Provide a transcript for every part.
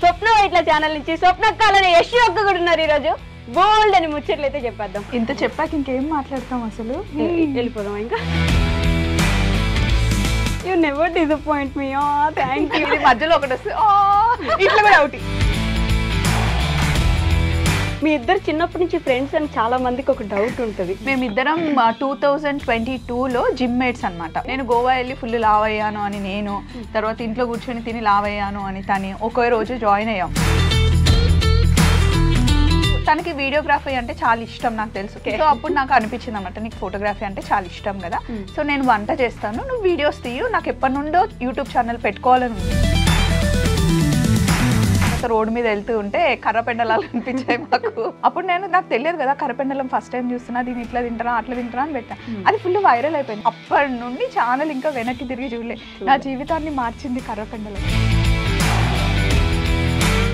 స్వప్న ఇట్లా ఛానల్ నుంచి స్వప్నక్కాలని యశ్ ఒక్క కూడా ఉన్నారు ఈ రోజు. బోల్డ్ అని ముచ్చట్లు అయితే చెప్పేద్దాం. ఇంత చెప్పాక ఇంకేం మాట్లాడతాం అసలు, వెళ్ళిపోదాం ఇంకా. You never disappoint me. Thank you. మధ్యలో ఒకటి వస్తే ఇట్లా కూడా ఒకటి. మీ ఇద్దరు చిన్నప్పటి నుంచి ఫ్రెండ్స్ అని చాలా మందికి ఒక డౌట్ ఉంటుంది. మేమిద్దరం 2022లో జిమ్ మేట్స్ అనమాట. నేను గోవా వెళ్ళి ఫుల్ లావ్ అయ్యాను అని నేను, తర్వాత ఇంట్లో కూర్చొని తిని లావ్ అయ్యాను అని తని ఒకే రోజు జాయిన్ అయ్యాం. తనకి వీడియోగ్రఫీ అంటే చాలా ఇష్టం నాకు తెలుసు. సో అప్పుడు నాకు అనిపించింది అనమాట, నీకు ఫోటోగ్రఫీ అంటే చాలా ఇష్టం కదా, సో నేను వంట చేస్తాను, నువ్వు వీడియోస్ తీయు, నాకు ఎప్పటి నుండో యూట్యూబ్ ఛానల్ పెట్టుకోవాలని ఉంది. రోడ్డు మీద వెళ్తూ ఉంటే కర్రపెండలాలు అనిపించాయి మాకు. అప్పుడు నాకు తెలియదు కదా, కర్రపెండలం ఫస్ట్ టైం చూస్తున్నా, దీన్ని ఇట్లా తింటారా అట్లా తింటారా అని పెట్టా. అది ఫుల్ వైరల్ అయిపోయింది. అప్పటి నుండి ఛానల్ ఇంకా వెనక్కి తిరిగి చూడలే. నా జీవితాన్ని మార్చింది కర్రపెండలం.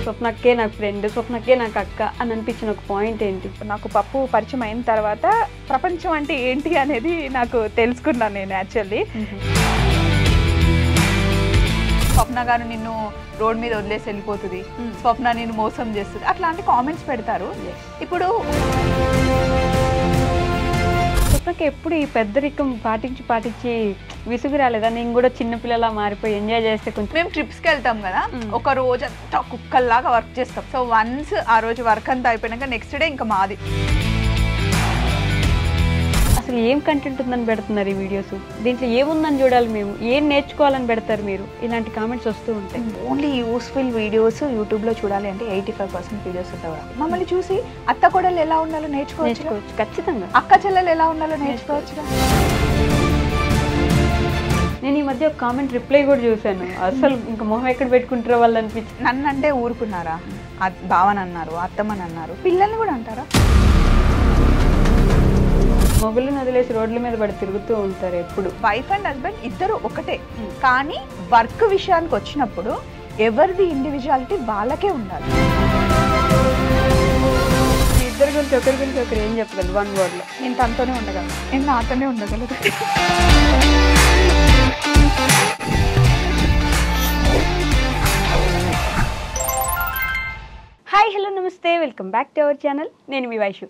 స్వప్నక్కే నాకు ఫ్రెండ్, స్వప్నక్కే నాకు అక్క అని అనిపించిన ఒక పాయింట్ ఏంటి? నాకు పప్పు పరిచయం అయిన తర్వాత ప్రపంచం అంటే ఏంటి అనేది నాకు తెలుసుకున్నాను నేను యాక్చువల్లీ. స్వప్న గారు నిన్ను రోడ్ మీద వదిలేసి వెళ్ళిపోతుంది, స్వప్న నేను మోసం చేస్తుంది, అట్లాంటి కామెంట్స్ పెడతారు. ఇప్పుడు స్వప్నకి ఎప్పుడు ఈ పెద్దరికం పాటించి విసుగు రాలేదా? నేను కూడా చిన్నపిల్లలా మారిపోయి ఎంజాయ్ చేస్తే కొంచెం. మేము ట్రిప్స్కి వెళ్తాం కదా, ఒక రోజు అంతా కుక్కల్లాగా వర్క్ చేస్తాం. సో వన్స్ ఆ రోజు వర్క్ అంతా అయిపోయినాక నెక్స్ట్ డే ఇంకా మాది. అసలు ఏం కంటెంట్ ఉందని పెడుతున్నారు ఈ వీడియోస్? దీంట్లో ఏముందని చూడాలి మేము, ఏం నేర్చుకోవాలని పెడతారు మీరు? ఇలాంటి కామెంట్స్ వస్తూ ఉంటాయి. ఓన్లీ యూస్ఫుల్ వీడియోస్ యూట్యూబ్లో చూడాలి అంటే 85% వీడియోస్ ఉంటాయి. మమ్మల్ని చూసి అత్త కోడలు ఎలా ఉండాలో నేర్చుకోవచ్చు. ఖచ్చితంగా అక్క చెల్లెలు ఎలా ఉండాలో నేర్చుకోవచ్చు. నేను ఈ మధ్య ఒక కామెంట్ రిప్లై కూడా చూశాను, అసలు ఇంకా మొహం ఎక్కడ పెట్టుకుంటారో వాళ్ళు అనిపించింది. నన్ను అంటే ఊరుకున్నారా? బావని అన్నారు, అత్తమ్మని అన్నారు, పిల్లల్ని కూడా అంటారా? మొగుళ్ళని వదిలేసి రోడ్ల మీద పడి తిరుగుతూ ఉంటారు ఎప్పుడు. వైఫ్ అండ్ హస్బెండ్ ఇద్దరు ఒకటే, కానీ వర్క్ విషయానికి వచ్చినప్పుడు ఎవరిది ఇండివిజువాలిటీ వాళ్ళకే ఉండాలి. ఇద్దరు గురించి ఒకరి గురించి ఒకరు ఏం చెప్పగలరు వన్ వర్డ్లో? నేను తనతోనే ఉండగలను, నేను నాతోనే ఉండగలదు. హాయ్ హలో నమస్తే, welcome back to our channel. నేను మీ వైషు.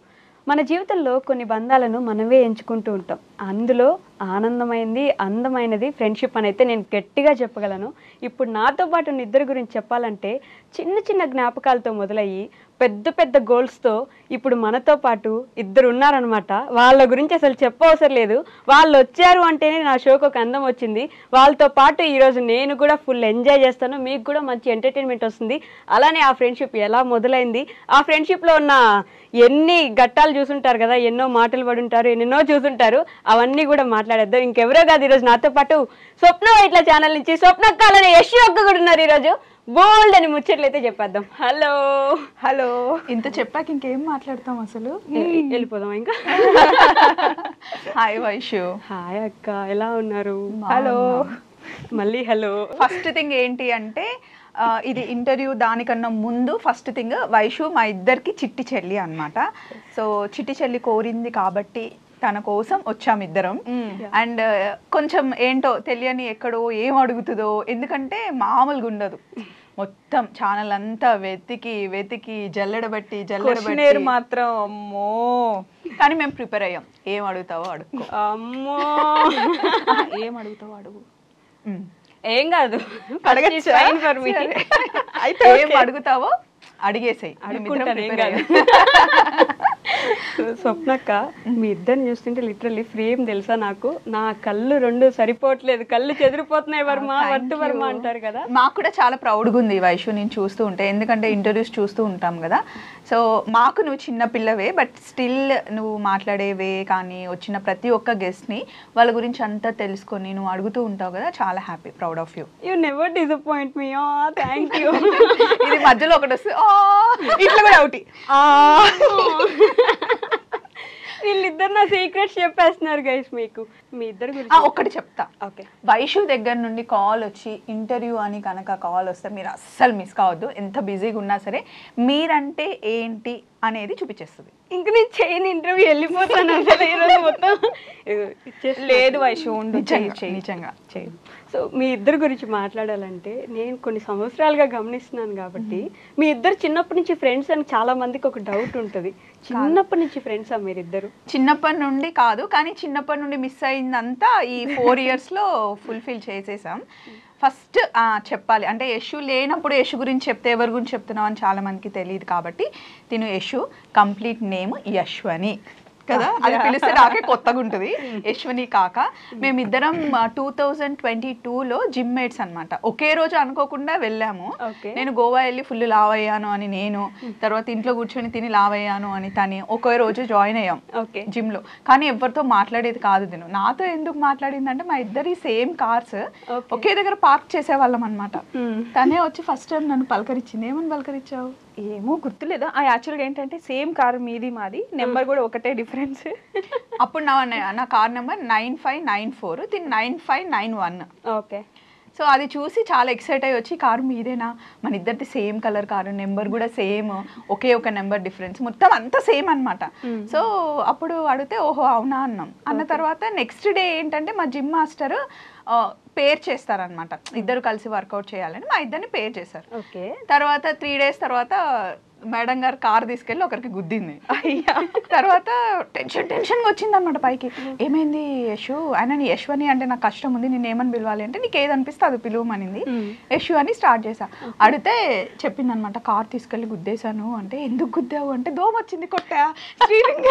మన జీవితంలో కొన్ని బంధాలను మనమే ఎంచుకుంటూ ఉంటాం. అందులో ఆనందమైంది, అందమైనది ఫ్రెండ్షిప్ అని అయితే నేను గట్టిగా చెప్పగలను. ఇప్పుడు నాతో పాటు ఉన్న ఇద్దరు గురించి చెప్పాలంటే చిన్న చిన్న జ్ఞాపకాలతో మొదలయ్యి పెద్ద పెద్ద గోల్స్తో ఇప్పుడు మనతో పాటు ఇద్దరు ఉన్నారనమాట. వాళ్ళ గురించి అసలు చెప్పవసరం లేదు, వాళ్ళు వచ్చారు అంటేనే నా షోకి ఒక అందం వచ్చింది. వాళ్ళతో పాటు ఈరోజు నేను కూడా ఫుల్ ఎంజాయ్ చేస్తాను, మీకు కూడా మంచి ఎంటర్టైన్మెంట్ వస్తుంది. అలానే ఆ ఫ్రెండ్షిప్ ఎలా మొదలైంది, ఆ ఫ్రెండ్షిప్లో ఉన్న ఎన్ని ఘట్టాలు చూసుంటారు కదా, ఎన్నో మాటలు పడి ఉంటారు, ఎన్నెన్నో చూసుంటారు, అవన్నీ కూడా మాట్లాడేద్దాం. ఇంకెవరో కాదు, ఈరోజు నాతో పాటు స్వప్న ఇట్లా ఛానల్ నుంచి స్వప్నక్కాలని యశ్ ఒక్క కూడా ఉన్నారు ఈరోజు. బోల్డ్ అని ముచ్చట్లు అయితే చెప్పేద్దాం. Hello hello. ఇంత చెప్పాక ఇంకేం మాట్లాడతాం అసలు, వెళ్ళిపోదాం ఇంకా. హాయ్ వైషు. హాయ్ అక్క, ఎలా ఉన్నారు? హలో. మళ్ళీ హలో. ఫస్ట్ థింగ్ ఏంటి అంటే, ఇది ఇంటర్వ్యూ దానికన్నా ముందు ఫస్ట్ థింగ్, వైషు మా ఇద్దరికి చిట్టి చెల్లి అనమాట. సో చిట్టి చెల్లి కోరింది కాబట్టి తన కోసం వచ్చాం ఇద్దరం. అండ్ కొంచెం ఏంటో తెలియని ఎక్కడో ఏం అడుగుతుందో, ఎందుకంటే మామూలుగా ఉండదు. మొత్తం ఛానల్ అంతా వెతికి జల్లెడబట్టి మాత్రం అమ్మో. కానీ మేము ప్రిపేర్ అయ్యాం. ఏం అడుగుతావో అడుగు. అమ్మో ఏం అడుగుతావో అడుగు. ఏం కాదు, అయితే ఏం అడుగుతావో అడిగేసాయి. స్వప్నక్క, మీ ఇద్దరిని చూస్తుంటే లిటరల్లీ ఫ్రేమ్ తెలుసా నాకు. నా కళ్ళు రెండు సరిపోవట్లేదు, కళ్ళు చెదిరిపోతున్నాయి వర్మ, వద్దు వర్మ అంటారు కదా. మాకు కూడా చాలా ప్రౌడ్గా ఉంది వైషు నేను చూస్తూ ఉంటే, ఎందుకంటే ఇంటర్వ్యూస్ చూస్తూ ఉంటాం కదా. సో మాకు నువ్వు చిన్న పిల్లవే, బట్ స్టిల్ నువ్వు మాట్లాడేవే కానీ వచ్చిన ప్రతి ఒక్క గెస్ట్ని వాళ్ళ గురించి అంతా తెలుసుకొని నువ్వు అడుగుతూ ఉంటావు కదా, చాలా happy, proud of you. You never disappoint me. Thank you. ఇది మధ్యలో ఒకటి వస్తే ఇట్లా కూడా ఒకటి. వీళ్ళిద్దరు నా సీక్రెట్స్ చెప్పేస్తున్నారు గైస్ మీకు. మీ ఇద్దరు గురించి ఒక్కటి చెప్తా. ఓకే. వైషు దగ్గర నుండి కాల్ వచ్చి ఇంటర్వ్యూ అని కనుక కాల్ వస్తే మీరు అస్సలు మిస్ కావద్దు. ఎంత బిజీగా ఉన్నా సరే మీరంటే ఏంటి అనేది చూపించేస్తుంది. ఇంక నేను చేయని ఇంటర్వ్యూ వెళ్ళిపోతాను అసలు ఈరోజు మొత్తం. లేదు వైషు ఉండు, నిజంగా చేయి. సో మీ ఇద్దరు గురించి మాట్లాడాలంటే నేను కొన్ని సంవత్సరాలుగా గమనిస్తున్నాను కాబట్టి మీ ఇద్దరు చిన్నప్పటి నుంచి ఫ్రెండ్స్ అని చాలా మందికి ఒక డౌట్ ఉంటుంది. చిన్నప్పటి నుంచి ఫ్రెండ్సా మీరిద్దరు? చిన్నప్పటి నుండి కాదు, కానీ చిన్నప్పటి నుండి మిస్ అయిందంతా ఈ 4 yearsలో ఫుల్ఫిల్ చేసేసాం. ఫస్ట్ చెప్పాలి అంటే యశు లేనప్పుడు యశు గురించి చెప్తే ఎవరి గురించి చెప్తున్నావు అని చాలా మందికి తెలియదు కాబట్టి తిను యశు కంప్లీట్ నేమ్ యశ్వని కదా, అది పిలిస్తే నాకే కొత్తగా ఉంటుంది. యశ్వని కాక మేమిద్దరం 2022లో జిమ్ మేట్స్ అనమాట. ఒకే రోజు అనుకోకుండా వెళ్ళాము. నేను గోవా వెళ్ళి ఫుల్ లావ్ అయ్యాను అని నేను, తర్వాత ఇంట్లో కూర్చొని తిని లావ్ అయ్యాను అని తని ఒకే రోజు జాయిన్ అయ్యాం జిమ్ లో. కానీ ఎవరితో మాట్లాడేది కాదు తిను. నాతో ఎందుకు మాట్లాడిందంటే మా ఇద్దరి సేమ్ కార్స్ ఒకే దగ్గర పార్క్ చేసేవాళ్ళం అనమాట. తనే వచ్చి ఫస్ట్ టైం నన్ను పలకరించింది. ఏమని పలకరించావు? ఏమో గుర్తులేదు. యాక్చువల్గా ఏంటంటే సేమ్ కార్ మీది మాది, నెంబర్ కూడా ఒకటే డిఫరెన్స్. అప్పుడు నా కార్ నెంబర్ 9594, తిని 9591. ఓకే. సో అది చూసి చాలా ఎక్సైట్ అయ్యి వచ్చి కారు మీదేనా, మన ఇద్దరిది సేమ్ కలర్ కారు, నెంబర్ కూడా సేమ్, ఒకే ఒక నెంబర్ డిఫరెన్స్, మొత్తం అంతా సేమ్ అనమాట. సో అప్పుడు అడిగితే ఓహో అవునా అన్నాం. అన్న తర్వాత నెక్స్ట్ డే ఏంటంటే మా జిమ్ మాస్టర్ పేర్ చేస్తారనమాట. ఇద్దరు కలిసి వర్కౌట్ చేయాలని మా ఇద్దరిని పేర్ చేశారు. తర్వాత 3 days తర్వాత మేడం గారు కార్ తీసుకెళ్ళి ఒకరికి గుద్దింది. తర్వాత టెన్షన్గా వచ్చింది అనమాట పైకి. ఏమైంది యశు? ఆయన యశ్వని అంటే నాకు కష్టం ఉంది, నేను ఏమని పిలవాలి అంటే నీకు ఏది అనిపిస్తే అది పిలువమనింది. యశు అని స్టార్ట్ చేశా. అడిగితే చెప్పింది అనమాట కార్ తీసుకెళ్ళి గుద్దేశాను అంటే. ఎందుకు గుద్దావు అంటే దోమ వచ్చింది కొట్టా, స్టీరింగ్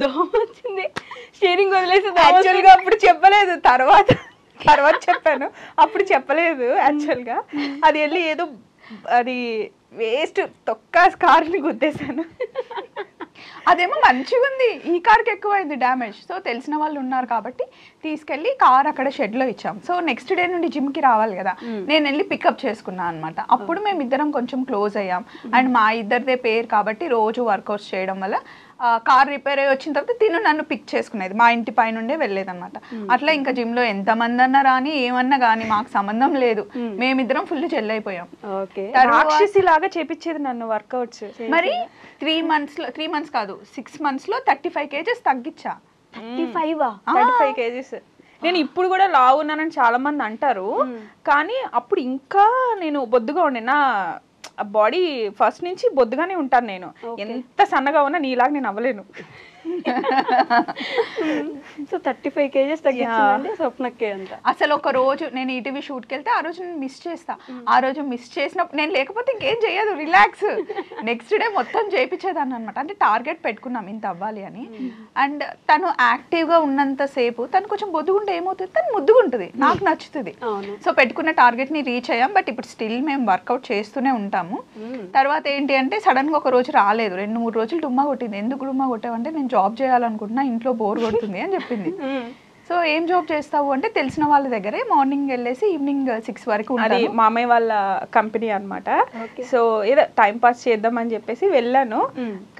దోమ వచ్చింది, స్టీరింగ్ వదిలేసి. యాక్చువల్గా అప్పుడు చెప్పలేదు, తర్వాత చెప్పాను. అప్పుడు చెప్పలేదు యాక్చువల్గా. అది వెళ్ళి ఏదో అది వేస్ట్ తొక్క కార్ని గుద్దేశాను. అదేమో మంచిగా ఉంది, ఈ కార్కి ఎక్కువైంది డ్యామేజ్. సో తెలిసిన వాళ్ళు ఉన్నారు కాబట్టి తీసుకెళ్ళి కార్ అక్కడ షెడ్లో ఇచ్చాం. సో నెక్స్ట్ డే నుండి జిమ్కి రావాలి కదా, నేను వెళ్ళి పికప్ చేసుకున్నాను అనమాట. అప్పుడు మేమిద్దరం కొంచెం క్లోజ్ అయ్యాం. అండ్ మా ఇద్దరిదే పేరు కాబట్టి రోజు వర్కౌట్స్ చేయడం వల్ల కార్ రిపేర్ అయ్యి వచ్చిన తర్వాత తిను నన్ను పిక్ చేసుకునేది. మా ఇంటి పై నుండే వెళ్ళేదన్నమాట. అట్లా ఇంకా జిమ్ లో ఎంతమంది అన్నా రాని ఏమన్నా కానీ మాకు సంబంధం లేదు, మేమిద్దరం ఫుల్ చెల్లైపోయాం. లాగా చేపించేది నన్ను వర్కౌట్స్. మరి 3 months కాదు 6 monthsలో 35 kgs తగ్గించా. 35 kgs. నేను ఇప్పుడు కూడా లావు ఉన్నానని చాలా మంది అంటారు, కానీ అప్పుడు ఇంకా నేను బొద్దుగా ఉండే. నా బాడీ ఫస్ట్ నుంచి బొద్దుగానే ఉంటాను నేను. ఎంత సన్నగా ఉన్నా నీలాగా నేను అవ్వలేను. సో 35 kgs తగ్గించిందండి స్వప్నకి అంత. అసలు ఒక రోజు నేను ఈటీవీ షూట్కి వెళ్తే ఆ రోజు నేను మిస్ చేస్తా. ఆ రోజు మిస్ చేసినప్పుడు నేను లేకపోతే ఇంకేం చేయదు, రిలాక్స్. నెక్స్ట్ డే మొత్తం చేయించేదాన్ని అనమాట. అంటే టార్గెట్ పెట్టుకున్నాం ఇంత అవ్వాలి అని. అండ్ తను యాక్టివ్గా ఉన్నంత సేపు తను కొంచెం బొద్దుగుంటే ఏమవుతుంది, తను ముద్దుగుంటుంది, నాకు నచ్చుతుంది. సో పెట్టుకున్న టార్గెట్ని రీచ్ అయ్యాం. బట్ ఇప్పుడు స్టిల్ మేము వర్కౌట్ చేస్తూనే ఉంటాము. తర్వాత ఏంటి అంటే సడన్గా ఒక రోజు రాలేదు, 2-3 రోజులు డుమ్మా కొట్టింది. ఎందుకు డుమ్మా కొట్టావంటే నేను జాబ్ చేయాలనుకుంటున్నా, ఇంట్లో బోర్ కొడుతుంది అని చెప్పింది. సో ఏం జాబ్ చేస్తావు అంటే తెలిసిన వాళ్ళ దగ్గరే మార్నింగ్ వెళ్ళేసి ఈవినింగ్ 6 వరకు. అది మామయ్య వాళ్ళ కంపెనీ అనమాట. సో ఏదో టైం పాస్ చేద్దాం అని చెప్పేసి వెళ్ళాను,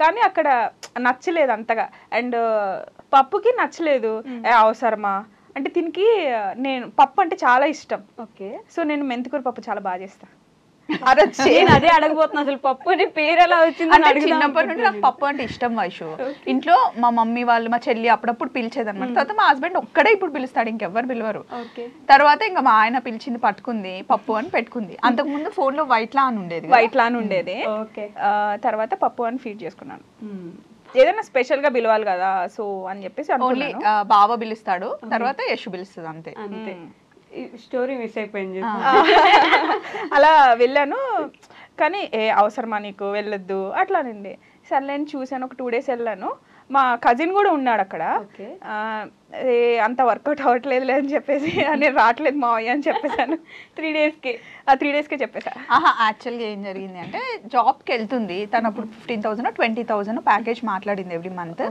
కానీ అక్కడ నచ్చలేదు అంతగా. అండ్ పప్పుకి నచ్చలేదు. అవసరమా అంటే దీనికి నేను పప్పు అంటే చాలా ఇష్టం. ఓకే. సో నేను మెంతికూర పప్పు చాలా బాగా చేస్తాను. నేను అదే అడగబోతున్నా, అసలు పప్పు అని పేరు ఎలా వచ్చింది? చిన్నప్పటి నుండి నాకు పప్పు అంటే ఇష్టం వైషు. ఇంట్లో మా మమ్మీ వాళ్ళు మా చెల్లి అప్పుడప్పుడు పిలిచేదన్నమాట. తర్వాత మా హస్బెండ్ ఒక్కడే ఇప్పుడు పిలుస్తాడు, ఇంకెవ్వరు పిలవరు. తర్వాత ఇంకా మా ఆయన పిలిచింది, పట్టుకుంది, పప్పు అని పెట్టుకుంది. అంతకుముందు ఫోన్ లో వైట్ లాన్ ఉండేది. తర్వాత పప్పు అని ఫీడ్ చేసుకున్నాను. ఏదైనా స్పెషల్ గా పిలవాలి కదా సో అని చెప్పేసి ఓన్లీ బావ పిలుస్తాడు, తర్వాత యశు పిలుస్తుంది, అంతే. స్టోరీ మిస్ అయిపోయింది. అలా వెళ్ళాను, కానీ అవసరమా నీకు వెళ్ళొద్దు అట్లానండి. సర్లేని చూసాను. ఒక 2 days వెళ్ళాను. మా కజిన్ కూడా ఉన్నాడు అక్కడ. అంత వర్కౌట్ అవ్వట్లేదు లేదని చెప్పేసి నేను రావట్లేదు మావయ్య అని చెప్పేసాను. 3 daysకే చెప్పేసా. యాక్చువల్గా ఏం జరిగింది అంటే జాబ్కి వెళ్తుంది తను. అప్పుడు 15,000 20,000 ప్యాకేజ్ మాట్లాడింది ఎవ్రీ మంత్.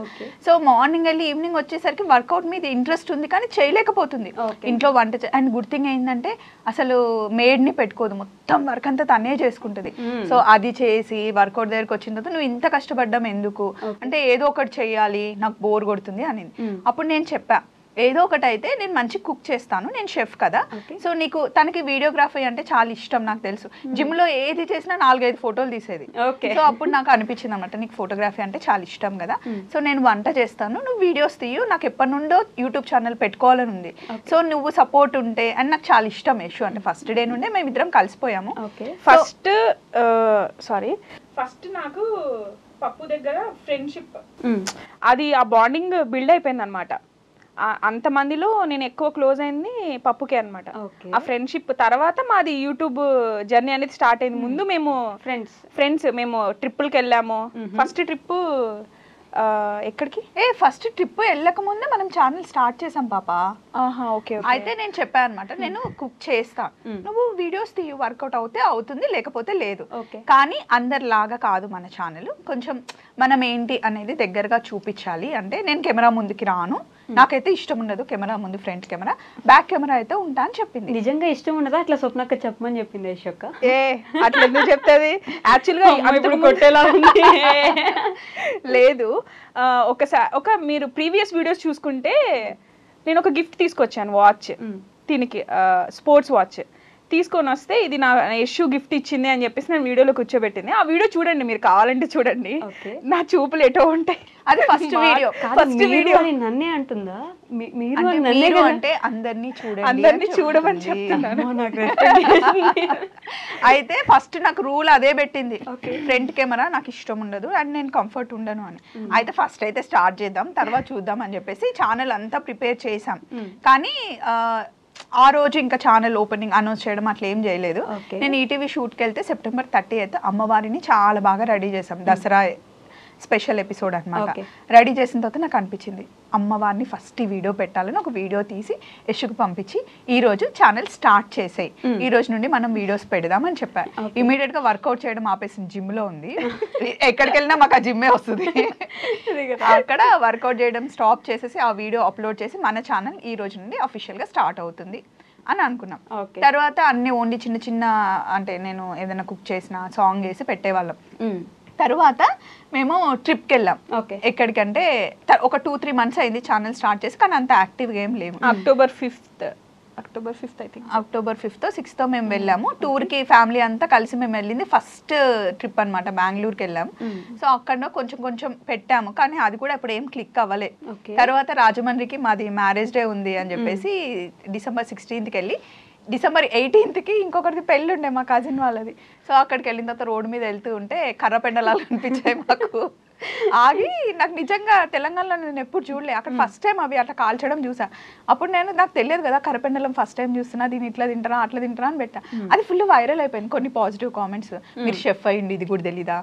సో మార్నింగ్ వెళ్ళి ఈవినింగ్ వచ్చేసరికి వర్కౌట్ మీద ఇంట్రెస్ట్ ఉంది కానీ చేయలేకపోతుంది. ఇంట్లో వంట అండ్ గుడ్ థింగ్ ఏంటంటే అసలు మేడ్ని పెట్టుకోదు, మొత్తం వర్క్ అంతా తనే చేసుకుంటుంది. సో అది చేసి వర్కౌట్ దగ్గరికి వచ్చిన తర్వాత నువ్వు ఇంత కష్టపడ్డాం ఎందుకు అంటే ఏదో ఒకటి చెయ్యాలి, నాకు బోర్ కొడుతుంది అని. అప్పుడు నేను చెప్పా ఏదో ఒకటి అయితే నేను మంచి కుక్ చేస్తాను, నేను షెఫ్ కదా. సో నీకు తనకి వీడియోగ్రఫీ అంటే చాలా ఇష్టం నాకు తెలుసు. జిమ్ లో ఏది చేసినా 4-5 ఫోటోలు తీసేది. సో అప్పుడు నాకు అనిపించింది అనమాట, నీకు ఫోటోగ్రఫీ అంటే చాలా ఇష్టం కదా, సో నేను వంట చేస్తాను, నువ్వు వీడియోస్ తీయు, నాకు ఎప్పటి నుండో యూట్యూబ్ ఛానల్ పెట్టుకోవాలని ఉంది, సో నువ్వు సపోర్ట్ ఉంటే అని నాకు చాలా ఇష్టం యశు అంటే. ఫస్ట్ డే నుండే మేమిద్దరం కలిసిపోయాము. ఫస్ట్ నాకు పప్పు దగ్గర ఫ్రెండ్షిప్, అది ఆ బాండింగ్ బిల్డ్ అయిపోయింది అనమాట. అంతమందిలో నేను ఎక్కువ క్లోజ్ అయింది పప్పుకే అనమాట. ఆ ఫ్రెండ్షిప్ తర్వాత మాది యూట్యూబ్ జర్నీ అనేది స్టార్ట్ అయింది. ముందు మేము ఫ్రెండ్స్ మేము ట్రిప్పులకి వెళ్ళాము. ఫస్ట్ ట్రిప్ ఎక్కడికి? ఫస్ట్ ట్రిప్ వెళ్ళక ముందే మనం ఛానల్ స్టార్ట్ చేసాం పాప. ఓకే. అయితే నేను చెప్పాను అనమాట, నేను కుక్ చేస్తా, నువ్వు వీడియోస్ తీయు, వర్కౌట్ అవుతే అవుతుంది, లేకపోతే లేదు. కానీ అందరిలాగా కాదు మన ఛానల్, కొంచెం మనం ఏంటి అనేది దగ్గరగా చూపించాలి. అంటే నేను కెమెరా ముందుకి రాను, నాకైతే ఇష్టం ఉండదు కెమెరా ముందు, ఫ్రంట్ కెమెరా, బ్యాక్ కెమెరా అయితే ఉంటా అని చెప్పింది. నిజంగా ఇష్టం ఉండదా అట్లా స్వప్నక్క చెప్పమని చెప్పింది యశోక్క? అట్లా ఎందుకు చెప్తుంది? యాక్చువల్గా కొట్టేలా ఉంది. లేదు, ఒకసారి మీరు ప్రీవియస్ వీడియోస్ చూసుకుంటే నేను ఒక గిఫ్ట్ తీసుకొచ్చాను, వాచ్, దీనికి స్పోర్ట్స్ వాచ్ తీసుకొని వస్తే ఇది నా యశు గిఫ్ట్ ఇచ్చింది అని చెప్పేసి నేను వీడియోలో కూర్చోబెట్టింది. ఆ వీడియో చూడండి, మీరు కావాలంటే చూడండి, నా చూపులు ఎటో ఉంటాయి. అది ఫస్ట్ వీడియో. ఫస్ట్ వీడియో నన్నే అంటుందా? మీరు అంటే అందరినీ చూడమని చెప్తున్నాను. అయితే ఫస్ట్ నాకు రూల్ అదే పెట్టింది, ఫ్రంట్ కెమెరా నాకు ఇష్టం ఉండదు అండ్ నేను కంఫర్ట్ ఉండను అని. అయితే ఫస్ట్ అయితే స్టార్ట్ చేద్దాం, తర్వాత చూద్దాం అని చెప్పేసి ఛానల్ అంతా ప్రిపేర్ చేసాం. కానీ ఆ రోజు ఇంకా ఛానల్ ఓపెనింగ్ అనౌన్స్ చేయడం అట్లా ఏం చేయలేదు. నేను ఈటీవీ షూట్కి వెళ్తే September 30th అమ్మవారిని చాలా బాగా రెడీ చేసాం, దసరా స్పెషల్ ఎపిసోడ్ అనమాట. రెడీ చేసిన తర్వాత నాకు అనిపించింది అమ్మవారిని ఫస్ట్ ఈ వీడియో పెట్టాలని ఒక వీడియో తీసి యశుకు పంపించి ఈ రోజు ఛానల్ స్టార్ట్ చేసేయి, ఈ రోజు నుండి మనం వీడియోస్ పెడదాం అని చెప్పారు. ఇమీడియట్ గా వర్కౌట్ చేయడం ఆపేసింది, జిమ్ లో ఉంది, ఎక్కడికి వెళ్ళినా మాకు ఆ జిమ్మే వస్తుంది. అక్కడ వర్కౌట్ చేయడం స్టాప్ చేసేసి ఆ వీడియో అప్లోడ్ చేసి మన ఛానల్ ఈ రోజు నుండి అఫీషియల్ గా స్టార్ట్ అవుతుంది అని అనుకున్నాం. తర్వాత అన్ని ఓన్లీ చిన్న చిన్న అంటే నేను ఏదైనా కుక్ చేసిన సాంగ్ వేసి పెట్టేవాళ్ళం. తర్వాత మేము ట్రిప్కి వెళ్ళాం. ఎక్కడికంటే ఒక 2-3 months అయింది ఛానల్ స్టార్ట్ చేసి, కానీ అంత యాక్టివ్గా ఏం లేము. October 5th I think, October 5th, 6th మేము వెళ్ళాము టూర్కి. ఫ్యామిలీ అంతా కలిసి మేము వెళ్ళింది ఫస్ట్ ట్రిప్ అనమాట, బెంగళూరుకి వెళ్ళాం. సో అక్కడ కొంచెం కొంచెం పెట్టాము, కానీ అది కూడా ఇప్పుడు ఏం క్లిక్ అవ్వలే. తర్వాత రాజమండ్రికి మాది మ్యారేజ్ డే ఉంది అని చెప్పేసి December 16th వెళ్ళి December 18th ఇంకొకరిది పెళ్ళి ఉండే మా కజిన్ వాళ్ళది. సో అక్కడికి వెళ్ళిన తర్వాత రోడ్డు మీద వెళ్తూ ఉంటే కర్ర పెండలాలు అనిపించాయి మాకు. ఆగి నాకు నిజంగా తెలంగాణలో నేను ఎప్పుడు చూడలే, అక్కడ ఫస్ట్ టైం అవి అట్లా కాల్చడం చూసా. అప్పుడు నాకు తెలియదు కదా కర్రపెండలం, ఫస్ట్ టైం చూస్తున్నా, దీన్ని ఇట్లా తింటారా అట్లా తింటారా అని పెట్టా. అది ఫుల్ వైరల్ అయిపోయింది. కొన్ని పాజిటివ్ కామెంట్స్, మీరు షెఫ్ అయ్యింది ఇది కూడా తెలీదా,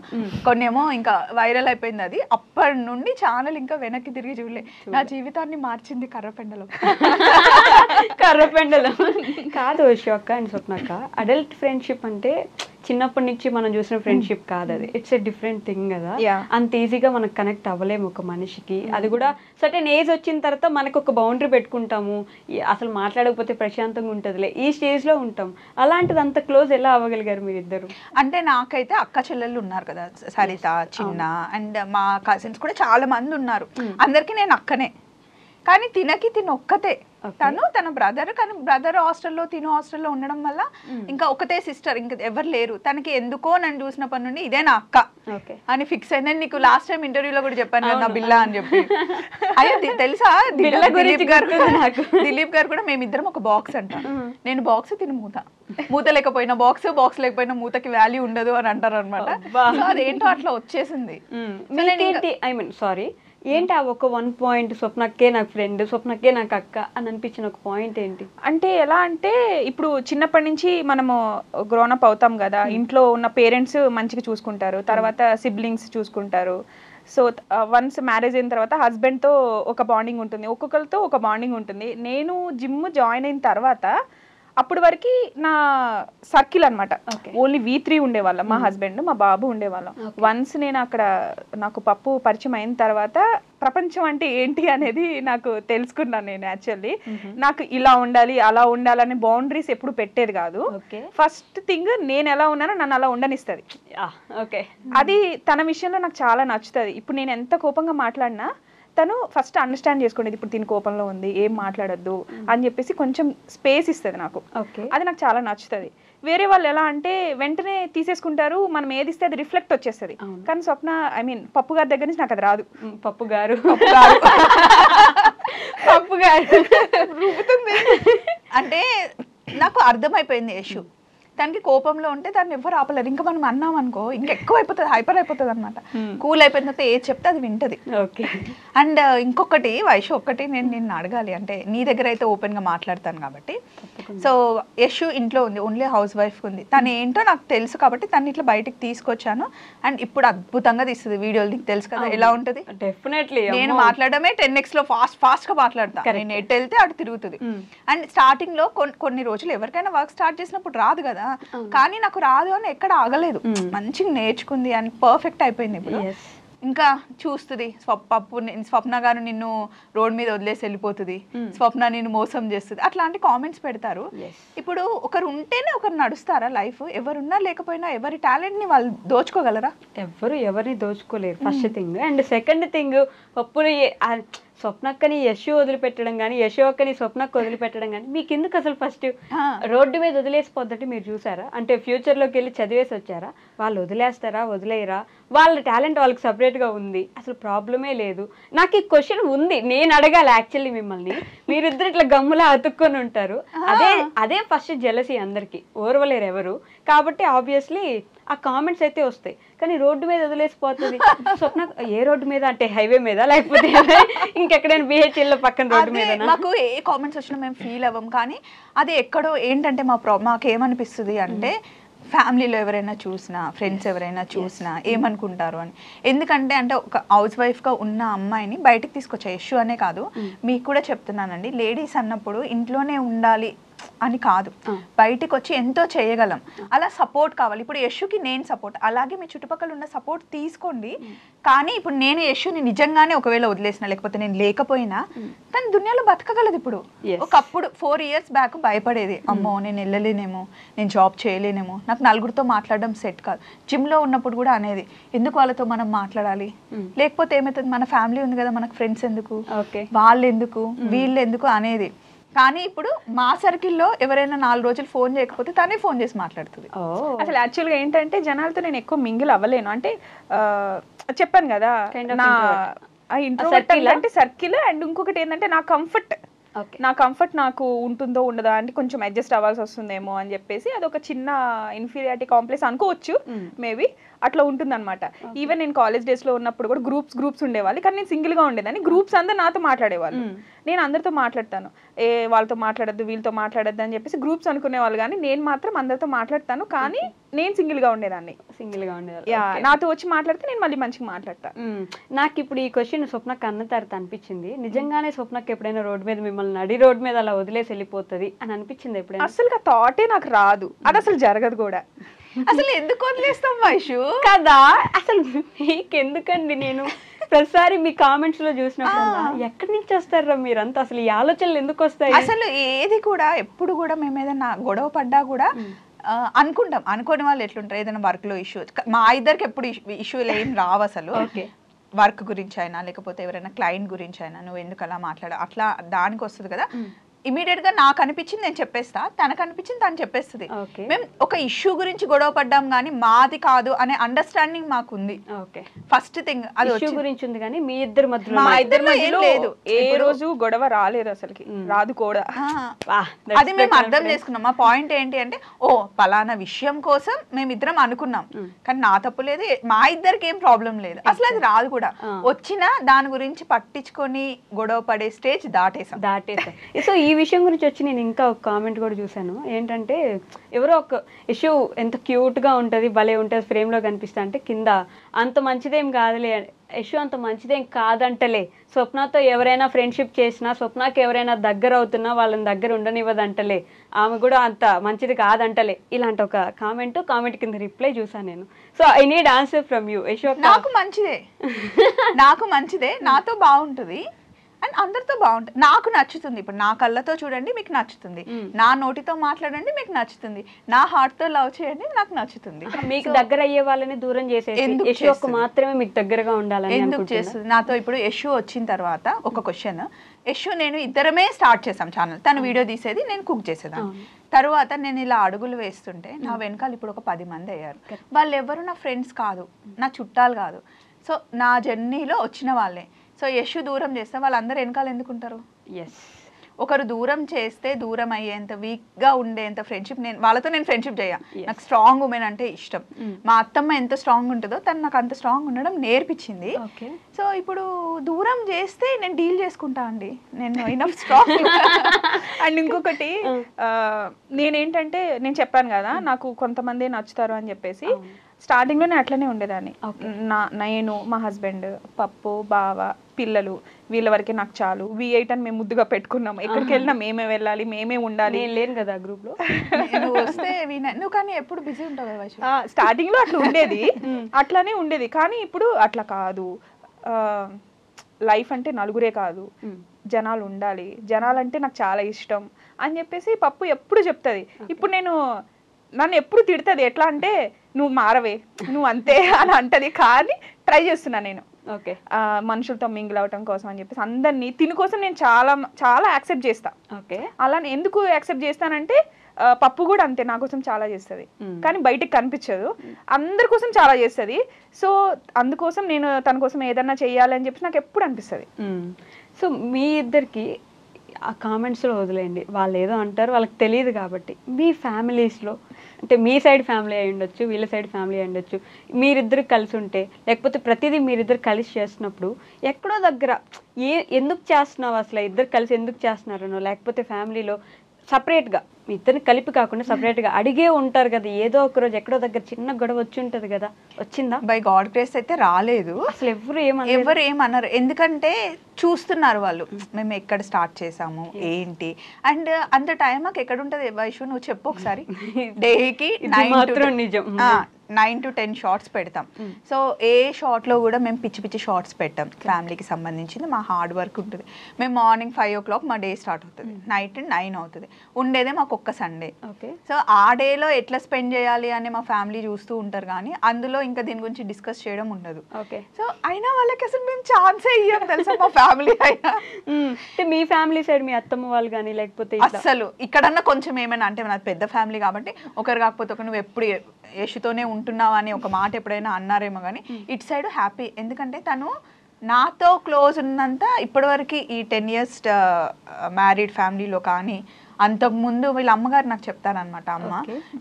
కొన్ని ఏమో ఇంకా వైరల్ అయిపోయింది. అది అప్పటి నుండి ఛానల్ ఇంకా వెనక్కి తిరిగి చూడలే. నా జీవితాన్ని మార్చింది కర్రపెండలం. కర్రపెండలం కాదు యశోక్క అండ్ స్వప్నక్క, అడల్ట్ ఫ్రెండ్షిప్ అంటే చిన్నప్పటి నుంచి మనం చూసిన ఫ్రెండ్షిప్ కాదు అది, ఇట్స్ ఎ డిఫరెంట్ థింగ్ కదా. అంత ఈజీగా మనకు కనెక్ట్ అవ్వలేము ఒక మనిషికి. అది కూడా సర్టెన్ ఏజ్ వచ్చిన తర్వాత మనకు ఒక బౌండరీ పెట్టుకుంటాము, అసలు మాట్లాడకపోతే ప్రశాంతంగా ఉంటుందిలే, ఈ స్టేజ్లో ఉంటాం. అలాంటిది అంత క్లోజ్ ఎలా అవ్వగలిగారు మీరిద్దరు? అంటే నాకైతే అక్క చెల్లెళ్ళు ఉన్నారు కదా, సరిత, చిన్న, అండ్ మా కజిన్స్ కూడా చాలా మంది ఉన్నారు. అందరికీ నేను అక్కనే, కానీ తిన ఒక్కతే. తన బ్రదర్, కానీ బ్రదర్ హాస్టల్లో, తిను హాస్టల్లో ఉండడం వల్ల ఇంకా ఒకతే సిస్టర్, ఇంకా ఎవరు లేరు. తనకి ఎందుకో నన్ను చూసినప్పటి నుండి ఇదే నా అక్క అని ఫిక్స్ అయింది. నీకు లాస్ట్ టైం ఇంటర్వ్యూలో కూడా చెప్పాను కదా నా బిల్లా అని చెప్పి. అయ్యో తెలుసా, దిలీప్ గారు కూడా మేమిద్దరం ఒక బాక్స్ అంట. నేను బాక్స్, తిను మూత. మూత లేకపోయినా బాక్స్, బాక్స్ లేకపోయినా మూతకి వాల్యూ ఉండదు అని అంటారు అనమాట. అదేంటో అట్లా వచ్చేసింది. ఐ మీన్ సారీ, ఏంటి ఆ ఒక 1 point స్వప్నక్కే నాకు ఫ్రెండ్, స్వప్నక్కే నాకు అక్క అని అనిపించిన ఒక పాయింట్ ఏంటి? అంటే ఎలా అంటే ఇప్పుడు చిన్నప్పటి నుంచి మనము గ్రోనప్ అవుతాం కదా, ఇంట్లో ఉన్న పేరెంట్స్ మంచిగా చూసుకుంటారు, తర్వాత సిబ్లింగ్స్ చూసుకుంటారు. సో వన్స్ మ్యారేజ్ అయిన తర్వాత హస్బెండ్తో ఒక బాండింగ్ ఉంటుంది, ఒక్కొక్కరితో ఒక బాండింగ్ ఉంటుంది. నేను జిమ్ జాయిన్ అయిన తర్వాత అప్పటి వరకు నా సర్కిల్ అనమాట, ఓన్లీ V3 ఉండేవాళ్ళం, మా హస్బెండ్, మా బాబు ఉండేవాళ్ళం. వన్స్ నేను అక్కడ నాకు పప్పు పరిచయం అయిన తర్వాత ప్రపంచం అంటే ఏంటి అనేది నాకు తెలుసుకున్నాను. నేను యాక్చువల్లీ నాకు ఇలా ఉండాలి అలా ఉండాలని బౌండరీస్ ఎప్పుడు పెట్టేది కాదు. ఫస్ట్ థింగ్, నేను ఎలా ఉన్నానో నన్ను అలా ఉండనిస్తుంది. అది తన విషయంలో నాకు చాలా నచ్చుతుంది. ఇప్పుడు నేను ఎంత కోపంగా మాట్లాడినా తను ఫస్ట్ అండర్స్టాండ్ చేసుకునేది ఇప్పుడు దీని కోపంలో ఉంది, ఏం మాట్లాడొద్దు అని చెప్పేసి కొంచెం స్పేస్ ఇస్తుంది నాకు. ఓకే. అది నాకు చాలా నచ్చుతుంది. వేరే వాళ్ళు ఎలా అంటే వెంటనే తీసేసుకుంటారు, మనం ఏది ఇస్తే అది రిఫ్లెక్ట్ వచ్చేస్తుంది. కానీ స్వప్న ఐ మీన్ పప్పు గారి దగ్గర నుంచి నాకు అది రాదు. పప్పు గారు రూపుతుంది అంటే నాకు అర్థమైపోయింది యశు. దానికి కోపంలో ఉంటే దాన్ని ఎవరు ఆపలేరు. ఇంకా మనం అన్నాం అనుకో ఇంకా ఎక్కువ అయిపోతుంది, హైపర్ అయిపోతుంది అనమాట. కూల్ అయిపోయిన తర్వాత ఏది చెప్తే అది వింటది. ఓకే. అండ్ ఇంకొకటి వైషు, ఒక్కటి నేను నిన్ను అడగాలి, అంటే నీ దగ్గర అయితే ఓపెన్ గా మాట్లాడతాను కాబట్టి. సో యశు ఇంట్లో ఉంది, ఓన్లీ హౌస్ వైఫ్ ఉంది. తను ఏంటో నాకు తెలుసు కాబట్టి తను ఇట్లా బయటికి తీసుకొచ్చాను. అండ్ ఇప్పుడు అద్భుతంగా తీస్తుంది వీడియోలు. నీకు తెలుసు కదా ఎలా ఉంటది. డెఫినెట్లీ నేను మాట్లాడమే 10x లో ఫాస్ట్ గా మాట్లాడతా. నేను ఎటు వెళ్తే అటు తిరుగుతుంది. అండ్ స్టార్టింగ్ లో కొన్ని రోజులు ఎవరికైనా వర్క్ స్టార్ట్ చేసినప్పుడు రాదు కదా, కానీ నాకు రాదు అని ఎక్కడ ఆగలేదు. మంచిగా నేర్చుకుంది అని పర్ఫెక్ట్ అయిపోయింది. ఇప్పుడు ఇంకా చూస్తుంది స్వప్న గారు నిన్ను రోడ్ మీద వదిలేసి వెళ్ళిపోతుంది, స్వప్న నిన్ను మోసం చేస్తుంది, అట్లాంటి కామెంట్స్ పెడతారు. ఇప్పుడు ఒకరు ఉంటేనే ఒకరు నడుస్తారా లైఫ్? ఎవరున్నా లేకపోయినా ఎవరి టాలెంట్ ని వాళ్ళు దోచుకోగలరా? ఎవరిని దోచుకోలేరు first thing. And second thing, పప్పుని స్వప్నక్కని యశు వదిలిపెట్టడం కానీ, యశు అక్కని స్వప్నకు వదిలిపెట్టడం కానీ మీకు ఎందుకు అసలు? ఫస్ట్ రోడ్డు మీద వదిలేసిపోద్దంటే మీరు చూసారా? అంటే ఫ్యూచర్లోకి వెళ్ళి చదివేసి వచ్చారా? వాళ్ళు వదిలేస్తారా, వదిలేయరా? వాళ్ళ టాలెంట్ వాళ్ళకి సపరేట్గా ఉంది, అసలు ప్రాబ్లమే లేదు. నాకు ఈ క్వశ్చన్ ఉంది, నేను అడగాలి యాక్చువల్లీ మిమ్మల్ని. మీరిద్దరు ఇట్లా గమ్ములా అతుక్కొని ఉంటారు. అదే ఫస్ట్ జెలసీ అందరికి, ఓర్వలేరు ఎవరు. కాబట్టి ఆబ్వియస్లీ ఆ కామెంట్స్ అయితే వస్తాయి. కానీ రోడ్డు మీద వదిలేసిపోతుంది స్వప్న. ఏ రోడ్డు మీద అంటే హైవే మీద, లేకపోతే ఇంకెక్కడైనా బిహెచ్ఎల్ పక్కన రోడ్డు మీద? మాకు ఏ కామెంట్స్ వచ్చినా మేము ఫీల్ అవ్వం. కానీ అది ఎక్కడో ఏంటంటే మాకేమనిపిస్తుంది అంటే ఫ్యామిలీలో ఎవరైనా చూసినా, ఫ్రెండ్స్ ఎవరైనా చూసినా ఏమనుకుంటారు అని. ఎందుకంటే అంటే ఒక హౌస్ వైఫ్గా ఉన్న అమ్మాయిని బయటకు తీసుకొచ్చా. యశు అనే కాదు, మీకు కూడా చెప్తున్నానండి, లేడీస్ అన్నప్పుడు ఇంట్లోనే ఉండాలి అని కాదు, బయటికి వచ్చి ఎంతో చేయగలం. అలా సపోర్ట్ కావాలి. ఇప్పుడు యశుకి నేను సపోర్ట్, అలాగే మీ చుట్టుపక్కల ఉన్న సపోర్ట్ తీసుకోండి. కానీ ఇప్పుడు నేను యశుని నిజంగానే ఒకవేళ వదిలేసిన, లేకపోతే నేను లేకపోయినా తన దునియాలో బతకగలదు. ఇప్పుడు ఒకప్పుడు 4 years బ్యాక్ భయపడేది, అమ్మో నేను వెళ్ళలేనేమో, నేను జాబ్ చేయలేనేమో, నాకు నలుగురితో మాట్లాడడం సెట్ కాదు. జిమ్లో ఉన్నప్పుడు కూడా అనేది, ఎందుకు వాళ్ళతో మనం మాట్లాడాలి, లేకపోతే ఏమవుతుంది, మన ఫ్యామిలీ ఉంది కదా, మనకు ఫ్రెండ్స్ ఎందుకు, వాళ్ళు ఎందుకు, వీళ్ళు ఎందుకు అనేది. కానీ ఇప్పుడు మా సర్కిల్లో ఎవరైనా 4 రోజులు ఫోన్ చేయకపోతే తనే ఫోన్ చేసి మాట్లాడుతుంది. అసలు యాక్చువల్గా ఏంటంటే జనాలతో నేను ఎక్కువ మింగిల్ అవ్వలేను. అంటే చెప్పాను కదా, నా ఇంట్రోవర్ట్ అంటే సర్కిల్. అండ్ ఇంకొకటి ఏంటంటే నా కంఫర్ట్ నాకు ఉంటుందో ఉండదా అంటే కొంచెం అడ్జస్ట్ అవ్వాల్సి వస్తుందేమో అని చెప్పేసి అదొక చిన్న ఇన్ఫీరియారిటీ కాంప్లెక్స్ అనుకోవచ్చు. మేబీ అట్లా ఉంటుంది అనమాట. ఈవెన్ నేను కాలేజ్ డేస్ లో ఉన్నప్పుడు కూడా గ్రూప్స్ ఉండేవాళ్ళు, కానీ నేను సింగిల్ గా ఉండేదాన్ని. గ్రూప్స్ అందరూ నాతో మాట్లాడేవాళ్ళు, నేను అందరితో మాట్లాడతాను. వాళ్ళతో మాట్లాడద్దు, వీళ్ళతో మాట్లాడద్దు అని చెప్పేసి గ్రూప్స్ అనుకునేవాళ్ళు. కానీ నేను మాత్రం అందరితో మాట్లాడతాను, కానీ నేను సింగిల్ గా ఉండేదాన్ని. నాతో వచ్చి మాట్లాడితే నేను మళ్ళీ మంచిగా మాట్లాడతాను. నాకు ఇప్పుడు ఈ క్వశ్చన్ స్వప్నకు అన్న తర్వాత అనిపించింది, నిజంగానే స్వప్నకు ఎప్పుడైనా రోడ్ మీద మిమ్మల్ని నడి రోడ్ మీద అలా వదిలేసి వెళ్ళిపోతుంది అని అనిపించింది ఎప్పుడైనా? అసలు ఆ థాటే నాకు రాదు, అది అసలు జరగదు కూడా. అసలు ఎందుకు వదిలేస్తాం వైషు కదా? అసలు మీకెందుకండి? నేను ప్రతిసారి మీ కామెంట్స్ లో చూసినప్పుడు ఎక్కడి నుంచి వస్తారా మీరంతా? అసలు ఈ ఆలోచనలు ఎందుకు వస్తాయి? అసలు ఏది కూడా ఎప్పుడు కూడా మేము ఏదైనా గొడవ పడ్డా కూడా అనుకుంటాం. అనుకోని వాళ్ళు ఎట్లుంటారు, ఏదైనా వర్క్ లో ఇష్యూ, మా ఇద్దరికి ఎప్పుడు ఇష్యూలు ఏం రావు అసలు. వర్క్ గురించి అయినా లేకపోతే ఎవరైనా క్లయింట్ గురించి అయినా, నువ్వు ఎందుకు అలా అట్లా దానికి వస్తుంది కదా. ఇమీడియట్ గా నాకు అనిపించింది నేను చెప్పేస్తా, తనకు అనిపించింది తను చెప్పేస్తుంది. మేము ఒక ఇష్యూ గురించి గొడవ పడ్డాం కానీ మాది కాదు అనే అండర్స్టాండింగ్ మాకు ఉంది. ఫస్ట్ థింగ్ అది ఇష్యూ గురించి ఉంది, కానీ మీ ఇద్దరి మధ్యలో లేదు, ఏ రోజు గొడవ రాలేదు, అసలుకి రాదు కూడా. అది మేము అర్థం చేసుకున్నాం. మా పాయింట్ ఏంటి అంటే, ఓ పలానా విషయం కోసం మేమిద్దరం అనుకున్నాం, కానీ నా తప్పు లేదు, మా ఇద్దరికి ఏం ప్రాబ్లం లేదు, అసలు అది రాదు కూడా. వచ్చినా దాని గురించి పట్టించుకొని గొడవ పడే స్టేజ్ దాటేసాం. సో ఈ విషయం గురించి వచ్చి నేను ఇంకా ఒక కామెంట్ కూడా చూసాను. ఏంటంటే ఎవరో ఒక ఇష్యూ ఎంత క్యూట్గా ఉంటుంది, భలే ఉంటుంది, ఫ్రేమ్లో కనిపిస్తా అంటే కింద అంత మంచిదేం కాదులే, ఇష్యూ అంత మంచిదేం కాదంటలే, స్వప్నతో ఎవరైనా ఫ్రెండ్షిప్ చేసినా, స్వప్నకి ఎవరైనా దగ్గర అవుతున్నా వాళ్ళని దగ్గర ఉండనివ్వదంటలే, ఆమె కూడా అంత మంచిది కాదంటలే, ఇలాంటి ఒక కామెంట్ కింద రిప్లై చూసాను నేను. So I need answer from you. యశోక్ నాకు మంచిదే నాతో బాగుంటుంది, అండ్ అందరితో బాగుంటుంది, నాకు నచ్చుతుంది. ఇప్పుడు నా కళ్ళతో చూడండి మీకు నచ్చుతుంది, నా నోటితో మాట్లాడండి మీకు నచ్చుతుంది, నా హార్ట్తో లవ్ చేయండి నాకు నచ్చుతుంది. మీకు దగ్గర అయ్యే వాళ్ళని దూరం చేసేసి యశోకు మాత్రమే మీకు దగ్గరగా ఉండాలని ఎందుకు చేస్తుంది? నాతో ఇప్పుడు యశు వచ్చిన తర్వాత ఒక క్వశ్చన్, యశు నేను ఇద్దరమే స్టార్ట్ చేసాం ఛానల్, తను వీడియో తీసేది, నేను కుక్ చేసేదాన్ని. తర్వాత నేను ఇలా అడుగులు వేస్తుంటే నా వెనకాల ఇప్పుడు ఒక 10 మంది అయ్యారు. వాళ్ళు ఎవరు నా ఫ్రెండ్స్ కాదు, నా చుట్టాలు కాదు, సో నా జర్నీలో వచ్చిన వాళ్ళే. సో యశు దూరం చేస్తే వాళ్ళందరూ వెనకాల ఎందుకుంటారు? ఒకరు దూరం చేస్తే దూరం అయ్యేంత వీక్గా ఉండేంత ఫ్రెండ్షిప్ వాళ్ళతో నేను ఫ్రెండ్షిప్ చేయ. నాకు స్ట్రాంగ్ ఉమెన్ అంటే ఇష్టం. మా అత్తమ్మ ఎంత స్ట్రాంగ్ ఉంటుందో తను నాకు అంత స్ట్రాంగ్ ఉండడం నేర్పించింది. సో ఇప్పుడు దూరం చేస్తే నేను డీల్ చేసుకుంటా అండి, నేను ఇనఫ్ స్ట్రాంగ్. అండ్ ఇంకొకటి నేనేంటంటే నేను చెప్పాను కదా నాకు కొంతమంది నచ్చుతారు అని చెప్పేసి, స్టార్టింగ్లో నేను అట్లనే ఉండేదాన్ని. నేను మా హస్బెండ్, పప్పు, బావ, పిల్లలు, వీళ్ళ వరకే నాకు చాలు, V8 అని మేము ముద్దుగా పెట్టుకున్నాం. ఎక్కడికి వెళ్ళినా మేమే వెళ్ళాలి, మేమే ఉండాలి. నేను లేను కదా గ్రూప్ లో, నువ్వు వస్తే నువ్వు కానీ ఎప్పుడు బిజీ ఉంటావు కదా. స్టార్టింగ్ లో అట్లా ఉండేది, అట్లానే ఉండేది. కానీ ఇప్పుడు అట్లా కాదు. లైఫ్ అంటే నలుగురే కాదు, జనాలు ఉండాలి, జనాలంటే నాకు చాలా ఇష్టం అని చెప్పేసి పప్పు ఎప్పుడు చెప్తుంది. ఇప్పుడు నన్ను ఎప్పుడు తిడుతుంది, ఎట్లా అంటే నువ్వు మారవే, నువ్వు అంతే అని అంటది. కానీ ట్రై చేస్తున్నా నేను మనుషులతో మింగిల్ అవటం కోసం అని చెప్పేసి అందరినీ తిని కోసం నేను చాలా చాలా యాక్సెప్ట్ చేస్తా. అలా ఎందుకు యాక్సెప్ట్ చేస్తానంటే పప్పు కూడా అంతే, నా కోసం చాలా చేస్తుంది కానీ బయటికి కనిపించదు, అందరి కోసం చాలా చేస్తుంది. సో అందుకోసం నేను తన కోసం ఏదన్నా చెయ్యాలని చెప్పి నాకు ఎప్పుడు అనిపిస్తుంది. సో మీ ఇద్దరికి ఆ కామెంట్స్లో వదిలేయండి, వాళ్ళు ఏదో అంటారు, వాళ్ళకి తెలియదు కాబట్టి మీ ఫ్యామిలీస్లో అంటే మీ సైడ్ ఫ్యామిలీ అయి ఉండొచ్చు, వీళ్ళ సైడ్ ఫ్యామిలీ అయి ఉండొచ్చు, మీరిద్దరు కలిసి ఉంటే లేకపోతే ప్రతిదీ మీరిద్దరు కలిసి చేస్తున్నప్పుడు ఎక్కడో దగ్గర ఎందుకు చేస్తున్నావు అసలు, ఇద్దరు కలిసి ఎందుకు చేస్తున్నారనో, లేకపోతే ఫ్యామిలీలో సపరేట్గా మీ ఇద్దరిని కలిపి కాకుండా సపరేట్గా అడిగే ఉంటారు కదా, ఏదో ఒక రోజు ఎక్కడో దగ్గర చిన్న గొడవ వచ్చి ఉంటుంది కదా, వచ్చిందా? బై గాడ్ గ్రేస్ అయితే రాలేదు. అసలు ఎవరు ఏమన్నారు, ఎందుకంటే చూస్తున్నారు వాళ్ళు మేము ఎక్కడ స్టార్ట్ చేసాము ఏంటి. అండ్ అంత టైం మాకు ఎక్కడ ఉంటుంది వైషు, నువ్వు చెప్పు ఒకసారి. డేకి 9 to 10 షార్ట్స్ పెడతాం. సో ఏ షార్ట్లో కూడా మేము పిచ్చి పిచ్చి షార్ట్స్ పెట్టాం. ఫ్యామిలీకి సంబంధించింది మా హార్డ్ వర్క్ ఉంటుంది. మేము మార్నింగ్ 5 o'clock మా డే స్టార్ట్ అవుతుంది, నైట్ 9 అవుతుంది. ఉండేదే మాకు ఒక్క సండే. సో ఆ డేలో ఎట్లా స్పెండ్ చేయాలి అని మా ఫ్యామిలీ చూస్తూ ఉంటారు, కానీ అందులో ఇంకా దీని గురించి డిస్కస్ చేయడం ఉండదు. సో అయినా వాళ్ళకి అసలు మేము ఛాన్సే ఇయ్యం తెలుసా మా ఫ్యామిలీ అయినా. మీ ఫ్యామిలీ సైడ్ మీ అత్తమ్మ వాళ్ళు కానీ లేకపోతే అసలు ఇక్కడన్నా కొంచెం ఏమైనా అంటే నాది పెద్ద ఫ్యామిలీ కాబట్టి ఒకరు కాకపోతే ఒక నువ్వు ఎప్పుడు యశుతోనే ఉంటున్నావు అని ఒక మాట ఎప్పుడైనా అన్నారేమో, కానీ ఇటు సైడ్ హ్యాపీ. ఎందుకంటే తను నాతో క్లోజ్ ఉన్నంత ఇప్పటివరకు ఈ 10 years మ్యారీడ్ ఫ్యామిలీలో కానీ అంతకుముందు వీళ్ళ అమ్మగారు నాకు చెప్తారనమాట, అమ్మ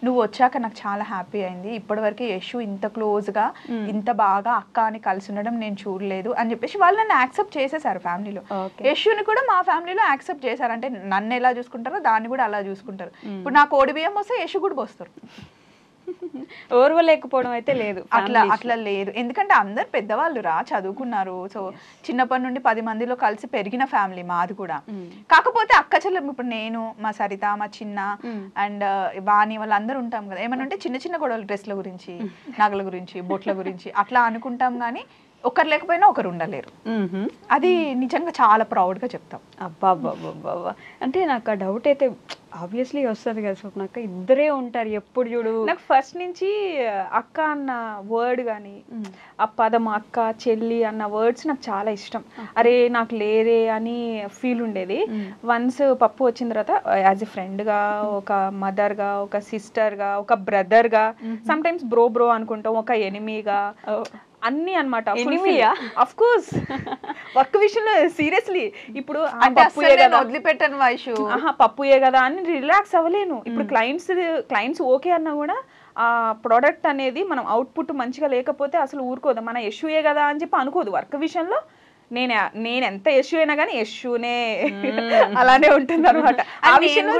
నువ్వు వచ్చాక నాకు చాలా హ్యాపీ అయింది, ఇప్పటివరకు యశు ఇంత క్లోజ్గా ఇంత బాగా అక్క అని కలిసి ఉండడం నేను చూడలేదు అని చెప్పేసి వాళ్ళు నన్ను యాక్సెప్ట్ చేసేసారు ఫ్యామిలీలో. యశుని కూడా మా ఫ్యామిలీలో యాక్సెప్ట్ చేశారు, అంటే నన్ను ఎలా చూసుకుంటారో దాన్ని కూడా అలా చూసుకుంటారు. ఇప్పుడు నాకు ఓడి బియ్యం వస్తే యశు కూడా పోస్తారు. ఓర్వలేకపోవడం అయితే లేదు, అట్లా లేదు. ఎందుకంటే అందరు పెద్దవాళ్ళు చదువుకున్నారు. సో చిన్నప్పటి నుండి 10 మందిలో కలిసి పెరిగిన ఫ్యామిలీ మాది కూడా. కాకపోతే అక్క చెల్లెమ్మ ఇప్పుడు నేను, మా సరిత, మా చిన్న అండ్ వాణి వాళ్ళందరూ ఉంటాం కదా, ఏమన్నా ఉంటే చిన్న చిన్న గొడవలు డ్రెస్ల గురించి, నగల గురించి, బొట్ల గురించి అట్లా అనుకుంటాం, కానీ ఒకరు లేకపోయినా ఒకరు ఉండలేరు. అది నిజంగా చాలా ప్రౌడ్గా చెప్తాం. అబ్బాబ్బాబ్బాబ్బా, అంటే నాకు ఆ డౌట్ అయితే ఆబ్వియస్లీ వస్తుంది కదా స్వప్నక్క, ఇద్దరే ఉంటారు ఎప్పుడు చూడు. నాకు ఫస్ట్ నుంచి అక్క అన్న వర్డ్ కానీ ఆ పదం అక్క చెల్లి అన్న వర్డ్స్ నాకు చాలా ఇష్టం. అరే నాకు లేరే అని ఫీల్ ఉండేది. వన్స్ పప్పు వచ్చిన తర్వాత యాజ్ ఎ ఫ్రెండ్గా, ఒక మదర్గా, ఒక సిస్టర్గా, ఒక బ్రదర్గా, సమ్ టైమ్స్ బ్రో అనుకుంటాం, ఒక ఎనిమీగా, అన్ని అనమాట. అఫ్ కోర్స్ వర్క్ విషయంలో సీరియస్లీ ఇప్పుడు వదిలిపెట్టాను వైషు, పప్పుయే కదా అని రిలాక్స్ అవ్వలేను. ఇప్పుడు క్లయింట్స్ ఓకే అన్నా కూడా ఆ ప్రోడక్ట్ అనేది మనం అవుట్పుట్ మంచిగా లేకపోతే అసలు ఊరుకోదు. మన యష్యూయే కదా అని చెప్పి అనుకోదు. వర్క్ విషయంలో నేను ఎంత యష్యూ అయినా కానీ యష్యూనే అలానే ఉంటుంది అనమాట. ఆ విషయంలో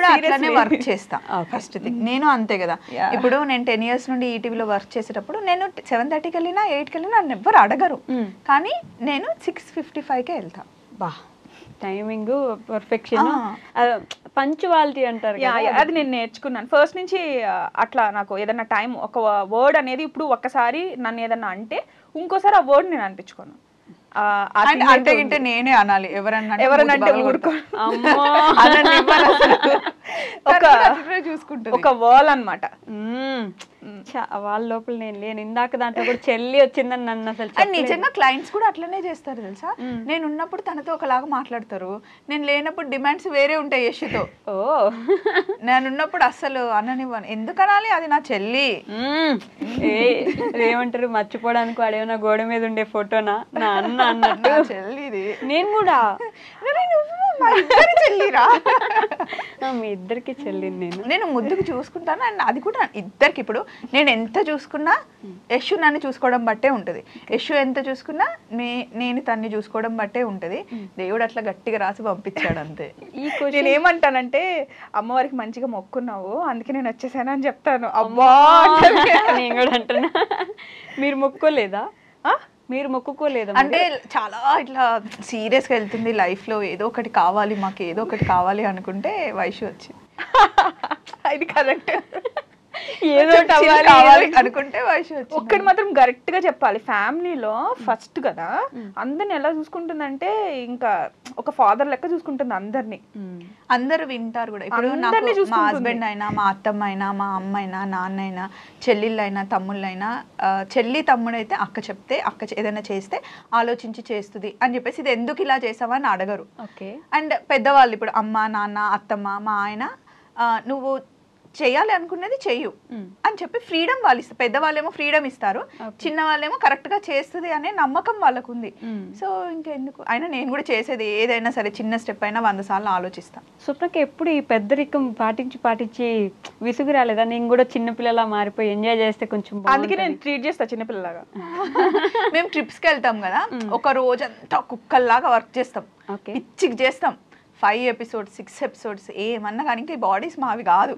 వర్క్ చేస్తా. ఫస్ట్ థింగ్ నేను అంతే కదా. ఇప్పుడు నేను 10 years నుండి ఈటీవీలో వర్క్ చేసేటప్పుడు నేను 7:30కి వెళ్ళినా 8కి వెళ్ళినా నన్ను ఎవ్వరు అడగరు, కానీ నేను 6:55కే వెళ్తా. బా టైమింగ్ పర్ఫెక్షన్, పంచువాలిటీ అంటారు. అది నేను నేర్చుకున్నాను ఫస్ట్ నుంచి. అట్లా నాకు ఏదన్నా టైం ఒక వర్డ్ అనేది ఇప్పుడు ఒక్కసారి నన్ను ఏదన్నా అంటే ఇంకోసారి ఆ వర్డ్ నేను అనిపించుకోను. అంటే గింటే నేనే అనాలి, ఎవరన్నా ఎవరనంటే ఊరుకో. చూసుకుంటుంది. ఒక వాల్ అనమాట. వాళ్ళ లోపల నేను లేను. ఇందాక దాంట్లో కూడా చెల్లి వచ్చిందని నన్ను అసలు అండ్ నిజంగా క్లయింట్స్ కూడా అట్లనే చేస్తారు తెలుసా. నేను ఉన్నప్పుడు తనతో ఒకలాగా మాట్లాడతారు, నేను లేనప్పుడు డిమాండ్స్ వేరే ఉంటాయి యశుతో. ఓ నేను ఉన్నప్పుడు అస్సలు అననివ్వను, ఎందుకు అనాలి, అది నా చెల్లి. ఏమంటారు, మర్చిపోవడానికి వాడేమన్నా గోడ మీద ఉండే ఫోటోనా నా అన్న అన్నట్టు చెల్లిది. నేను కూడా చెల్లిరా, మీ ఇద్దరికి చెల్లిని నేను ముద్దుకు చూసుకుంటాను. అండ్ అది కూడా ఇద్దరికి. ఇప్పుడు నేను ఎంత చూసుకున్నా యశు నన్ను చూసుకోవడం బట్టే ఉంటది, యశు ఎంత చూసుకున్నా నేను తన్ని చూసుకోవడం బట్టే ఉంటది. దేవుడు అట్లా గట్టిగా రాసి పంపించాడు అంతే. నేను ఏమంటానంటే, అమ్మవారికి మంచిగా మొక్కున్నావు అందుకే నేను వచ్చేసాను అని చెప్తాను. అబ్బా నేను కూడా అంటున్నా. మీరు మొక్కోలేదా? మీరు మొక్కుకోలేదా? అంటే చాలా ఇట్లా సీరియస్గా వెళ్తుంది లైఫ్ లో, ఏదో ఒకటి కావాలి మాకు, ఏదో ఒకటి కావాలి అనుకుంటే వైషు వచ్చి ఇది కరెక్ట్. ఏదో కావాలి అనుకుంటే వైషు వచ్చి. ఒక్కటి మాత్రం కరెక్ట్ గా చెప్పాలి, ఫ్యామిలీలో ఫస్ట్ కదా అందరిని ఎలా చూసుకుంటుందంటే ఇంకా ఒక ఫాదర్ లెక్క చూసుకుంటుంది అందరినీ. అందరు వింటారు కూడా. ఇప్పుడు నాకు మా హస్బెండ్ అయినా, మా అత్తమ్మ అయినా, మా అమ్మ అయినా, నాన్న అయినా, చెల్లెళ్ళైనా, తమ్ముళ్ళైనా, చెల్లి తమ్ముడైతే అక్క చెప్తే, అక్క ఏదైనా చేస్తే ఆలోచించి చేస్తుంది అని చెప్పేసి, ఇది ఎందుకు ఇలా చేసావా అని అడగరు. అండ్ పెద్దవాళ్ళు ఇప్పుడు అమ్మ, నాన్న, అత్తమ్మ, మా ఆయన, నువ్వు చేయాలి అనుకున్నది చెయ్యు అని చెప్పి ఫ్రీడమ్ వాళ్ళు ఇస్తారు. పెద్దవాళ్ళేమో ఫ్రీడమ్ ఇస్తారు, చిన్న వాళ్ళేమో కరెక్ట్ గా చేస్తుంది అనే నమ్మకం వాళ్ళకు ఉంది. సో ఇంకెందుకు అయినా నేను కూడా చేసేది ఏదైనా సరే చిన్న స్టెప్ అయినా 100 సార్లు ఆలోచిస్తాను. స్వప్నకి ఎప్పుడు ఈ పెద్దరికం పాటించి విసుగు రాలేదా? నేను కూడా చిన్నపిల్లలా మారిపోయి ఎంజాయ్ చేస్తే కొంచెం, అందుకే నేను ట్రీట్ చేస్తా చిన్నపిల్లలాగా. మేము ట్రిప్స్కి వెళ్తాం కదా, ఒక రోజంతా కుక్కల్లాగా వర్క్ చేస్తాం, పిచ్చికి చేస్తాం. 5 episodes 6 episodes ఏమన్నా కానీ ఇంకా ఈ బాడీస్ మావి కాదు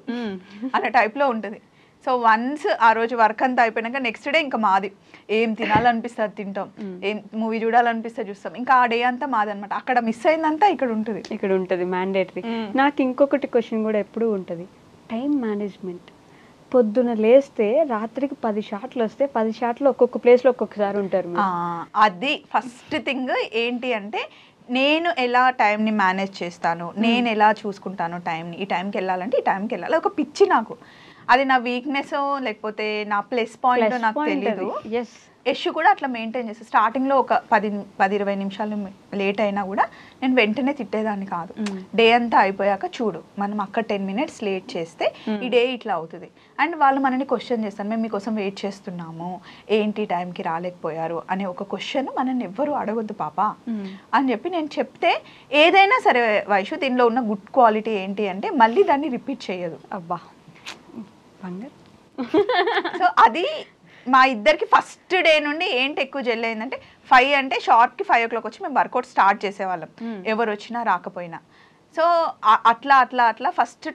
అనే టైప్లో ఉంటుంది. సో వన్స్ ఆ రోజు వర్క్ అంతా అయిపోయినాక నెక్స్ట్ డే ఇంకా మాది, ఏం తినాలనిపిస్తే అది తింటాం, ఏం మూవీ చూడాలనిపిస్తే చూస్తాం. ఇంకా ఆ డే అంతా మాది అనమాట. అక్కడ మిస్ అయిందంతా ఇక్కడ ఉంటుంది మ్యాండేటరీ. నాకు ఇంకొకటి క్వశ్చన్ కూడా ఎప్పుడు ఉంటుంది, టైం మేనేజ్మెంట్. పొద్దున లేస్తే రాత్రికి 10 షాట్లు వస్తే 10 షాట్లు ఒక్కొక్క ప్లేస్లో ఒక్కొక్కసారి ఉంటారు. అది ఫస్ట్ థింగ్ ఏంటి అంటే, నేను ఎలా టైంని మేనేజ్ చేస్తాను, నేను ఎలా చూసుకుంటాను టైంని, ఈ టైంకి వెళ్ళాలంటే ఈ టైంకి వెళ్ళాలి, ఒక పిచ్చి నాకు. అది నా వీక్నెస్ లేకపోతే నా ప్లస్ పాయింట్ నాకు తెలీదు. యశ్ కూడా అట్లా మెయింటైన్ చేస్తాను. స్టార్టింగ్లో ఒక 10-20 నిమిషాలు లేట్ అయినా కూడా నేను వెంటనే తిట్టేదాన్ని కాదు. డే అంతా అయిపోయాక చూడు, మనం అక్కడ 10 minutes లేట్ చేస్తే ఈ డే ఇట్లా అవుతుంది. అండ్ వాళ్ళు మనని క్వశ్చన్ చేస్తారు, మేము మీకోసం వెయిట్ చేస్తున్నాము, ఏంటి టైంకి రాలేకపోయారు అనే ఒక క్వశ్చన్ మనల్ని ఎవ్వరూ అడగొద్దు పాప అని చెప్పి నేను చెప్తే, ఏదైనా సరే వైషు దీనిలో ఉన్న గుడ్ క్వాలిటీ ఏంటి అంటే మళ్ళీ దాన్ని రిపీట్ చేయదు. అబ్బా సో అది మా ఇద్దరికి ఫస్ట్ డే నుండి ఏంటి ఎక్కువ జెల్ అయిందంటే, 5 అంటే షార్ట్కి 5 o'clock వచ్చి మేము వర్కౌట్ స్టార్ట్ చేసేవాళ్ళం, ఎవరు వచ్చినా రాకపోయినా. సో అట్లా ఫస్ట్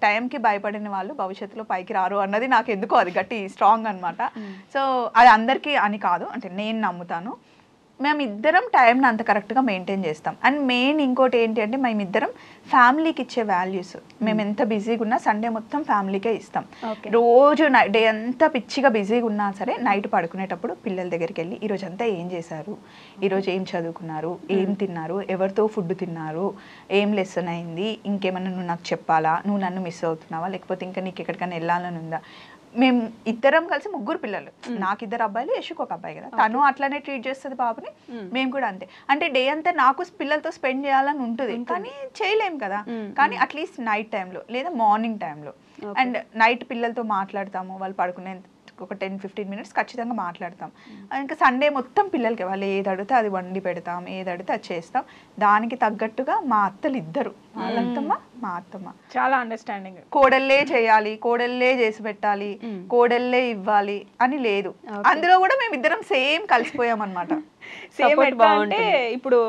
టైంకి భయపడిన వాళ్ళు భవిష్యత్తులో పైకి రారు అన్నది నాకు ఎందుకో అది గట్టి స్ట్రాంగ్ అనమాట. సో అది అందరికీ అని కాదు, అంటే నేను నమ్ముతాను. మేము ఇద్దరం టైంని అంత కరెక్ట్గా మెయింటైన్ చేస్తాం. అండ్ మెయిన్ ఇంకోటి ఏంటి అంటే, మేమిద్దరం ఫ్యామిలీకి ఇచ్చే వాల్యూస్, మేము ఎంత బిజీగా ఉన్నా సండే మొత్తం ఫ్యామిలీకే ఇస్తాం. రోజు డే అంతా పిచ్చిగా బిజీగా ఉన్నా సరే నైట్ పడుకునేటప్పుడు పిల్లల దగ్గరికి వెళ్ళి ఈరోజు అంతా ఏం చేశారు, ఈరోజు ఏం చదువుకున్నారు, ఏం తిన్నారు, ఎవరితో ఫుడ్ తిన్నారు, ఏం లెసన్ అయింది, ఇంకేమన్నా నువ్వు నాకు చెప్పాలా, నువ్వు నన్ను మిస్ అవుతున్నావా, లేకపోతే ఇంకా నీకు ఎక్కడికైనా వెళ్ళాలని ఉందా. మేము ఇద్దరం కలిసి 3 పిల్లలు, నాకు 2 అబ్బాయిలు, యశుకు 1 అబ్బాయి కదా, తను అట్లానే ట్రీట్ చేస్తుంది బాబుని, మేము కూడా అంతే. అంటే డే అంతా నాకు పిల్లలతో స్పెండ్ చేయాలని ఉంటుంది కానీ చేయలేం కదా. కానీ అట్లీస్ట్ నైట్ టైంలో లేదా మార్నింగ్ టైంలో, అండ్ నైట్ పిల్లలతో మాట్లాడతాము, వాళ్ళు పడుకునే ఒక 10-15 minutes ఖచ్చితంగా మాట్లాడతాం. ఇంకా సండే మొత్తం పిల్లలకి వాళ్ళు ఏది అడిగితే అది వండి పెడతాం, ఏది అడిగితే అది చేస్తాం. దానికి తగ్గట్టుగా మా అత్తలు ఇద్దరు, వాళ్ళంతమ్మ మా అత్తమ్మ చాలా అండర్స్టాండింగ్. కోడళ్ళే చేయాలి, కోడళ్ళే చేసి పెట్టాలి, కోడళ్ళే ఇవ్వాలి అని లేదు. అందులో కూడా మేము ఇద్దరం సేమ్ కలిసిపోయాం అనమాట. సేమ్ అంటే ఇప్పుడు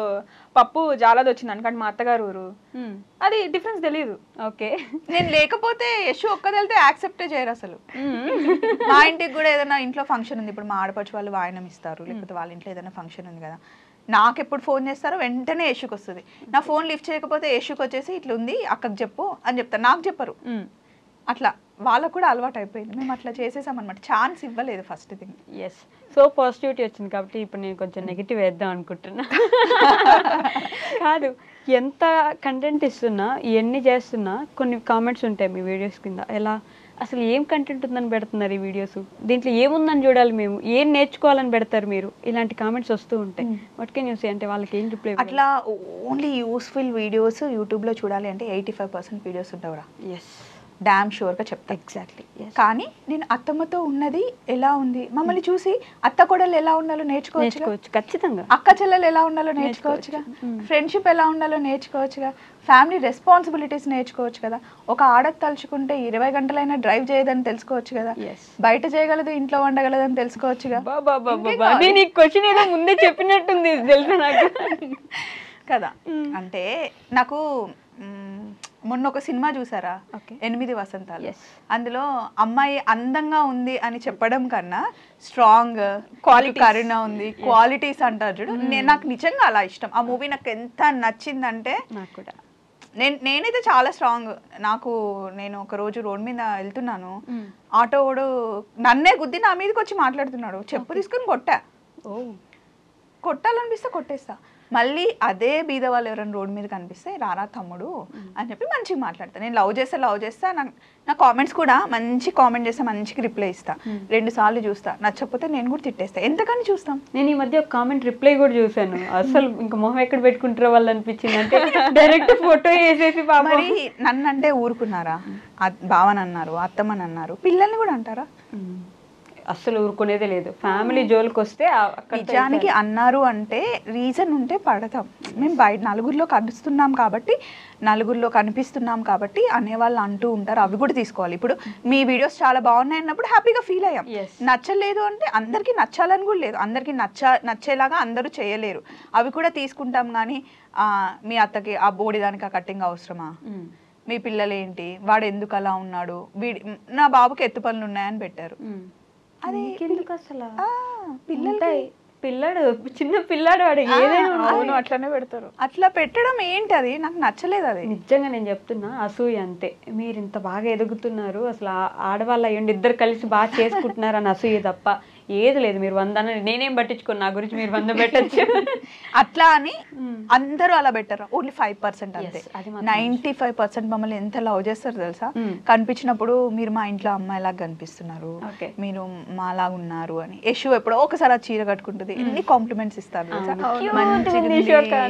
పప్పు జాలది వచ్చింది అనుకంటే మా అత్తగారు ఊరు, అది డిఫరెన్స్ తెలియదు. ఓకే, నేను లేకపోతే యశు ఒక్కదెళ్తే యాక్సెప్టే చేయరు అసలు. మా ఇంటికి కూడా ఏదైనా ఇంట్లో ఫంక్షన్ ఉంది, ఇప్పుడు మా ఆడపడుచు వాళ్ళు వాయనం ఇస్తారు, లేకపోతే వాళ్ళ ఇంట్లో ఏదైనా ఫంక్షన్ ఉంది కదా, నాకు ఎప్పుడు ఫోన్ చేస్తారో వెంటనే యశుకి వస్తుంది. నా ఫోన్ లిఫ్ట్ చేయకపోతే యశుకి వచ్చేసి ఇట్లా ఉంది అక్కకి చెప్పు అని చెప్తారు, నాకు చెప్పరు. అట్లా వాళ్ళకు కూడా అలవాటు అయిపోయింది. మేము అట్లా చేసేసామన్నమాట, ఛాన్స్ ఇవ్వలేదు first thing. Yes, so positivity వచ్చింది కాబట్టి ఇప్పుడు నేను కొంచెం నెగిటివ్ వేద్దాం అనుకుంటున్నా. కాదు, ఎంత కంటెంట్ ఇస్తున్నా ఎన్ని చేస్తున్నా కొన్ని కామెంట్స్ ఉంటాయి మీ వీడియోస్ కింద. ఎలా అసలు ఏం కంటెంట్ ఉందని పెడుతున్నారు ఈ వీడియోస్, దీంట్లో ఏముందని చూడాలి మేము, ఏం నేర్చుకోవాలని పెడతారు మీరు, ఇలాంటి కామెంట్స్ వస్తూ ఉంటాయి. వాట్ కెన్ యూ సే, అంటే వాళ్ళకి ఏం రిప్లై? అట్లా ఓన్లీ యూస్ఫుల్ వీడియోస్ యూట్యూబ్లో చూడాలి అంటే 85% వీడియోస్ ఉంటావురా. ఎస్, డామ్ షూర్గా చెప్తా. ఎగ్జాక్ట్లీ. కానీ నేను అత్తమ్మతో ఉన్నది ఎలా ఉంది, మమ్మల్ని చూసి అత్త కోడలు ఎలా ఉండాలో నేర్చుకోవచ్చు, ఖచ్చితంగా. అక్క చెల్లెలు ఎలా ఉండాలో నేర్చుకోవచ్చుగా, ఫ్రెండ్షిప్ ఎలా ఉండాలో నేర్చుకోవచ్చుగా, ఫ్యామిలీ రెస్పాన్సిబిలిటీస్ నేర్చుకోవచ్చు కదా. ఒక ఆడది తలుచుకుంటే 20 గంటలైనా డ్రైవ్ చేయదని తెలుసుకోవచ్చు కదా, బయట చేయగలదు ఇంట్లో వండగలదని తెలుసుకోవచ్చుగా. నేను ఈ క్వశ్చన్ ఏదో ముందే చెప్పినట్టుంది తెలుసా నాకు కదా. అంటే నాకు మొన్న ఒక సినిమా చూసారా, 8 వసంతాలు. అందులో అమ్మాయి అందంగా ఉంది అని చెప్పడం కన్నా స్ట్రాంగ్ కరుణ ఉంది, క్వాలిటీస్ అంటారు చూడు, నాకు నిజంగా అలా ఇష్టం. ఆ మూవీ నాకు ఎంత నచ్చిందంటే, నాకు కూడా నేనైతే చాలా స్ట్రాంగ్. నేను ఒక రోజు రోడ్ మీద వెళ్తున్నాను, ఆటో వాడు నన్నే గుద్ది నా మీదకి వచ్చి మాట్లాడుతున్నాడు, చెప్పు తీసుకుని కొట్టాలనిపిస్తే కొట్టేస్తా. మళ్ళీ అదే బీద వాళ్ళు ఎవరైనా రోడ్ మీద కనిపిస్తే రారా తమ్ముడు అని చెప్పి మంచిగా మాట్లాడతా. నేను లవ్ చేస్తా, నా కామెంట్స్ కూడా మంచి కామెంట్ చేస్తే మంచిగా రిప్లై ఇస్తా. 2 సార్లు చూస్తా, నచ్చకపోతే నేను కూడా తిట్టేస్తా. ఎంతకని చూస్తాం. నేను ఈ మధ్య ఒక కామెంట్ రిప్లై కూడా చూసాను, అసలు ఇంకా మొహం ఎక్కడ పెట్టుకుంటారో వాళ్ళు అనిపించింది. అంటే డైరెక్ట్ ఫోటో వేసేసి మరి నన్ను అంటే ఊరుకున్నారా, బావని అన్నారు, అత్తమ్మని అన్నారు, పిల్లల్ని కూడా అంటారా? అస్సలు ఊరుకునేదే లేదు. ఫ్యామిలీ జోలికి వస్తే నిజానికి అన్నారు అంటే రీజన్ ఉంటే పడతాం. మేము బయట నలుగురిలో కనిపిస్తున్నాం కాబట్టి అనేవాళ్ళు అంటూ ఉంటారు, అవి కూడా తీసుకోవాలి. ఇప్పుడు మీ వీడియోస్ చాలా బాగున్నాయి అన్నప్పుడు హ్యాపీగా ఫీల్ అయ్యాం. నచ్చలేదు అంటే అందరికీ నచ్చాలని కూడా లేదు, అందరికీ నచ్చేలాగా అందరూ చేయలేరు, అవి కూడా తీసుకుంటాం. కానీ మీ అత్తకి ఆ బోడిదానికి ఆ కట్టింగ్ అవసరమా, మీ పిల్లలు ఏంటి, వాడు ఎందుకు అలా ఉన్నాడు, నా బాబుకి ఎత్తు పనులు ఉన్నాయని పెట్టారు. అది ఎందుకు అసలు పిల్లాడు చిన్న పిల్లాడు వాడు ఏదైనా అట్లనే పెడతారు. అట్లా పెట్టడం ఏంటి, అది నాకు నచ్చలేదు. అది నిజంగా నేను చెప్తున్నా, అసూయ అంతే. మీరు ఇంత బాగా ఎదుగుతున్నారు, అసలు ఆడవాళ్ళు అయ్యండి ఇద్దరు కలిసి బాగా చేసుకుంటున్నారు అని అసూయ తప్ప ఏది లేదు. మీరు 100 నేనేం పట్టించుకోను, నా గురించి మీరు 100 పెట్టచ్చు. అట్లా అని అందరూ అలా పెట్టారు, ఓన్లీ 5% అంతే. 95% మమ్మల్ని ఎంత లవ్ చేస్తారు తెలుసా. కనిపించినప్పుడు మీరు మా ఇంట్లో అమ్మాయిలాగా కనిపిస్తున్నారు, మీరు మాలాగా ఉన్నారు అని. యశు ఎప్పుడో ఒకసారి ఆ చీర కట్టుకుంటుంది, ఎన్ని కాంప్లిమెంట్స్ ఇస్తారు తెలుసా,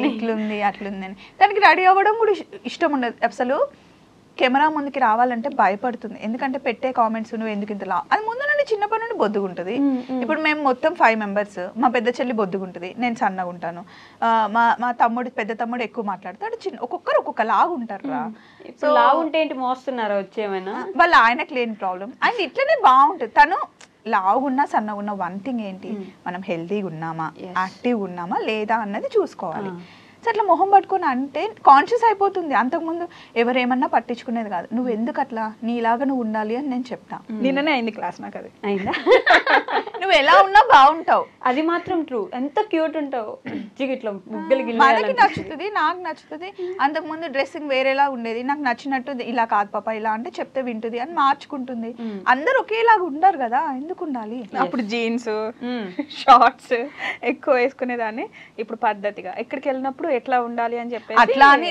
ఇట్లుంది అట్లుంది అని. దానికి రెడీ అవ్వడం కూడా ఇష్టం ఉండదు అసలు. కెమెరా ముందుకి రావాలంటే భయపడుతుంది, ఎందుకంటే పెట్టే కామెంట్స్ నువ్వు ఎందుకు ఇంత అది ముందు నుండి చిన్నప్పటి నుండి బొద్దుగుంటుంది. ఇప్పుడు మేము మొత్తం 5 మెంబర్స్, మా పెద్ద చెల్లి బొద్దుగుంటుంది, నేను సన్నగా ఉంటాను, మా పెద్ద తమ్ముడు ఎక్కువ మాట్లాడతాడు, ఒక్కొక్కరు ఒక్కొక్క లాగా ఉంటారు. సో లాగా ఉంటే ఏంటి మోస్తున్నారా వచ్చేమైనా, వాళ్ళ ఆయనకు లేని ప్రాబ్లం, ఆయన ఇట్లనే బాగుంటుంది. తను లావుగున్నా సన్నగున్నా వన్ థింగ్ ఏంటి, మనం హెల్తీగా ఉన్నామా, యాక్టివ్గా ఉన్నామా లేదా అన్నది చూసుకోవాలి. సో అట్లా మొహం పట్టుకొని అంటే కాన్షియస్ అయిపోతుంది. అంతకుముందు ఎవరేమన్నా పట్టించుకునేది కాదు. నువ్వు ఎందుకు అట్లా, నీలాగా నువ్వు ఉండాలి అని నేను చెప్తా. నిన్ననే అయింది క్లాస్, నాకు అది అయిందా. నువ్వు ఎలా ఉన్నా బాగుంటావు, అది మాత్రం ట్రూ. ఎంత క్యూట్ ఉంటావు, ఇట్లా మనకి నచ్చుతుంది, నాకు నచ్చుతుంది. అంతకుముందు డ్రెస్సింగ్ వేరేలా ఉండేది, నాకు నచ్చినట్టు ఇలా కాదు పాప ఇలా అంటే చెప్తే వింటుంది అని మార్చుకుంటుంది. అందరు ఒకేలాగా ఉండరు కదా, ఎందుకు ఉండాలి. అప్పుడు జీన్స్ షార్ట్స్ ఎక్కువ వేసుకునేదాన్ని, ఇప్పుడు పద్ధతిగా ఎక్కడికి వెళ్ళినప్పుడు ఎట్లా ఉండాలి అని చెప్పి అట్లా అని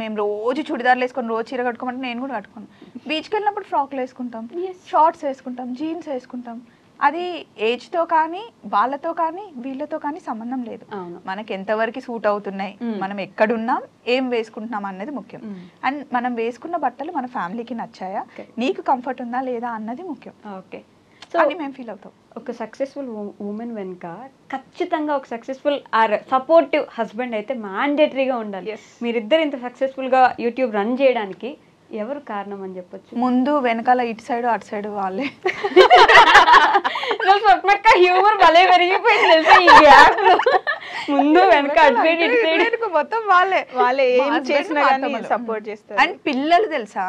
మేము రోజు చుడిదార్లు వేసుకొని రోజు చీర కట్టుకోమంటే నేను కూడా కట్టుకోను. బీచ్కి వెళ్ళినప్పుడు ఫ్రాక్లు వేసుకుంటాం, షార్ట్స్ వేసుకుంటాం, జీన్స్ వేసుకుంటాం. అది ఏజ్తో కానీ వాళ్ళతో కానీ వీళ్ళతో కానీ సంబంధం లేదు. మనకి ఎంతవరకు సూట్ అవుతున్నాయి, మనం ఎక్కడున్నాం, ఏం వేసుకుంటున్నాం అన్నది ముఖ్యం. అండ్ మనం వేసుకున్న బట్టలు మన ఫ్యామిలీకి నచ్చాయా, నీకు కంఫర్ట్ ఉందా లేదా అన్నది ముఖ్యం. ఓకే, సో అని మేము ఫీల్ అవుతాం. ఒక సక్సెస్ఫుల్ ఉమెన్ వెనుక ఖచ్చితంగా ఒక సక్సెస్ఫుల్ ఆర్ సపోర్టివ్ హస్బెండ్ అయితే మ్యాండేటరీగా ఉండాలి. మీరిద్దరు ఇంత సక్సెస్ఫుల్గా యూట్యూబ్ రన్ చేయడానికి ఎవరు కారణం అని చెప్పొచ్చు? ముందు వెనకాల ఇటు సైడ్ అటు సైడ్ వాళ్ళే. హ్యూమర్ భలే పెరిగిపోయింది తెలుసా ఈ గ్యాప్. ముందు వెనక అటు సైడ్ ఇటు సైడ్ ఇటు మొత్తం వాళ్ళే వాళ్ళు మా ఏం husband, చేసినా మా కానీ అత్తమ్మలు. సపోర్ట్ చేస్తారు. అండ్ పిల్లలు తెలుసా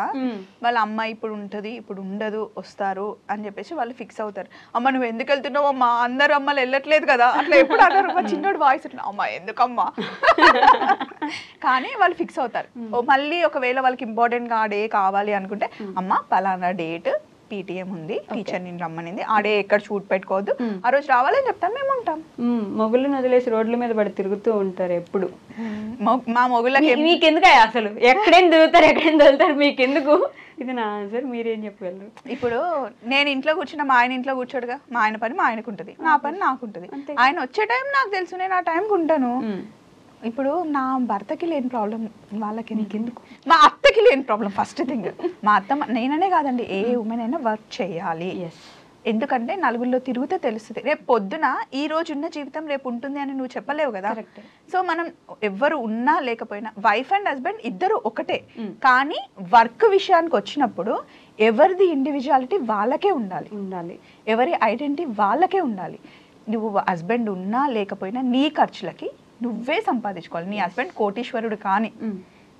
వాళ్ళ అమ్మ ఇప్పుడు ఉంటది ఇప్పుడు ఉండదు వస్తారు అని చెప్పేసి వాళ్ళు ఫిక్స్ అవుతారు. అమ్మ నువ్వు ఎందుకు వెళ్తున్నావు అమ్మా, అందరు అమ్మలు వెళ్ళట్లేదు కదా అట్లా ఎప్పుడు అన్నారు. మా చిన్నోడు వాయిస్ అమ్మ ఎందుకమ్మా కానీ వాళ్ళు ఫిక్స్ అవుతారు. మళ్ళీ ఒకవేళ వాళ్ళకి ఇంపార్టెంట్ గా ఆ డే కావాలి అనుకుంటే అమ్మ పలానా డేట్ పీటీఎం ఉంది, టీచర్ నేను రమ్మనింది, ఆ డే ఎక్కడ షూట్ పెట్టుకోవద్దు, ఆ రోజు రావాలని చెప్తాం, మేము ఉంటాం. మొగుళ్ళని వదిలేసి రోడ్ల మీద పడి తిరుగుతూ ఉంటారు ఎప్పుడు. మా మొగుళ్ళకి మీకెందుకు అసలు ఎక్కడేం తిరుగుతారు మీకెందుకు? ఇది నా ఆన్సర్, మీరేం చెప్పగలరు? ఇప్పుడు నేను ఇంట్లో కూర్చున్నా మా ఆయన ఇంట్లో కూర్చోడుగా, మా ఆయన పని మా ఆయనకు ఉంటుంది, నా పని నాకు ఉంటుంది. ఆయన వచ్చే టైం నాకు తెలుసు, నేను ఆ టైంకి ఉంటాను. ఇప్పుడు నా భర్తకి లేని ప్రాబ్లం వాళ్ళకి నీకెందుకు? మా అత్తకి లేని ప్రాబ్లం ఫస్ట్ థింగ్. మా అత్త నేననే కాదండి, ఏ ఉమెన్ అయినా వర్క్ చేయాలి. ఎందుకంటే నలుగురిలో తిరిగితే తెలుస్తుంది. రేపు పొద్దున ఈ రోజు ఉన్న జీవితం రేపు ఉంటుంది అని నువ్వు చెప్పలేవు కదా. సో మనం ఎవ్వరు ఉన్నా లేకపోయినా వైఫ్ అండ్ హస్బెండ్ ఇద్దరు ఒకటే. కానీ వర్క్ విషయానికి వచ్చినప్పుడు ఎవరిది ఇండివిజువాలిటీ వాళ్ళకే ఉండాలి, ఎవరి ఐడెంటిటీ వాళ్ళకే ఉండాలి. నువ్వు హస్బెండ్ ఉన్నా లేకపోయినా నీ ఖర్చులకి నువ్వే సంపాదించుకోవాలి. నీ హస్బెండ్ కోటీశ్వరుడు కానీ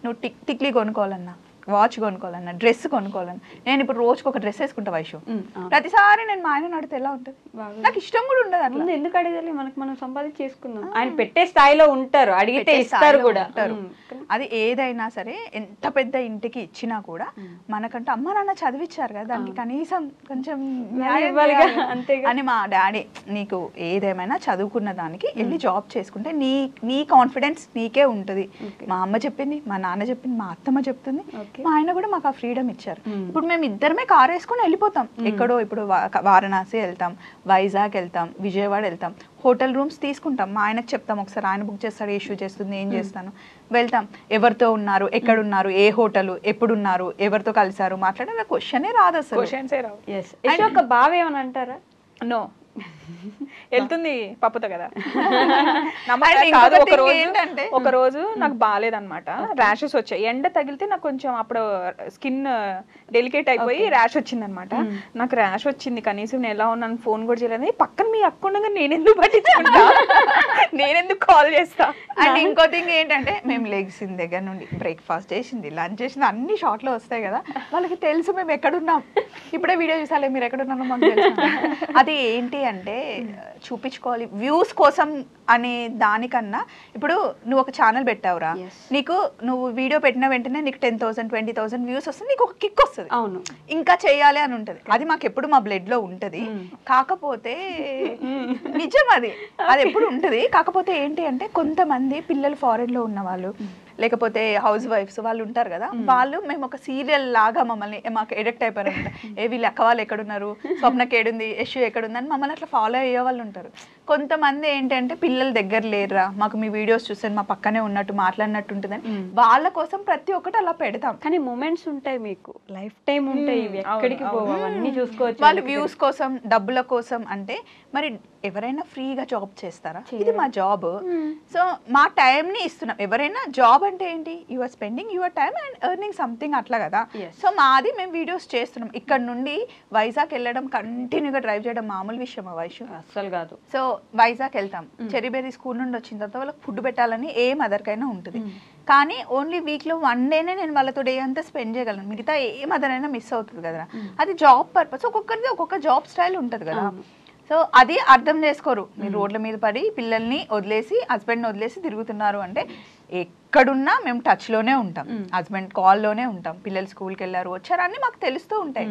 నువ్వు టిక్లీ కొనుక్కోవాలన్నా, వాచ్ కొనుక్కోవాలన్నా, డ్రెస్ కొనుక్కోవాలన్నా, నేను ఇప్పుడు రోజుకి ఒక డ్రెస్ వేసుకుంటా వైషు, ప్రతిసారి నేను మా ఆయన అడిగితే ఎలా ఉంటుంది? నాకు ఇష్టం కూడా ఉండదు. అట్లా ఎందుకు అడగాలి? మనకు మనం సంపాదించి చేసుకుందాం. ఆయన పెట్టే స్థాయిలో ఉంటారు, అడిగితే ఇస్తారు కూడా. అది ఏదైనా సరే ఎంత పెద్ద ఇంటికి ఇచ్చినా కూడా మనకంటే అమ్మ నాన్న చదివించారు కదా, దానికి కనీసం కొంచెం అని మా డాడీ నీకు ఏదేమైనా చదువుకున్న దానికి వెళ్ళి జాబ్ చేసుకుంటే నీ కాన్ఫిడెన్స్ నీకే ఉంటుంది. మా అమ్మ చెప్పింది, మా నాన్న చెప్పింది, మా అత్తమ్మ చెప్తుంది, మా ఆయన కూడా మాకు ఆ ఫ్రీడమ్ ఇచ్చారు. ఇప్పుడు మేము ఇద్దరమే కార్ వేసుకుని వెళ్ళిపోతాం ఎక్కడో. ఇప్పుడు వారణాసి వెళ్తాం, వైజాగ్ వెళ్తాం, విజయవాడ వెళ్తాం, హోటల్ రూమ్స్ తీసుకుంటాం. మా ఆయనకు చెప్తాం, ఒకసారి ఆయన బుక్ చేస్తాడు, ఇష్యూ చేస్తుంది, ఏం చేస్తాను, వెళ్తాం. ఎవరితో ఉన్నారు, ఎక్కడున్నారు, ఏ హోటల్, ఎప్పుడున్నారు, ఎవరితో కలిసారు మాట్లాడారు, క్వశ్చనే రాదు అసలు. ఒక బావ ఏమని అంటారా? నో, వెళ్తుంది పప్పుతో కదా. ఒక రోజు నాకు బాగాలేదన్నమాట, ర్యాషెస్ వచ్చాయి. ఎండ తగిలితే నాకు కొంచెం అప్పుడు స్కిన్ డెలికేట్ అయిపోయి ర్యాష్ వచ్చింది అనమాట. నాకు ర్యాష్ వచ్చింది, కనీసం నేను ఎలా ఉన్నాను ఫోన్ కూడా చేయలేదు. పక్కన మీ అక్కుండగా నేనెందుకు పట్టించుకుంటా, నేనెందుకు కాల్ చేస్తా. అండ్ ఇంకో థింగ్ ఏంటంటే మేము లెగ్సిన దగ్గర నుండి బ్రేక్ఫాస్ట్ చేసింది, లంచ్ చేసింది, అన్ని షార్ట్ లో వస్తాయి కదా, వాళ్ళకి తెలుసు మేము ఎక్కడున్నాం. ఇప్పుడే వీడియో చూసాలే మీరు ఎక్కడున్నారో మాకు తెలుసు. అది ఏంటి అంటే చూపించుకోవాలి వ్యూస్ కోసం అనే దానికన్నా, ఇప్పుడు నువ్వు ఒక ఛానల్ పెట్టావురా, నీకు నువ్వు వీడియో పెట్టిన వెంటనే నీకు 10,000 20,000 వ్యూస్ వస్తుంది, నీకు ఒక కిక్ వస్తుంది, అవును ఇంకా చేయాలి అని ఉంటుంది. అది మాకు ఎప్పుడు మా బ్లడ్ లో ఉంటది. కాకపోతే నిజం అది ఎప్పుడు ఉంటది. కాకపోతే ఏంటి అంటే కొంతమంది పిల్లలు ఫారెన్ లో ఉన్న వాళ్ళు, లేకపోతే హౌస్ వైఫ్స్ వాళ్ళు ఉంటారు కదా, వాళ్ళు మేము ఒక సీరియల్ లాగా మమ్మల్ని మాకు ఎడిక్ట్ అయిపోయారు అనమాట. వీళ్ళు అక్క వాళ్ళు ఎక్కడున్నారు, స్వప్నకి ఏడుంది, యశు ఎక్కడుంది అని మమ్మల్ని అట్లా ఫాలో అయ్యే వాళ్ళు ఉంటారు. కొంతమంది ఏంటంటే పిల్లల దగ్గర లేరురా, మాకు మీ వీడియోస్ చూస్తే మా పక్కనే ఉన్నట్టు మాట్లాడినట్టు ఉంటుందని వాళ్ళ కోసం ప్రతి ఒక్కటి అలా పెడతాం. కానీ మూమెంట్స్ ఉంటాయి, మీకు లైఫ్ టైం ఉంటాయి, ఎక్కడికి పోవన్నీ చూసుకోవచ్చు. వాళ్ళు వ్యూస్ కోసం, డబ్బుల కోసం అంటే మరి ఎవరైనా ఫ్రీగా జాబ్ చేస్తారా? ఇది మా జాబ్. సో మా టైంని ఇస్తున్నాం. ఎవరైనా జాబ్ అంటే ఏంటి, you are spending your time and earning something అట్లా కదా. సో మాది మేము వీడియోస్ చేస్తున్నాం. ఇక్కడ నుండి వైజాగ్ వెళ్ళడం, కంటిన్యూగా డ్రైవ్ చేయడం మామూలు విషయం వైషు అస్సలు కాదు. సో వైజాగ్ వెళ్తాం, చెరీబెర్రీ స్కూల్ నుండి వచ్చిన తర్వాత వాళ్ళకి ఫుడ్ పెట్టాలని ఏ మదర్కైనా ఉంటుంది. కానీ ఓన్లీ వీక్లో 1 డేనే నేను వాళ్ళతో డే అంతా స్పెండ్ చేయగలను, మిగతా ఏ మదర్ అయినా మిస్ అవుతుంది కదా. అది జాబ్ పర్పస్, ఒక్కొక్కరిది ఒక్కొక్క జాబ్ స్టైల్ ఉంటుంది కదా. సో అది అర్థం చేసుకోరు. మీరు రోడ్ల మీద పడి పిల్లల్ని వదిలేసి, హస్బెండ్ని వదిలేసి తిరుగుతున్నారు అంటే ఎక్కడున్నా మేము టచ్లోనే ఉంటాం, హస్బెండ్ కాల్లోనే ఉంటాం. పిల్లలు స్కూల్కి వెళ్ళారు, వచ్చారు, అన్నీ మాకు తెలుస్తూ ఉంటాయి.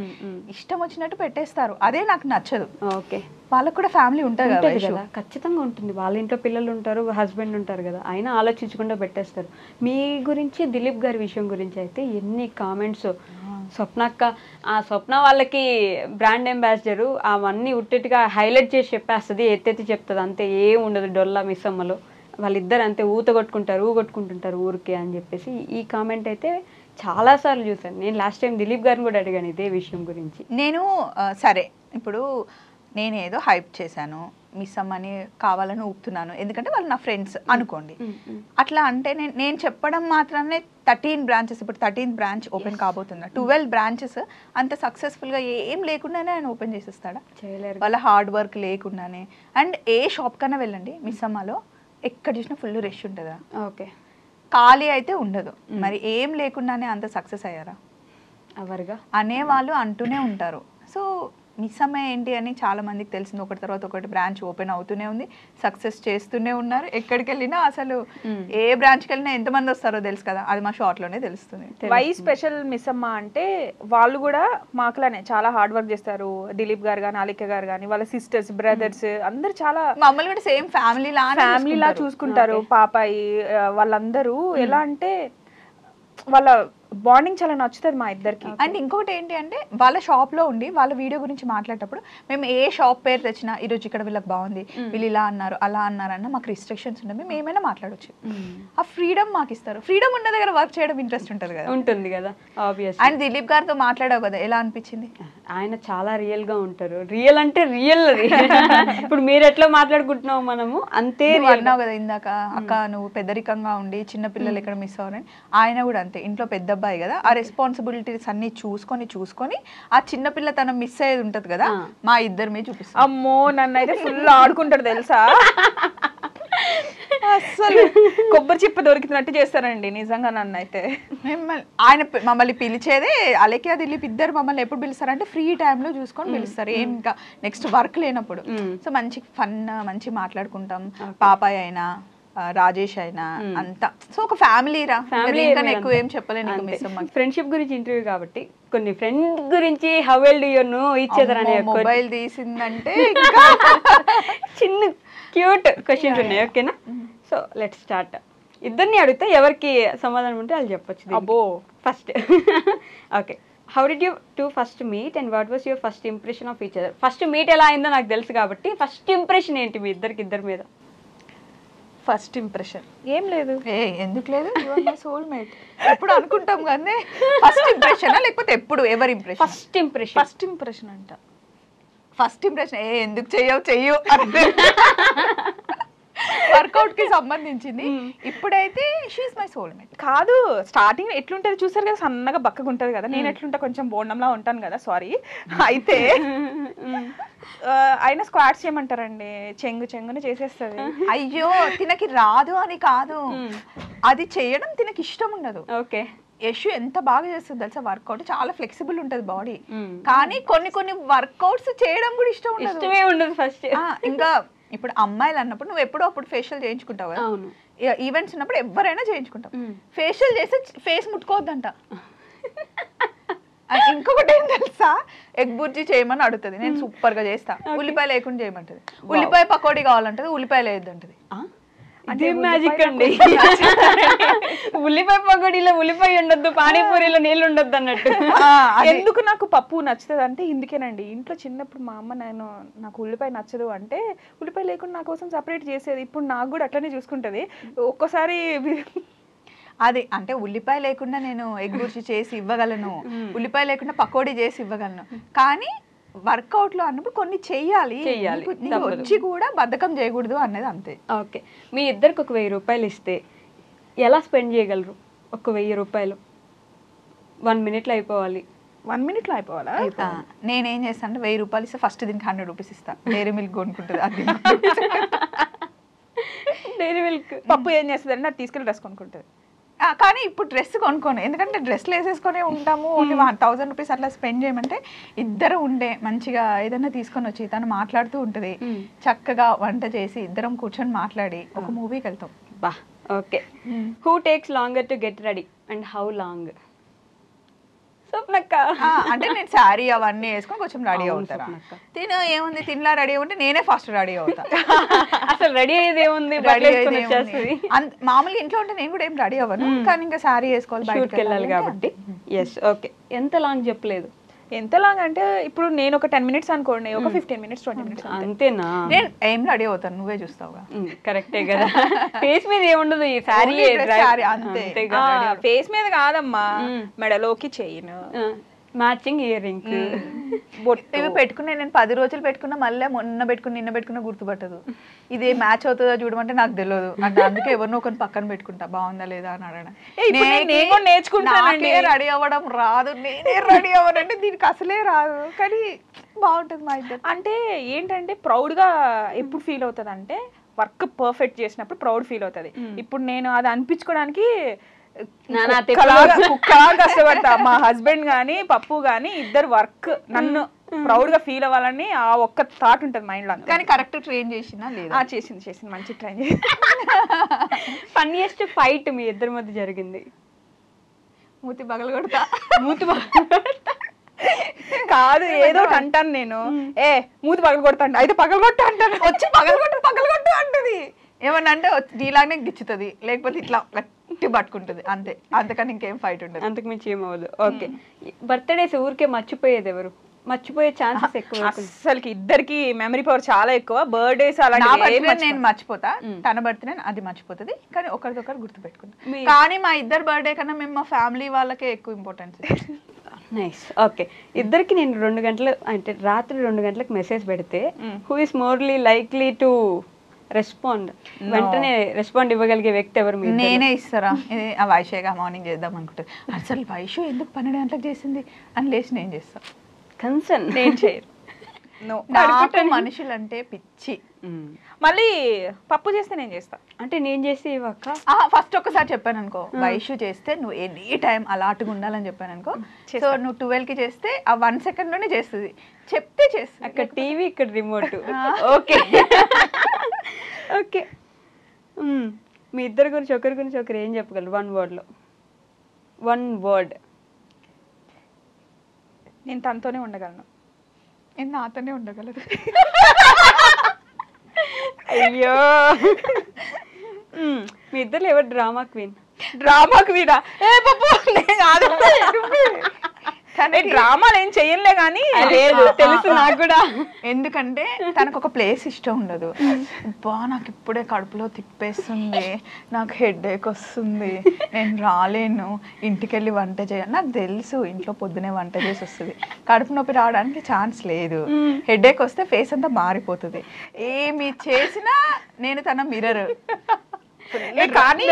ఇష్టం వచ్చినట్టు పెట్టేస్తారు, అదే నాకు నచ్చదు. ఓకే, వాళ్ళకు కూడా ఫ్యామిలీ ఉంటుంది కదా, ఖచ్చితంగా ఉంటుంది. వాళ్ళ ఇంట్లో పిల్లలు ఉంటారు, హస్బెండ్ ఉంటారు కదా, అయినా ఆలోచించకుండా పెట్టేస్తారు. మీ గురించి, దిలీప్ గారి విషయం గురించి అయితే ఎన్ని కామెంట్స్. స్వప్నక్క, ఆ స్వప్న వాళ్ళకి బ్రాండ్ అంబాసిడరు, అవన్నీ ఉట్టిగా హైలైట్ చేసి చెప్పేస్తుంది, ఎత్తెత్తి చెప్తుంది, అంతే ఏం ఉండదు డొల్లా మిస్సమ్మలో. వాళ్ళిద్దరు అంతే ఊగొట్టుకుంటుంటారు ఊరికే అని చెప్పేసి ఈ కామెంట్ అయితే చాలాసార్లు చూసాను. నేను లాస్ట్ టైం దిలీప్ గారిని కూడా అడిగాను ఇదే విషయం గురించి. నేను సరే ఇప్పుడు నేనేదో హైప్ చేశాను, మిస్ అమ్మని కావాలని ఊపుతున్నాను, ఎందుకంటే వాళ్ళు నా ఫ్రెండ్స్ అనుకోండి. అట్లా అంటే నేను చెప్పడం మాత్రమే 13 బ్రాంచెస్, ఇప్పుడు 13th బ్రాంచ్ ఓపెన్ కాబోతుందా, 12 బ్రాంచెస్ అంత సక్సెస్ఫుల్గా ఏం లేకుండానే ఆయన ఓపెన్ చేసేస్తాడా? చేయలేరు. వాళ్ళ హార్డ్ వర్క్ లేకుండానే. అండ్ ఏ షాప్ కన్నా వెళ్ళండి మిస్ అమ్మలో, ఎక్కడ చూసినా ఫుల్ రష్ ఉంటుందా, ఓకే ఖాళీ అయితే ఉండదు. మరి ఏం లేకుండానే అంత సక్సెస్ అయ్యారా అవర్గా అనేవాళ్ళు అంటూనే ఉంటారు. సో మిస్ అమ్మ ఏంటి అని చాలా మందికి తెలిసింది. ఒకటి తర్వాత ఒకటి బ్రాంచ్ ఓపెన్ అవుతూనే ఉంది, సక్సెస్ చేస్తూనే ఉన్నారు. ఎక్కడికి వెళ్ళినా అసలు ఏ బ్రాంచ్కి వెళ్ళినా ఎంతమంది వస్తారో తెలుసు కదా, అది మా షార్ట్లోనే తెలుస్తుంది. వై స్పెషల్ మిస్ అమ్మ అంటే వాళ్ళు కూడా మాకులానే చాలా హార్డ్ వర్క్ చేస్తారు. దిలీప్ గారు కానీ అలిక గారు కానీ వాళ్ళ సిస్టర్స్ బ్రదర్స్ అందరు చాలా మమ్మల్ని కూడా సేమ్ ఫ్యామిలీ ఫ్యామిలీలా చూసుకుంటారు. పాపాయి వాళ్ళందరూ ఎలా అంటే వాళ్ళ బాండింగ్ చాలా నచ్చుతుంది మా ఇద్దరికి. అండ్ ఇంకొకటి ఏంటి అంటే వాళ్ళ షాప్ లో ఉండి వాళ్ళ వీడియో గురించి మాట్లాడేటప్పుడు మేము ఏ షాప్ పేరు తెచ్చినా ఈరోజు ఇక్కడ వీళ్ళకి బాగుంది, వీళ్ళు ఇలా అన్నారు అలా అన్నారన్న మాకు రిస్ట్రిక్షన్స్ ఉన్నాయి, మేము ఏమైనా మాట్లాడవచ్చు. ఆ ఫ్రీడమ్ మాకు ఇస్తారు. ఫ్రీడమ్ ఉన్న దగ్గర వర్క్ చేయడం ఇంట్రెస్ట్ ఉంటుంది కదా. ఉంటుంది కదా ఆబ్వియస్. అండ్ దిలీప్ గారితో మాట్లాడావు కదా, ఎలా అనిపించింది? ఆయన చాలా రియల్ గా ఉంటారు. రియల్ అంటే రియల్ అది. ఇప్పుడు మీరు ఎట్లా మాట్లాడుకుంటున్నావు మనము అంతే అన్నావు కదా ఇందాక, అక్క నువ్వు పెద్దరికంగా ఉండి చిన్న పిల్లలు ఎక్కడ మిస్ అవ్వరని. ఆయన కూడా అంతే, ఇంట్లో పెద్ద అబ్బాయి కదా, ఆ రెస్పాన్సిబిలిటీస్ అన్ని చూసుకొని ఆ చిన్న పిల్ల తన మిస్ అయ్యేది ఉంటది కదా, మా ఇద్దరి మీద చూపిస్తాం. అమ్మో నన్ను అయితే ఫుల్ ఆడుకుంటాడు తెలుసా, అసలు కొబ్బరి చిప్ప దొరికినట్టు చేస్తారండి నిజంగా నన్ను అయితే. ఆయన మమ్మల్ని పిలిచేదే అలెక్యా దిలీప్ ఇద్దరు మమ్మల్ని ఎప్పుడు పిలుస్తారంటే ఫ్రీ టైంలో చూసుకొని పిలుస్తారు, ఏం ఇంకా నెక్స్ట్ వర్క్ లేనప్పుడు. సో మంచి ఫన్ మంచి మాట్లాడుకుంటాం. పాపాయ్ అయినా రాజేష్ అయినా అంతా సో ఒక ఫ్యామిలీ రా. ఫ్యామిలీ ఎక్కువ ఏం చెప్పలేను. ఫ్రెండ్షిప్ గురించి ఇంటర్వ్యూ కాబట్టి కొన్ని ఫ్రెండ్ గురించి how well do you know each other అనే మొబైల్ తీసిందంటే చిన్న క్యూట్ క్వశ్చన్స్ ఉన్నాయి. ఓకేనా? So let's start. ఇద్దరిని అడిగితే ఎవరికి సమాధానం ఉంటే వాళ్ళు చెప్పొచ్చు. అబ్బో first okay, how did you two first meet and what was your first impression of each other? First meet ఎలా అయిందో నాకు తెలుసు కాబట్టి ఫస్ట్ ఇంప్రెషన్ ఏంటి మీ ఇద్దరి మీద? ఫస్ట్ ఇంప్రెషన్ ఏం లేదు. ఎందుకు లేదు, సోల్మేట్ ఎప్పుడు అనుకుంటాం కానీ ఫస్ట్ ఇంప్రెషన్ లేకపోతే ఎప్పుడు ఎవరి ఇంప్రెషన్? ఫస్ట్ ఇంప్రెషన్ అంట. ఫస్ట్ ఇంప్రెషన్ ఎందుకు చెయ్యు అంటే వర్కౌట్ కి సంబంధించింది. ఇప్పుడైతే షీఈ్ మై సోల్మేట్. కాదు, స్టార్టింగ్ ఎట్లుంటది చూసారు కదా, సన్నగా బక్కగా ఉంటది కదా, నేను ఎట్లుంటా కొంచెం బోండంలా ఉంటాను కదా, సారీ. అయితే ఆయన స్క్వాట్స్ చేయమంటారండి, చెంగుని చేసేస్తుంది. అయ్యో తినకి రాదు అని కాదు, అది చేయడం తినకి ఇష్టం ఉండదు. ఓకే, యశు ఎంత బాగా చేస్తుంది తెలుసా వర్కౌట్, చాలా ఫ్లెక్సిబుల్ ఉంటది బాడీ. కానీ కొన్ని వర్కౌట్స్ చేయడం కూడా ఇష్టమే ఉండదు ఫస్ట్. ఇంకా ఇప్పుడు అమ్మాయిలు అన్నప్పుడు నువ్వు ఎప్పుడో అప్పుడు ఫేషియల్ చేయించుకుంటావు కదా, ఈవెంట్స్ ఉన్నప్పుడు ఎవరైనా చేయించుకుంటావు. ఫేషియల్ చేస్తే ఫేస్ ముట్టుకోవద్దంట. ఇంకొకటి ఏం తెలుసా, ఎగ్ బుర్జీ చేయమని అడుగుతుంది, నేను సూపర్ గా చేస్తా. ఉల్లిపాయ లేకుండా చేయమంటది. ఉల్లిపాయ పకోడీ కావాలంటది, ఉల్లిపాయ లేదంటది. అదే మ్యాజిక్ అండి. ఉల్లిపాయ పకోడీలో ఉల్లిపాయ ఉండొద్దు, పానీపూరిలో నీళ్ళు ఉండొద్దు అన్నట్టు. ఎందుకు నాకు పప్పు నచ్చుతుంది అంటే ఇందుకేనండి. ఇంట్లో చిన్నప్పుడు మా అమ్మ నాకు ఉల్లిపాయ నచ్చదు అంటే ఉల్లిపాయ లేకుండా నా కోసం సపరేట్ చేసేది. ఇప్పుడు నాకు కూడా అట్లనే చూసుకుంటది. ఒక్కోసారి అది అంటే ఉల్లిపాయ లేకుండా నేను ఎగ్ బుర్జీ చేసి ఇవ్వగలను, ఉల్లిపాయ లేకుండా పకోడీ చేసి ఇవ్వగలను. కానీ వర్కౌట్ లో అన్నప్పుడు కొన్ని చెయ్యాలి, వచ్చి కూడా బద్ధకం చేయకూడదు అన్నది అంతే. ఓకే, మీ ఇద్దరికి ఒక 1000 రూపాయలు ఇస్తే ఎలా స్పెండ్ చేయగలరు? ఒక 1000 రూపాయలు 1 minute లో అయిపోవాలి. 1 minute లో అయిపోవాలా? నేనేం చేస్తాను అంటే 1000 రూపాయలు ఇస్తే ఫస్ట్ దీనికి 100 రూపీస్ ఇస్తాను. డైరీ మిల్క్ కొనుక్కుంటుంది. అది డైరీ మిల్క్ పప్పు ఏం చేస్తుంది అంటే అది తీసుకెళ్ళి డ్రెస్ కొనుక్కుంటుంది. కానీ ఇప్పుడు డ్రెస్ కొనుక్కోను, ఎందుకంటే డ్రెస్లు వేసేసుకొని ఉంటాము. ఓన్లీ 1000 రూపీస్ అట్లా స్పెండ్ చేయమంటే ఇద్దరు ఉండే మంచిగా ఏదైనా తీసుకొని వచ్చి తను మాట్లాడుతూ ఉంటుంది, చక్కగా వంట చేసి ఇద్దరం కూర్చొని మాట్లాడి ఒక మూవీకి వెళ్తాం. బా okay, who takes longer to get ready and how long? స్వప్నక్క. అంటే నేను శారీ అవన్నీ వేసుకొని కొంచెం రెడీ అవుతాను. తిను ఏముంది తినలా రెడీ అవ్వంటే నేనే ఫస్ట్ రెడీ అవుతా. అసలు రెడీ అయ్యేది ఏముంది, మామూలుగా ఇంట్లో ఉంటే నేను కూడా ఏం రెడీ అవ్వను, కానీ ఇంకా శారీ వేసుకోవాలి, బయటకు వెళ్ళాలి కాబట్టి. ఎస్ ఓకే, ఎంత లాంగ్ చెప్పలేదు? ఎంత లాంగ్ అంటే ఇప్పుడు నేను ఒక 10 minutes అనుకోండి, ఒక 15 minutes 20 minutes అంతేనా? నేను ఏం రెడీ అవుతాను, నువ్వే చూస్తావుగా. కరెక్టే కదా, ఫేస్ మీద ఏముండదు, ఈ శారీ అంతే. ఫేస్ మీద కాదమ్మా, మెడలోకి చైన్, మ్యాచింగ్ ఇయర్ రింగ్, ఇవి పెట్టుకునే నేను 10 రోజులు పెట్టుకున్నా, మళ్ళీ నిన్న పెట్టుకున్నా గుర్తుపట్టదు. ఇది మ్యాచ్ అవుతుందా చూడమంటే నాకు తెలియదు అంటే, అందుకే ఎవరినో ఒకరిని పక్కన పెట్టుకుంటా బాగుందా లేదా అని అడగడం. నేర్చుకుంటానండి, రెడీ అవ్వడం రాదు, నేనే రెడీ అవ్వనంటే దీనికి అసలే రాదు, కానీ బాగుంటుంది మా ఇద్దరు. అంటే ఏంటంటే ప్రౌడ్ గా ఎప్పుడు ఫీల్ అవుతుంది అంటే వర్క్ పర్ఫెక్ట్ చేసినప్పుడు ప్రౌడ్ ఫీల్ అవుతుంది. ఇప్పుడు నేను అది అనిపించుకోవడానికి కష్టపడతా. మా హస్బెండ్ గానీ పప్పు గానీ ఇద్దరు వర్క్ నన్ను ప్రౌడ్ గా ఫీల్ అవ్వాలని ఆ ఒక్క థాట్ ఉంటుంది మైండ్ లో. కానీ కరెక్ట్ ట్రైన్ చేసినా లేదా? చేసింది మంచి ట్రైన్ చేసి. ఫన్నీయెస్ట్ ఫైట్ మీ ఇద్దరి మధ్య జరిగింది? మూతి పగలగొడతా. మూతి కాదు, ఏదో అంటాను నేను, మూతి పగలగొడతాను, అయితే పగలగొట్ట అంటాను, వచ్చి పగలగొట్టు అంటది. ఏమన్నా అంటే నీలానే గిచ్చుతుంది, లేకపోతే ఇట్లా గట్టి పట్టుకుంటుంది, అంతే. అంతకని ఇంకేం ఫైట్ ఉండదు, అంతకు మించి ఏమవ్వదు. ఓకే, బర్త్డేస్ ఊరికే మర్చిపోయేది ఎవరు? మర్చిపోయే ఛాన్సెస్ ఎక్కువ. అసలుకి ఇద్దరికి మెమరీ పవర్ చాలా ఎక్కువ. బర్త్డేస్ అలా నేను మర్చిపోతా, తన బర్త్డే అది మర్చిపోతుంది, కానీ ఒకరికొకరు గుర్తు పెట్టుకుంటాం. కానీ మా ఇద్దరు బర్త్డే కన్నా మేము మా ఫ్యామిలీ వాళ్ళకే ఎక్కువ ఇంపార్టెన్స్. నైస్. ఓకే, ఇద్దరికి నేను 2 గంటలు అంటే రాత్రి 2 గంటలకు మెసేజ్ పెడితే who is morely likely to respond, వెంటనే రెస్పాండ్ ఇవ్వగలిగే వ్యక్తి ఎవరు? నేనే ఇస్తారా? ఆ వైషేగా మార్నింగ్ చేద్దాం అనుకుంటుంది, అసలు వైషు ఎందుకు 12 గంటలకు చేసింది అని లేచి నేను చేస్తాను. కన్సర్న్ నేను చేయరు. మనుషులు అంటే పిచ్చి. మళ్ళీ పప్పు చేస్తే నేను చేస్తా అంటే నేను చేసి ఇవ్వక ఫస్ట్ ఒక్కసారి చెప్పాను అనుకో, వైషు చేస్తే నువ్వు ఎనీ టైం అలాటుగా ఉండాలని చెప్పాను అనుకో, సో నువ్వు 12కి చేస్తే ఆ 1 సెకండ్ లోనే చేస్తుంది, చెప్తే చేస్తుంది. అక్కడ టీవీ, ఇక్కడ రిమోట్. ఓకే ఓకే, మీ ఇద్దరి గురించి ఒకరు ఏం చెప్పగలరు 1 wordలో? 1 word. నేను తనతోనే ఉండగలను. నేను నాతోనే ఉండగలదు. అయ్యో, మీ ఇద్దరు ఎవరు డ్రామా క్వీన్? Drama Kwena? డ్రామాలు ఏం చెయ్యలే కానీ లేదు, తెలుసు నాకు కూడా. ఎందుకంటే తనకు ఒక ప్లేస్ ఇష్టం ఉండదు. బా నాకు ఇప్పుడే కడుపులో తిప్పేస్తుంది, నాకు హెడేక్ వస్తుంది, నేను రాలేను, ఇంటికెళ్ళి వంట చేయాలి. నాకు తెలుసు ఇంట్లో పొద్దునే వంట చేసి వస్తుంది, కడుపు నొప్పి రావడానికి ఛాన్స్ లేదు. హెడేక్ వస్తే ఫేస్ అంతా మారిపోతుంది. ఏమి చేసినా నేను తన మిర్రర్. కానీ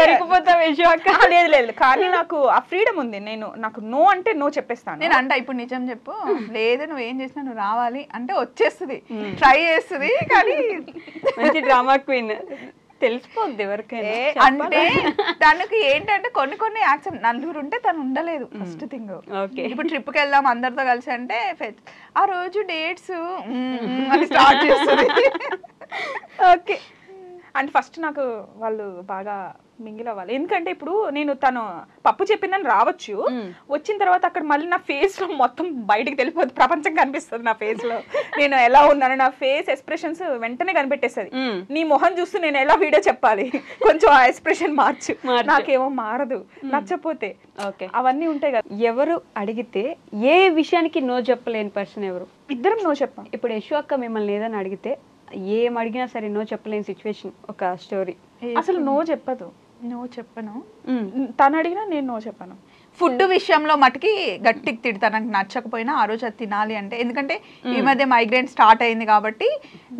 లేదు, కానీ నాకు ఆ ఫ్రీడమ్ ఉంది. నాకు నో అంటే నో చెప్పేస్తాను. నేను అంట ఇప్పుడు నిజం చెప్పు, లేదు నువ్వు ఏం చేసినా నువ్వు రావాలి అంటే వచ్చేస్తుంది, ట్రై చేస్తుంది. కానీ మంచి డ్రామా క్వీన్, తెలిసిపోద్ది ఎవరికైనా. అంటే తనకి ఏంటంటే కొన్ని యాక్షన్, నలుగురు ఉంటే తను ఉండలేదు ఫస్ట్ థింగ్. ఇప్పుడు ట్రిప్కి వెళ్దాం అందరితో కలిసి అంటే ఆ రోజు డేట్స్ అని స్టార్ట్ చేస్తుంది. ఓకే, అంటే ఫస్ట్ నాకు వాళ్ళు బాగా మింగిల్ అవ్వాలి. ఎందుకంటే ఇప్పుడు నేను తను పప్పు చెప్పిందని రావచ్చు, వచ్చిన తర్వాత అక్కడ మళ్ళీ నా ఫేస్ లో మొత్తం బయటకు తెలిపోద్ది, ప్రపంచం కనిపిస్తుంది నా ఫేస్ లో, నేను ఎలా ఉన్నాను, నా ఫేస్ ఎక్స్ప్రెషన్స్ వెంటనే కనిపెట్టేస్తుంది. నీ మొహం చూస్తూ నేను ఎలా వీడియో చెప్పాలి, కొంచెం ఆ ఎక్స్ప్రెషన్ మార్చు, నాకేమో మారదు నచ్చపోతే. ఓకే, అవన్నీ ఉంటాయి కదా. ఎవరు అడిగితే ఏ విషయానికి నో చెప్పలేని పర్సన్ ఎవరు? ఇద్దరం నో చెప్పాం. ఇప్పుడు యశు అక్క మిమ్మల్ని ఏదైనా అడిగితే ఏం అడిగినా సరే నో చెప్పలేని సిచ్యువేషన్, ఒక స్టోరీ. అసలు నో చెప్పదు. నో చెప్పను, తను అడిగినా నేను నో చెప్పను. ఫుడ్ విషయంలో మటుకి గట్టికి తిడతా, నాకు నచ్చకపోయినా ఆ రోజు అది తినాలి అంటే. ఎందుకంటే ఈ మధ్య మైగ్రేన్ స్టార్ట్ అయింది కాబట్టి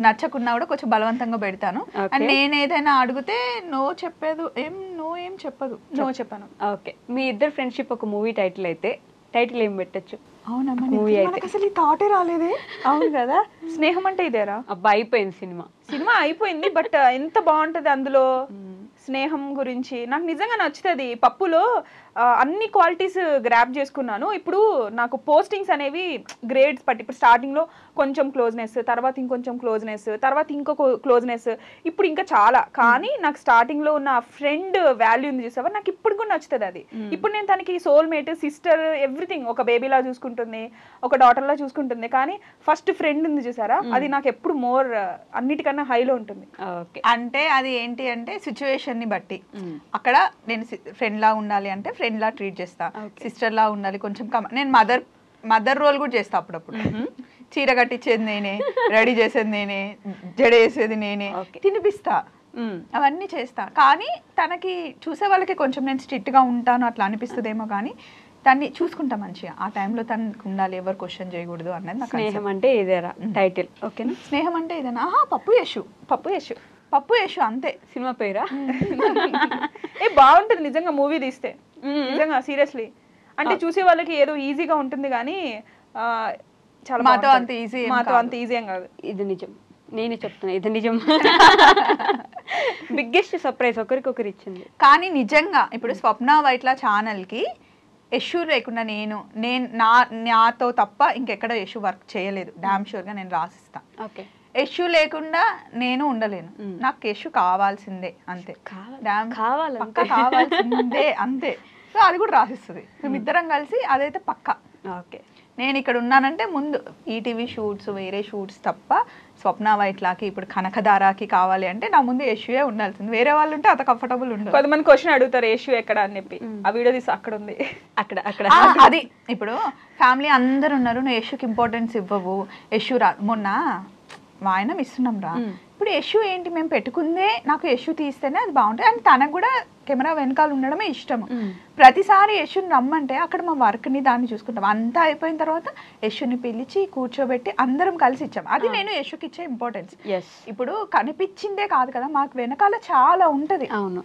నచ్చకున్నా కూడా కొంచెం బలవంతంగా పెడతాను. అండ్ నేను ఏదైనా అడిగితే నో చెప్పేది ఏం చెప్పదు, నో చెప్పాను. ఓకే, మీ ఇద్దరు ఫ్రెండ్షిప్ ఒక మూవీ టైటిల్ అయితే టైటిల్ ఏం పెట్టచ్చు? అవునమ్మా, అసలు ఈ థాటే రాలేదే. అవును కదా, స్నేహం అంటే ఇదేరా. అబ్బా అయిపోయింది, సినిమా అయిపోయింది, బట్ ఎంత బాగుంటది అందులో. స్నేహం గురించి నాకు నిజంగా నచ్చుతుంది. పప్పులో అన్ని క్వాలిటీస్ గ్రాప్ చేసుకున్నాను. ఇప్పుడు నాకు పోస్టింగ్స్ అనేవి గ్రేడ్స్ బట్టి, ఇప్పుడు స్టార్టింగ్లో కొంచెం క్లోజ్నెస్, తర్వాత ఇంకొంచెం క్లోజ్నెస్, తర్వాత ఇంకొక క్లోజ్నెస్, ఇప్పుడు ఇంకా చాలా. కానీ నాకు స్టార్టింగ్లో ఉన్న ఫ్రెండ్ వాల్యూ ఉంది చూసావా, నాకు ఇప్పుడు కూడా నచ్చుతుంది అది. ఇప్పుడు నేను తనకి సోల్మేట్, సిస్టర్, ఎవ్రీథింగ్, ఒక బేబీలా చూసుకుంటుంది, ఒక డాటర్లా చూసుకుంటుంది. కానీ ఫస్ట్ ఫ్రెండ్ ఉంది చూసారా, అది నాకు ఎప్పుడు మోర్ అన్నిటికన్నా హైలో ఉంటుంది. అంటే అది ఏంటి అంటే సిచ్యువేషన్ ని బట్టి, అక్కడ నేను ఫ్రెండ్ లా ఉండాలి అంటే ఫ్రెండ్ లా ట్రీట్ చేస్తా, సిస్టర్ లా ఉండాలి కొంచెం నేను మదర్ రోల్ కూడా చేస్తా అప్పుడప్పుడు. చీర కట్టించేది నేనే, రెడీ చేసేది నేనే, జడ వేసేది నేనే, తినిపిస్తా, అవన్నీ చేస్తా. కానీ తనకి చూసే వాళ్ళకి కొంచెం నేను స్ట్రిక్ట్ గా ఉంటాను అట్లా అనిపిస్తుందేమో, కానీ దాన్ని చూసుకుంటా మంచిగా. ఆ టైంలో తనకు ఉండాలి, ఎవరు క్వశ్చన్ చేయకూడదు అన్నది నాకు. స్నేహం అంటే ఇదేరా టైటిల్? ఓకేనా, స్నేహం అంటే ఇదేనా? పప్పు యశు అంతే. సినిమా పేరా? బాగుంటుంది నిజంగా మూవీ తీస్తే, నిజంగా సీరియస్లీ. అంటే చూసే వాళ్ళకి ఏదో ఈజీగా ఉంటుంది కానీ చాలా మాతో అంత ఈజీ ఏం కాదు. ఇది నిజం, నేనే చెప్తున్నా, ఇది నిజం. బిగ్గెస్ట్ సర్ప్రైజ్ ఒకరికొకరు ఇచ్చింది. కానీ నిజంగా ఇప్పుడు స్వప్న వైట్ల ఛానల్కి యశు లేకుండా నాతో తప్ప ఇంకెక్కడ యశు వర్క్ చేయలేదు. డామ్ షూర్గా నేను రాసిస్తా. ఓకే, యశు లేకుండా నేను ఉండలేను. నాకు యశు కావాల్సిందే అంతే. కావాల్సిందే అంతే. సో అది కూడా రాసిస్తుంది. మేమిద్దరం కలిసి అదైతే పక్కా. ఓకే, నేను ఇక్కడ ఉన్నానంటే ముందు ఈటీవీ షూట్స్, వేరే షూట్స్ తప్ప స్వప్న వైట్లాకి ఇప్పుడు కనకదారాకి కావాలి అంటే నా ముందు యశువే ఉండాల్సింది. వేరే వాళ్ళు ఉంటే అంత కంఫర్టబుల్ ఉండదు. కొంతమంది క్వశ్చన్ అడుగుతారు యశు ఎక్కడ అని చెప్పి. ఆ వీడియో తీసి అక్కడ ఉంది, అక్కడ అది ఇప్పుడు ఫ్యామిలీ అందరు ఉన్నారు, నువ్వు యశుకి ఇంపార్టెన్స్ ఇవ్వవు. యశు మొన్న వాయనం ఇస్తున్నాం రా. ఇప్పుడు యశు ఏంటి, మేము పెట్టుకుందే నాకు యశు తీస్తేనే అది బాగుంటుంది. అండ్ తనకు కూడా కెమెరా వెనకాల ఉండడమే ఇష్టం. ప్రతిసారి యశుని రమ్మంటే అక్కడ మా వర్క్ని దాన్ని చూసుకుంటాం. అంతా అయిపోయిన తర్వాత యశుని పిలిచి కూర్చోబెట్టి అందరం కలిసి ఇచ్చాం. అది నేను యశుకి ఇచ్చే ఇంపార్టెన్స్. ఇప్పుడు కనిపించిందే కాదు కదా, మాకు వెనకాల చాలా ఉంటది. అవును,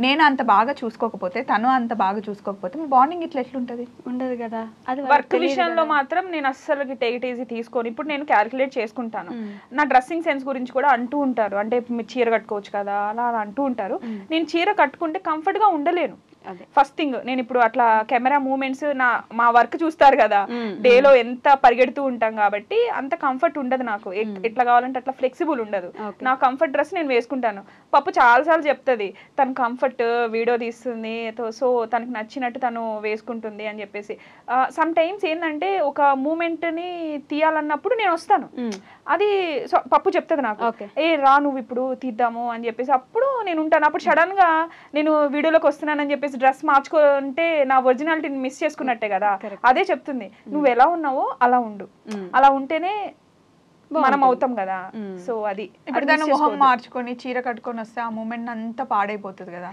నేను అంత బాగా చూసుకోకపోతే, తను అంత బాగా చూసుకోకపోతే మీ బాండింగ్ ఇట్లా ఎట్లుంటది? ఉండదు కదా. అది వర్క్ విషయంలో మాత్రం నేను అస్సలు టేక్ ఇట్ ఈజీ తీసుకొని ఇప్పుడు నేను క్యాలిక్యులేట్ చేసుకుంటాను. నా డ్రెస్సింగ్ సెన్స్ గురించి కూడా అంటూ ఉంటారు, అంటే మీరు చీర కట్టుకోవచ్చు కదా అలా అలా అంటూ ఉంటారు. నేను చీర కట్టుకుంటే కంఫర్ట్ గా ఉండలేను. ఫస్ట్ థింగ్, నేను ఇప్పుడు అట్లా కెమెరా మూమెంట్స్ మా వర్క్ చూస్తారు కదా, డేలో ఎంత పరిగెడుతూ ఉంటాం కాబట్టి అంత కంఫర్ట్ ఉండదు నాకు. ఎట్లా కావాలంటే అట్లా ఫ్లెక్సిబుల్ ఉండదు. నా కంఫర్ట్ డ్రెస్ నేను వేసుకుంటాను. పప్పు చాలాసార్లు చెప్తుంది తను కంఫర్ట్ వీడియో తీస్తుంది, సో తనకు నచ్చినట్టు తను వేసుకుంటుంది అని చెప్పేసి. సమ్ టైమ్స్ ఏంటంటే ఒక మూమెంట్ ని తీయాలన్నప్పుడు నేను వస్తాను, అది పప్పు చెప్తుంది నాకు, రా నువ్వు ఇప్పుడు తీద్దాము అని చెప్పేసి. అప్పుడు నేను ఉంటాను. అప్పుడు సడన్ గా నేను వీడియోలోకి వస్తున్నానని చెప్పేసి డ్రెస్ మార్చుకుంటే నా ఒరిజినాలిటీని మిస్ చేసుకున్నట్టే కదా. అదే చెప్తుంది, నువ్వు ఎలా ఉన్నావో అలా ఉండు, అలా ఉంటేనే మనం అవుతాం కదా. సో అది ఇప్పుడు తను మొహం మార్చుకొని చీర కట్టుకొని వస్తే ఆ మూమెంట్ అంతా పాడైపోతుంది కదా.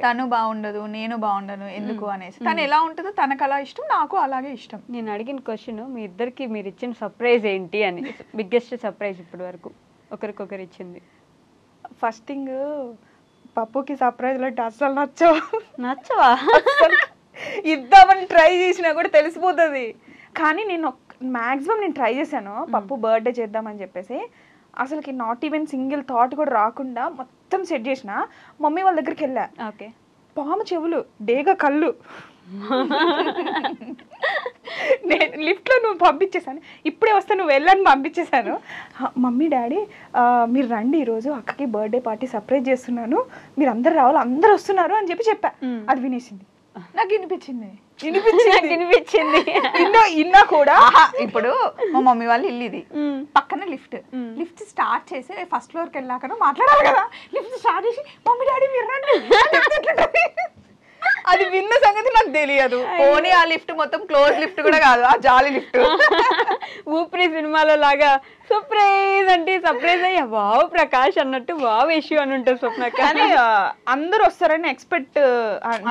తను బాగుండదు, నేను బాగుండను ఎందుకు అనేసి. తను ఎలా ఉంటుందో తనకు అలా ఇష్టం, నాకు అలాగే ఇష్టం. నేను అడిగిన క్వశ్చన్ మీ ఇద్దరికి మీరు ఇచ్చిన సర్ప్రైజ్ ఏంటి అని. బిగ్గెస్ట్ సర్ప్రైజ్ ఇప్పటి వరకు ఒకరికొకరు ఇచ్చింది. ఫస్ట్ థింగ్, పప్పుకి సర్ప్రైజ్ అంటే అస్సలు నచ్చవా? ఇద్దామని ట్రై చేసినా కూడా తెలిసిపోతుంది. కానీ నేను మ్యాక్సిమం నేను ట్రై చేశాను పప్పు బర్త్డే చేద్దామని చెప్పేసి. అసలుకి నాట్ ఈవెన్ సింగిల్ థాట్ కూడా రాకుండా మొత్తం సెట్ చేసిన. మమ్మీ వాళ్ళ దగ్గరికి వెళ్ళా. ఓకే, పాము చెవులు, డేగా కళ్ళు, నేను లిఫ్ట్లో నువ్వు పంపించేసాను, ఇప్పుడే వస్తే నువ్వు వెళ్ళని పంపించేశాను. మమ్మీ డాడీ మీరు రండి, ఈరోజు అక్కకి బర్త్డే పార్టీ సర్ప్రైజ్ చేస్తున్నాను, మీరు అందరు రావాలి, అందరు వస్తున్నారు అని చెప్పా. అది వినేసింది. నాకు వినిపించింది ఇన్నా కూడా. ఇప్పుడు మా మమ్మీ వాళ్ళ ఇల్లు ఇది, పక్కన లిఫ్ట్ స్టార్ట్ చేసి ఫస్ట్ ఫ్లోర్కి వెళ్ళాక మాట్లాడాలి కదా. లిఫ్ట్ స్టార్ట్ చేసి మమ్మీ డాడీ మీరు రండి, అది విన్న సంగతి నాకు తెలియదు. పోనీ ఆ లిఫ్ట్ మొత్తం క్లోజ్ లిఫ్ట్ కూడా కాదు, ఆ జాలి లిఫ్ట్. ఊపిరి సినిమాలో లాగా సర్ప్రైజ్ అంటే సర్ప్రైజ్ అయ్యా వావ్ ప్రకాష్ అన్నట్టు వావ్ ఇష్యూ అని ఉంటుంది స్వప్న. కానీ అందరు వస్తారని ఎక్స్పెక్ట్,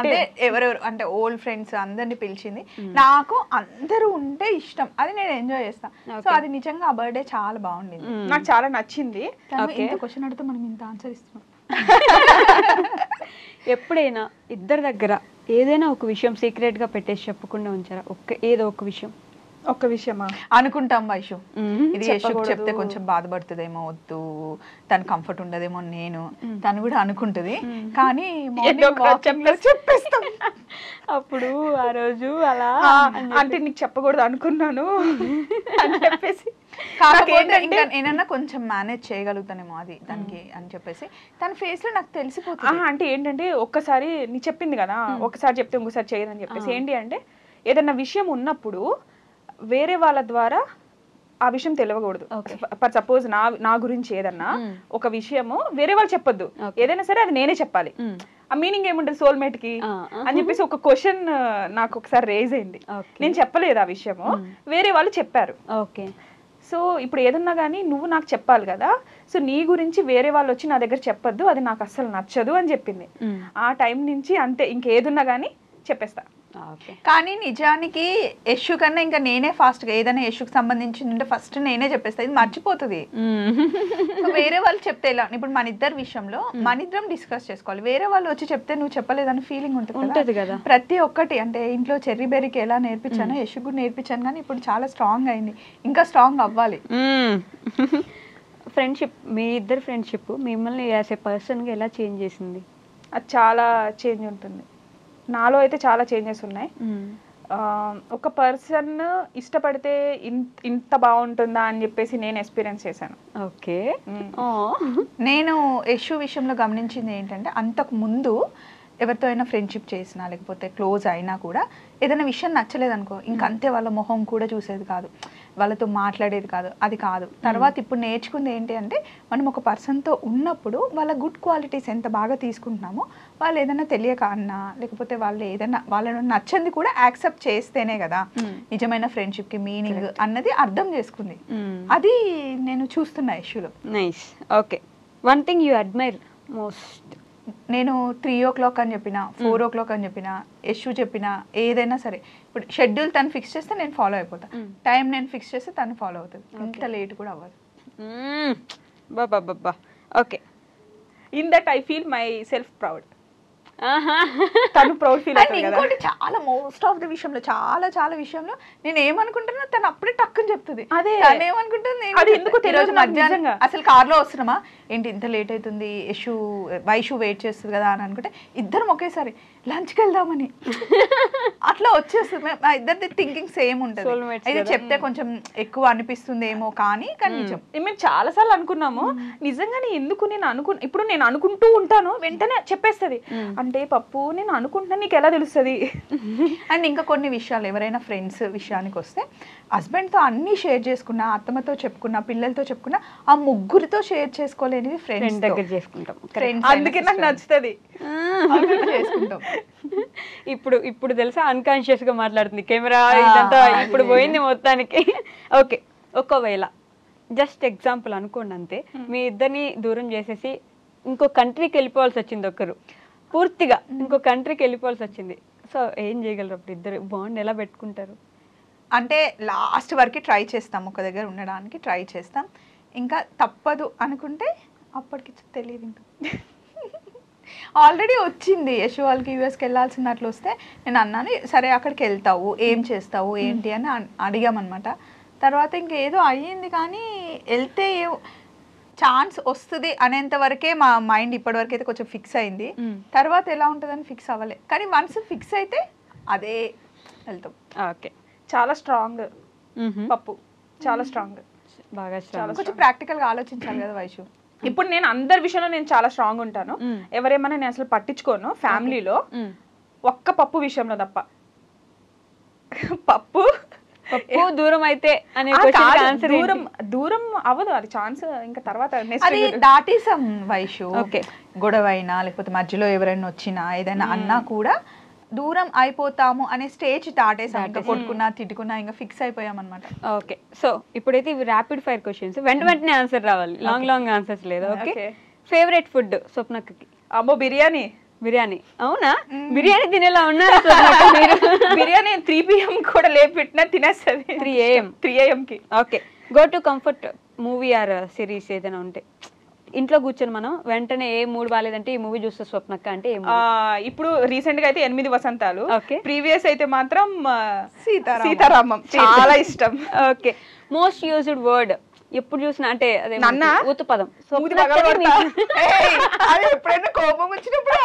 అంటే ఎవరెవరు అంటే ఓల్డ్ ఫ్రెండ్స్ అందరిని పిలిచింది. నాకు అందరూ ఉంటే ఇష్టం, అది నేను ఎంజాయ్ చేస్తాను. సో అది నిజంగా ఆ బర్త్డే చాలా బాగుండింది, నాకు చాలా నచ్చింది. ఇంత క్వశ్చన్ అడిగితే మనం ఇంత ఆన్సర్ ఇస్తున్నాం. ఎప్పుడైనా ఇద్దరి దగ్గర ఏదైనా ఒక విషయం సీక్రెట్ గా పెట్టేసి చెప్పకుండా ఉంచారా? ఏదో ఒక విషయం. ఒక్క విషయమా? అనుకుంటాం వైషు, ఇది యశుకు చెప్తే కొంచెం బాధపడుతుందేమో, వద్దు తను కంఫర్ట్ ఉండదేమో, నేను తను కూడా అనుకుంటది. కానీ చెప్పేస్తాం. అప్పుడు ఆ రోజు అలా అంటే నీకు చెప్పకూడదు అనుకున్నాను అని చెప్పేసి. ఏదన్నా కొంచెం మేనేజ్ చేయగలుగుతానేమో అది దానికి అని చెప్పేసి తన ఫేస్ లో నాకు తెలిసిపోతుంది. అంటే ఏంటంటే ఒక్కసారి నీ చెప్పింది కదా, ఒకసారి చెప్తే ఇంకోసారి చేయదని చెప్పేసి. ఏంటి అంటే ఏదన్నా విషయం ఉన్నప్పుడు వేరే వాళ్ళ ద్వారా ఆ విషయం తెలియకూడదు. ఫర్ సపోజ్ నా గురించి ఏదన్నా ఒక విషయము వేరే వాళ్ళు చెప్పొద్దు, ఏదైనా సరే అది నేనే చెప్పాలి. ఆ మీనింగ్ ఏముంటది సోల్మేట్ కి అని చెప్పేసి ఒక క్వశ్చన్ నాకు ఒకసారి రేజ్ అయింది. నేను చెప్పలేదు ఆ విషయము, వేరే వాళ్ళు చెప్పారు. ఓకే, సో ఇప్పుడు ఏదన్నా కానీ నువ్వు నాకు చెప్పాలి కదా, సో నీ గురించి వేరే వాళ్ళు వచ్చి నా దగ్గర చెప్పొద్దు, అది నాకు అస్సలు నచ్చదు అని చెప్పింది. ఆ టైం నుంచి అంతే, ఇంకేదున్నా కానీ చెప్పేస్తా. కానీ నిజానికి యశు కన్నా ఇంకా నేనే ఫాస్ట్ గా ఏదైనా యశుకి సంబంధించింది ఉంటే ఫస్ట్ నేనే చెప్పేస్తా, ఇది మర్చిపోతుంది. వేరే వాళ్ళు చెప్తే ఎలా, ఇప్పుడు మన ఇద్దరు విషయంలో మన ఇద్దరం డిస్కస్ చేసుకోవాలి. వేరే వాళ్ళు వచ్చి చెప్తే నువ్వు చెప్పలేదని ఫీలింగ్ ఉంటుంది కదా. ప్రతి ఒక్కటి అంటే ఇంట్లో చెర్రీ బెర్రీకి ఎలా నేర్పించానో యశుకు కూడా నేర్పించాను, కానీ ఇప్పుడు చాలా స్ట్రాంగ్ అయింది, ఇంకా స్ట్రాంగ్ అవ్వాలి. ఫ్రెండ్షిప్, మీ ఇద్దరు ఫ్రెండ్షిప్ మిమ్మల్ని యాజ్ ఏ పర్సన్గా ఎలా చేంజ్ చేసింది? అది చాలా చేంజ్ ఉంటుంది. నాలో అయితే చాలా చేంజెస్ ఉన్నాయి. ఒక పర్సన్ ఇష్టపడితే ఇంత బాగుంటుందా అని చెప్పేసి నేను ఎక్స్పీరియన్స్ చేశాను. ఓకే. నేను యశు విషయంలో గమనించింది ఏంటంటే, అంతకు ముందు ఎవరితో అయినా ఫ్రెండ్షిప్ చేసినా లేకపోతే క్లోజ్ అయినా కూడా ఏదైనా విషయం నచ్చలేదనుకో ఇంకంతే, వాళ్ళ మొహం కూడా చూసేది కాదు, వాళ్ళతో మాట్లాడేది కాదు, అది కాదు. తర్వాత ఇప్పుడు నేర్చుకుంది ఏంటి అంటే, మనం ఒక పర్సన్తో ఉన్నప్పుడు వాళ్ళ గుడ్ క్వాలిటీస్ ఎంత బాగా తీసుకుంటున్నామో, వాళ్ళు ఏదైనా తెలియక అన్నా లేకపోతే వాళ్ళు ఏదైనా వాళ్ళను నచ్చంది కూడా యాక్సెప్ట్ చేస్తేనే కదా నిజమైన ఫ్రెండ్షిప్కి మీనింగ్ అన్నది అర్థం చేసుకుంది. అది నేను చూస్తున్నా యశులో. Nice. Okay. One thing you admire most? నేను 3 o'clock అని చెప్పిన, 4 o'clock అని చెప్పిన, యశు చెప్పిన ఏదైనా సరే, ఇప్పుడు షెడ్యూల్ తను ఫిక్స్ చేస్తే నేను ఫాలో అయిపోతా, టైం నేను ఫిక్స్ చేస్తే తను ఫాలో అవుతుంది, ఇంత లేట్ కూడా అవ్వదు. బాబా. Okay. In that I feel myself proud. తను ప్రౌడ్ ఫీల్ అవుతుంది కదా. ఇంకోటి చాలా మోస్ట్ ఆఫ్ ద విషయంలో చాలా విషయంలో నేను ఏమనుకుంటున్నా తను అప్పుడే టక్కుని చెప్తుంది. అదే తను ఏమనుకుంటుంది, అది ఎందుకు తెలియదు మధ్యాహ్నం అసలు కార్లో వస్తున్నామా ఏంటి ఇంత లేట్ అవుతుంది, వైషు వెయిట్ చేస్తుంది కదా అని అనుకుంటే ఇద్దరం ఒకేసారి లంచ్కి వెళ్దామని అట్లా వచ్చేస్తుంది. మా ఇద్దరిది థింకింగ్ సేమ్ ఉంటుంది. అయితే చెప్తే కొంచెం ఎక్కువ అనిపిస్తుందేమో కానీ నిజం. మేము చాలా సార్లు అనుకున్నాము, నిజంగానే ఎందుకు ఇప్పుడు నేను అనుకుంటూ ఉంటాను, వెంటనే చెప్పేస్తుంది. అంటే పప్పు నేను అనుకుంటున్నా, నీకు ఎలా తెలుస్తుంది? అండ్ ఇంకా కొన్ని విషయాలు ఎవరైనా ఫ్రెండ్స్ విషయానికి వస్తే, హస్బెండ్తో అన్ని షేర్ చేసుకున్నా, అత్తమ్మతో చెప్పుకున్నా, పిల్లలతో చెప్పుకున్నా, ఆ ముగ్గురితో షేర్ చేసుకోలేనివి ఫ్రెండ్స్ దగ్గర చేసుకుంటాం. అందుకే నాకు నచ్చుతుంది. చేసుకుంటాం. ఇప్పుడు తెలుసా అన్కాన్షియస్ గా మాట్లాడుతుంది కెమెరా, ఇదంతా ఇప్పుడు పోయింది మొత్తానికి. ఓకే. ఒకవేళ జస్ట్ ఎగ్జాంపుల్ అనుకోండి అంతే, మీ ఇద్దరిని దూరం చేసేసి ఇంకో కంట్రీకి వెళ్ళిపోవాల్సి వచ్చింది, ఒకరు పూర్తిగా ఇంకో కంట్రీకి వెళ్ళిపోవాల్సి వచ్చింది, సో ఏం చేయగలరు అప్పుడు? ఇద్దరు బాండ్ ఎలా పెట్టుకుంటారు? అంటే లాస్ట్ వరకు ట్రై చేస్తాం, ఒక దగ్గర ఉండడానికి ట్రై చేస్తాం. ఇంకా తప్పదు అనుకుంటే అప్పటికి తెలియదు. ఇంకా ఆల్రెడీ వచ్చింది యశు వాళ్ళకి యూఎస్కి వెళ్ళాల్సినట్లు వస్తే నేను అన్నాను, సరే అక్కడికి వెళ్తావు, ఏం చేస్తావు ఏంటి అని అడిగామన్నమాట. తర్వాత ఇంకేదో అయ్యింది కానీ వెళ్తే ఛాన్స్ వస్తుంది అనేంత వరకే మా మైండ్ ఇప్పటివరకు అయితే కొంచెం ఫిక్స్ అయింది. తర్వాత ఎలా ఉంటుందని ఫిక్స్ అవ్వలే, కానీ వన్స్ ఫిక్స్ అయితే అదే వెళ్తాం. ఓకే. చాలా స్ట్రాంగ్ పప్పు, చాలా స్ట్రాంగ్, బాగా స్ట్రాంగ్. కొంచెం ప్రాక్టికల్గా ఆలోచించాలి కదా వైషు. ఇప్పుడు నేను అందరి విషయంలో నేను చాలా స్ట్రాంగ్ ఉంటాను, ఎవరేమన్నా నేను అసలు పట్టించుకోను. ఫ్యామిలీలో ఒక్క పప్పు విషయంలో తప్ప. పప్పు దూరం అయితే అనే దూరం అవ్వదు, అది ఛాన్స్ ఇంకా తర్వాత అది దాటేసాం వైషు. గొడవ అయినా లేకపోతే మధ్యలో ఎవరైనా వచ్చినా ఏదైనా అన్నా కూడా దూరం అయిపోతాము అనే స్టేజ్ దాటేసాం. ఇంకా కొట్టుకున్నా తిట్టుకున్నా ఇంకా ఫిక్స్ అయిపోయాం అనమాట. ఓకే. సో ఇప్పుడైతే ఇవి ర్యాపిడ్ ఫైర్ క్వశ్చన్స్, వెంటనే ఆన్సర్ రావాలి, లాంగ్ ఆన్సర్స్ లేదు. ఓకే. ఫేవరెట్ ఫుడ్ స్వప్నకి? అమ్మో బిర్యానీ. అవునా? బిర్యానీ తినేలా ఉన్నారు మీరు. బిర్యానీ 3 PM కూడా లేపెట్టినా తినేస్తుంది. 3 AM కి. Okay. Go to comfort movie or series ఏదైనా ఉంటే, ఇంట్లో కూర్చొని మనం వెంటనే ఏ మూడ్ బాగాలేదంటే ఈ మూవీ చూస్తే స్వప్నక్క అంటే ఇప్పుడు రీసెంట్ గా అయితే 8 వసంతాలు, ప్రీవియస్ అయితే మాత్రం సీతారామం చాలా ఇష్టం. ఓకే. మోస్ట్ యూజ్డ్ వర్డ్ ఎప్పుడు చూసినా అంటే అదే ఊతు పదం. ఎప్పుడైనా కోపం వచ్చినప్పుడు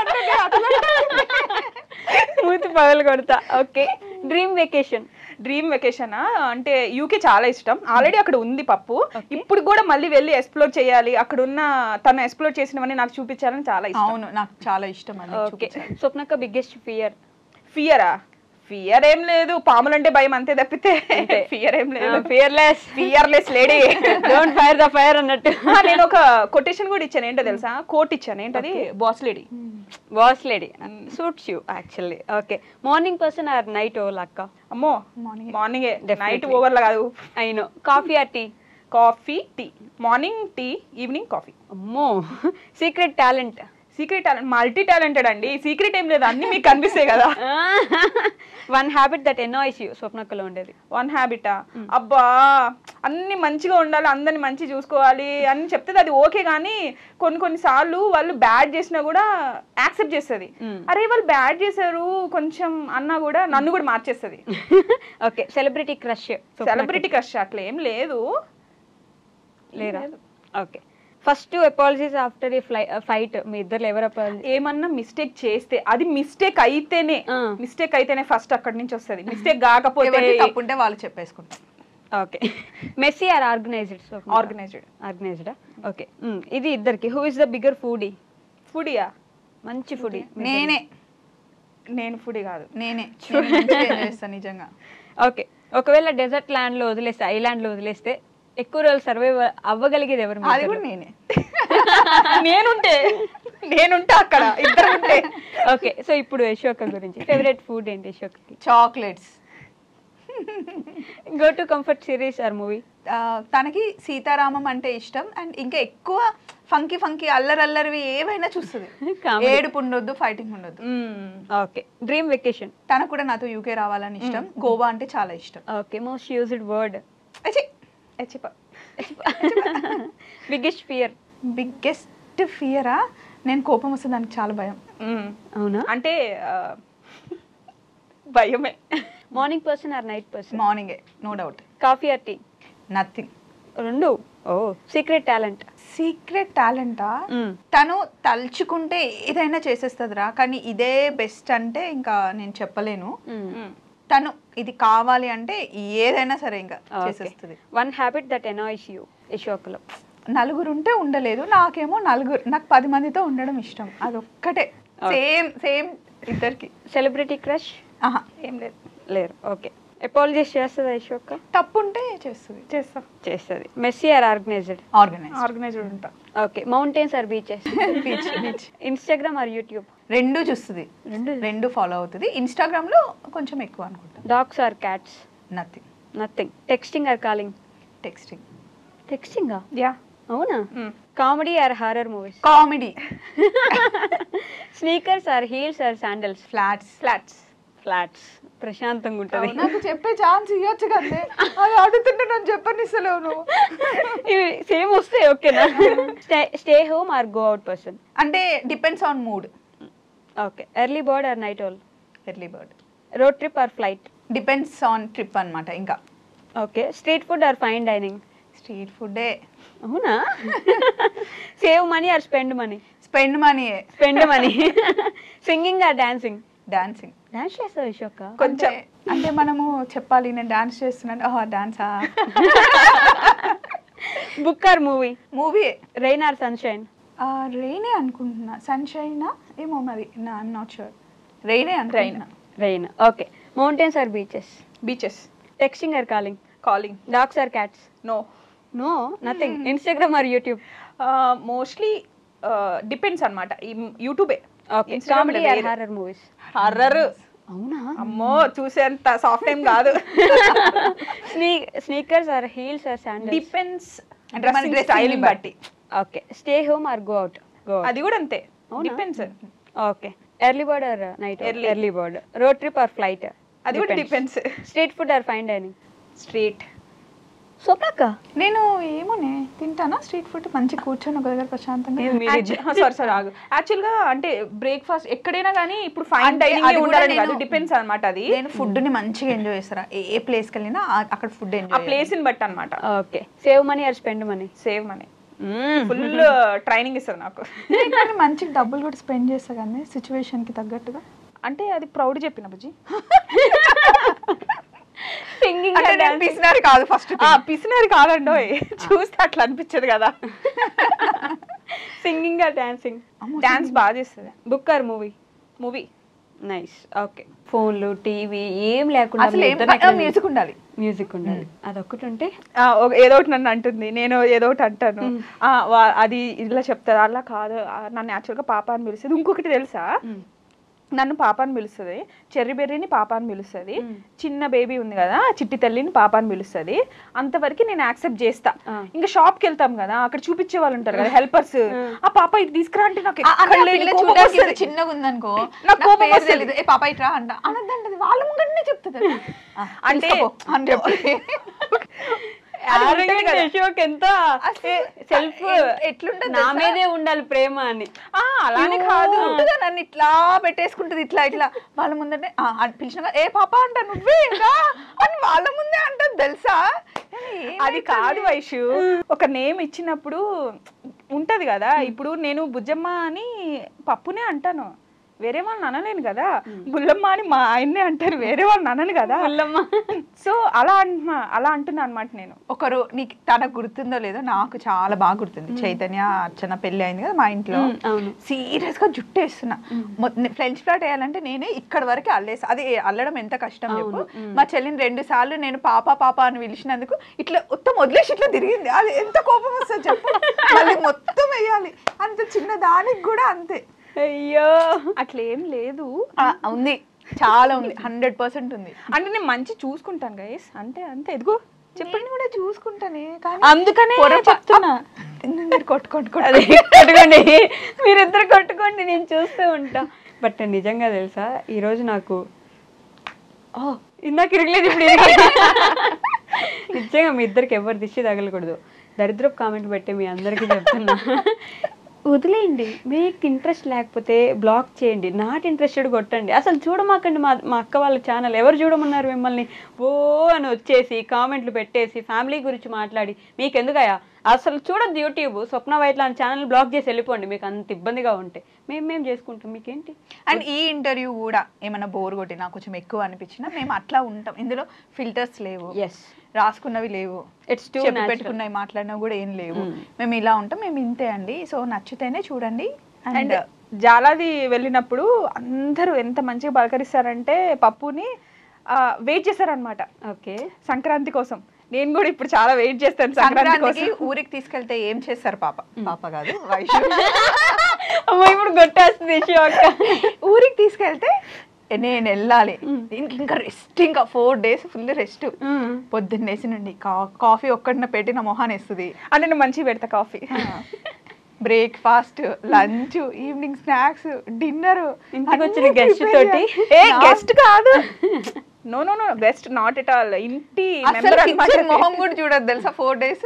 మూతి పగలు కొడతా. ఓకే. డ్రీమ్ వెకేషన్ అంటే యూకే చాలా ఇష్టం, ఆల్రెడీ అక్కడ ఉంది పప్పు. ఇప్పుడు కూడా మళ్ళీ వెళ్ళి ఎక్స్ప్లోర్ చేయాలి, అక్కడ ఉన్న తను ఎక్స్ప్లోర్ చేసినవన్నీ నాకు చూపించాలని చాలా ఇష్టం. అవును, నాకు చాలా ఇష్టం. ఓకే. స్వప్నక్క బిగ్గెస్ట్ ఫియర్ ఏం లేదు, పాములంటే భయం అంతే తప్పితే ఫియర్ ఏం లేదు. Fearless lady, don't fire the fire అన్నట్టు. నేను ఒక కొటేషన్ కూడా ఇచ్చాను, ఏంటో తెలుసా? కోట్ ఇచ్చాను, ఏంటది? Boss lady suits you actually. Okay. Morning person or night owl అక్క? అమ్మో మార్నింగే, నైట్ ఓవర్లా కాదు. అయినో. Coffee or tea? Coffee, tea. Morning tea, evening coffee. అమ్మో. Secret talent? మల్టీ టాలెంటెడ్ అండి, సీక్రెట్ ఏం లేదు, అన్ని మీకు కనిపిస్తాయి కదా. One habit that annoys you స్వప్నక్కలో ఉండేది? వన్ హ్యాబిటా? అబ్బా అన్ని మంచిగా ఉండాలి, అందరిని మంచి చూసుకోవాలి అని చెప్తే అది ఓకే, కానీ కొన్ని సార్లు వాళ్ళు బ్యాడ్ చేసినా కూడా యాక్సెప్ట్ చేస్తుంది. అరే వాళ్ళు బ్యాడ్ చేశారు కొంచెం అన్నా కూడా నన్ను కూడా మార్చేస్తుంది. ఓకే. Celebrity crush? అట్లా ఏం లేదు. లేరా? Okay. First apologies after a fight మీ ఇద్దరు ఎవరు అపాలజీ? ఏమన్నా మిస్టేక్ చేస్తే అది మిస్టేక్ అయితేనే ఫస్ట్ అక్కడి నుంచి వస్తుంది. మిస్టేక్ కాకపోతే ఎవరికి తప్పు ఉంటే వాళ్ళు చెప్పేసుకుంటారు. ఓకే. Messy or organized? ఆర్గనైజ్డా? ఓకే. ఇది ఇద్దరికి. Who is the bigger foodie? ఫుడియా? మంచి ఫుడీ. నేను ఫుడీ కాదు. నేనే మంచిగా చేస్తాను నిజంగా. ఓకే. ఒకవేళ డెజర్ట్ ల్యాండ్ లో వదిలేస్తే, ఐలాండ్ లో వదిలేస్తే ఎక్కువ రోజులు సర్వైవ్ అవ్వగలిగేది ఎవరు? అది కూడా నేనే. నేనుంటా అక్కడ, ఇద్దరు ఉంటే. ఓకే. సో ఇప్పుడు యశోక గురించి ఫేవరెట్ ఫుడ్ ఏంటి యశోకకి? Chocolates. Go to comfort series or movie? తనకి సీతారామం అంటే ఇష్టం. అండ్ ఇంకా ఎక్కువ ఫంకీ అల్లరల్లరివి ఏవైనా చూస్తుంది. ఏడుపు ఉండొద్దు, ఫైటింగ్ ఉండొద్దు. ఓకే. Dream vacation? తనకు కూడా నాతో యూకే రావాలని ఇష్టం. గోవా అంటే చాలా ఇష్టం. Okay. Most used word? Biggest fear? Biggest ఫియరా? నేను కోపం వస్తే దానికి చాలా భయం. అవునా? అంటే భయమే. Morning person or night person? మార్నింగే, no doubt. Coffee or tea? Nothing. రెండు. ఓ. Secret talent? సీక్రెట్ టాలెంటా? తను తలుచుకుంటే ఏదైనా చేసేస్తుందిరా, కానీ ఇదే బెస్ట్ అంటే ఇంకా నేను చెప్పలేను. తను ఇది కావాలి అంటే ఏదైనా సరే ఇంకా చేసేస్తుంది. One habit that annoys you యశోకలో? నలుగురు ఉంటే ఉండలేదు, నాకేమో నాకు 10 మందితో ఉండడం ఇష్టం. అదొక్కటే. సేమ్ ఇద్దరికి. Celebrity crush? ఏం లేదు. లేరు. ఓకే. అపాలజీస్ చేస్తుందా యశోక? తప్పు ఉంటే చేస్తుంది. Messy or organized? ఆర్గనైజ్డ్ ఉంటా. Okay. Mountains or beaches? Beach. Instagram or YouTube? రెండు చూస్తుంది, రెండు ఫాలో అవుతుంది. ఇన్స్టాగ్రామ్ లో కొంచెం ఎక్కువ అనుకుంటా. Dogs or cats? Nothing. Texting or calling? టెక్స్టింగా? యా. అవునా? Comedy or horror movies? Comedy. Sneakers or heels or sandals? Flats. ప్రశాంతంగా ఉంటుంది. నాకు చెప్పే ఛాన్స్ ఇవ్వచ్చు కదే. అది అడుగుతుంటే నన్ను చెప్పనిస్తలేవు నువ్వు. ఇవి సేమ్ వస్తాయి. ఓకేనా? Stay home or go out person? అంటే depends on mood. Okay. Early bird or night owl? Early bird. Road trip or flight? Depends on trip అన్నమాట. ఇంకా okay. Street food or fine dining? Street ఫుడ్డే. అవునా? Save money or spend money? Spend money. Singing or dancing? Dance చేస్తావు యశోక? కొంచెం. అంటే మనము చెప్పాలి నేను డాన్స్ చేస్తున్నాను. డాన్సా? Book or movie? Movie. Rain or sunshine? రెయినే అనుకుంటున్నా. సన్షైనా ఏమో మరి, ఐఎమ్ నాట్ షూర్. రెయినే అనుకుంటున్నా. Rain. Okay. Mountains or beaches? Texting or calling? Dogs or cats? No nothing. Instagram or YouTube? Mostly depends అన్నమాట. యూట్యూబే. Okay. Comedy or horror movies? Horror. అవునా? అమ్మో, చూసేంత సాఫ్ట్ టైం కాదు. Sneakers or heels or sandals? Depends అంటే మన dressing బట్టి. Okay. Stay home or go out? అది కూడా అంతే, depends. Okay. Early bird or night? Early bird. Road trip or flight? అది కూడా depends. Street food or fine dining? Street. సోప్నాక నేను ఏమోనే తింటానా స్ట్రీట్ ఫుడ్, మంచి కూర్చొని ఒక దగ్గర ప్రశాంతంగా. సారీ ఆగు. యాక్చువల్ గా అంటే బ్రేక్ఫాస్ట్ ఎక్కడైనా కానీ ఇప్పుడు ఫైన్ డైనింగ్ ఉండాలని కాదు, డిపెండ్స్ అన్నమాట. అది నేను ఫుడ్ ని మంచిగా ఎంజాయ్ చేస్తారా, ఏ ప్లేస్ కి వెళ్ళినా అక్కడ ఫుడ్ ఎంజాయ్, ఆ ప్లేస్ ని బట్టి అన్నమాట. Okay. Save money or spend money? Save money. Full training ఇస్తారు నాకు. కానీ మంచిగా డబ్బులు కూడా స్పెండ్ చేస్తా కానీ సిచ్యువేషన్ కి తగ్గట్టుగా. అంటే అది ప్రౌడ్ చెప్పిన బుజ్జి. సింగింగ్ పిసినారి కాదు, ఫస్ట్ పిసినారి కాదండో, చూస్తే అట్లా అనిపించదు కదా. Singing or dancing? డాన్స్ బాగా చేస్తుంది. Book or movie? Nice. Okay. ఫోన్లు టీవీ ఏం లేకుండా మ్యూజిక్ ఉండాలి. అదొక్కటి ఉంటే ఏదో ఒకటి నన్ను అంటుంది, నేను ఏదో ఒకటి అంటాను. అది ఇలా చెప్తారు, అలా కాదు. నన్ను యాక్చువల్గా పాప అని పిలుస్తుంది. ఇంకొకటి తెలుసా, నన్ను పాప అని పిలుస్తుంది, చెర్రీ బెర్రీని పాప అని పిలుస్తుంది, చిన్న బేబీ ఉంది కదా చిట్టి తల్లిని పాప అని పిలుస్తుంది. అంతవరకు నేను యాక్సెప్ట్ చేస్తా. ఇంకా షాప్ కి వెళ్తాం కదా, అక్కడ చూపించే వాళ్ళు ఉంటారు కదా హెల్పర్స్, ఆ పాప ఇది తీసుకురా అంటే నాకు చిన్నగా ఉందనుకో, నాకు కోపం వస్తుంది. పాప ఇట్రా అంట అనద్దంటది, వాళ్ళ ముంగటనే చెప్తుంది. అంటే ఎంత సెల్ఫ్ ఎట్లుంటది నా మీదే ఉండాలి ప్రేమ అని. అలానే కాదు, నన్ను ఇట్లా పెట్టేసుకుంటది, ఇట్లా ఇట్లా వాళ్ళ ముందంటే పిలిచిన ఏ పాప అంట నువ్వే ఇంకా అని వాళ్ళ ముందే అంటది తెలుసా. అది కాదు వైషు, ఒక నేమ్ ఇచ్చినప్పుడు ఉంటది కదా. ఇప్పుడు నేను బుజ్జమ్మ అని పప్పునే అంటాను, వేరే వాళ్ళని అనలేను కదా. బుల్లమ్మ అని మా ఆయన్నే అంటారు, వేరే వాళ్ళని అనను కదా బుల్లమ్మ. సో అలా అంటున్నా అనమాట నేను. ఒకరు నీకు తనకు గుర్తుందో లేదో, నాకు చాలా బాగా గుర్తుంది. చైతన్య అర్చన పెళ్లి అయింది కదా మా ఇంట్లో, సీరియస్ గా జుట్టు వేస్తున్నా. ఫ్రెంచ్ ఫ్లాట్ వేయాలంటే నేనే ఇక్కడ వరకు అల్లేసి, అది అల్లడం ఎంత కష్టం చెప్పు. మా చెల్లిని 2 సార్లు నేను పాప పాప అని పిలిచినందుకు ఇట్లా మొత్తం వదిలేసి ఇట్లా తిరిగింది. అది ఎంత కోపం వస్తుంది చెప్పు. మళ్ళీ మొత్తం వేయాలి, అంత చిన్న దానికి కూడా అంతే. అయ్యో అట్లా ఏం లేదు, ఉంది చాలా ఉంది, 100% ఉంది. అంటే నేను మంచి చూసుకుంటాను గైస్, అంటే అంతే. ఎదుగో చెప్పండి కూడా చూసుకుంటానే, అందుకనే చెప్తున్నా. మీరు కొట్టుకోండి, మీరిద్దరు కొట్టుకోండి, నేను చూస్తూ ఉంటా. బట్ నిజంగా తెలుసా, ఈరోజు నాకు ఇందాక ఇరగలేదు, ఇప్పుడు నిజంగా మీ ఇద్దరికి ఎవరు దిష్టి తగలకూడదు. దరిద్రపు కామెంట్ పెట్టే మీ అందరికీ చెప్తున్నా, వదిలేయండి. మీకు ఇంట్రెస్ట్ లేకపోతే బ్లాక్ చేయండి, నాట్ ఇంట్రెస్టెడ్ కొట్టండి. అసలు చూడమాకండి మా అక్క వాళ్ళ ఛానల్. ఎవరు చూడమన్నారు మిమ్మల్ని? ఓ అని వచ్చేసి కామెంట్లు పెట్టేసి ఫ్యామిలీ గురించి మాట్లాడి మీకు ఎందుకయ్యా? అసలు చూడద్దు యూట్యూబ్. స్వప్న వైట్ లాంటి ఛానల్ బ్లాక్ చేసి వెళ్ళిపోండి, మీకు అంత ఇబ్బందిగా ఉంటే. మేము చేసుకుంటాం, మీకేంటి. అండ్ ఈ ఇంటర్వ్యూ కూడా ఏమైనా బోర్ కొట్టి నాకు కొంచెం ఎక్కువ అనిపించినా మేము అట్లా ఉంటాం. ఇందులో ఫిల్టర్స్ లేవు, రాసుకున్నవి లేవు, పెట్టుకున్నవి మాట్లాడినవి కూడా ఏం లేవు. మేము ఇలా ఉంటాం, మేము ఇంతే అండి. సో నచ్చితేనే చూడండి. అండ్ జాలాది వెళ్ళినప్పుడు అందరూ ఎంత మంచిగా పలకరిస్తారంటే పప్పుని వెయిట్ చేశారనమాట. ఓకే, సంక్రాంతి కోసం. నేను కూడా ఇప్పుడు చాలా వెయిట్ చేస్తాను సంక్రాంతికి. ఊరికి తీసుకెళ్తే ఏం చేస్తారు పాప కాదు వైషు, ఇప్పుడు కొట్టేస్తుంది అక్క. ఊరికి తీసుకెళ్తే నేను వెళ్ళాలి, ఇంకా రెస్ట్, ఇంకా 4 days ఫుల్ రెస్ట్. పొద్దున్నేసి నుండి కాఫీ ఒక్కడిన పెట్టిన మొహాన్ని వేస్తుంది. అంటే నేను మంచిగా పెడతా coffee. Breakfast, lunch, evening snacks, dinner. ఇంటికి వచ్చిన గెస్ట్ తోటి. గెస్ట్ కాదు, no no no, guest not at all. ఇంటి మొహం కూడా చూడదు తెలుసా 4 days.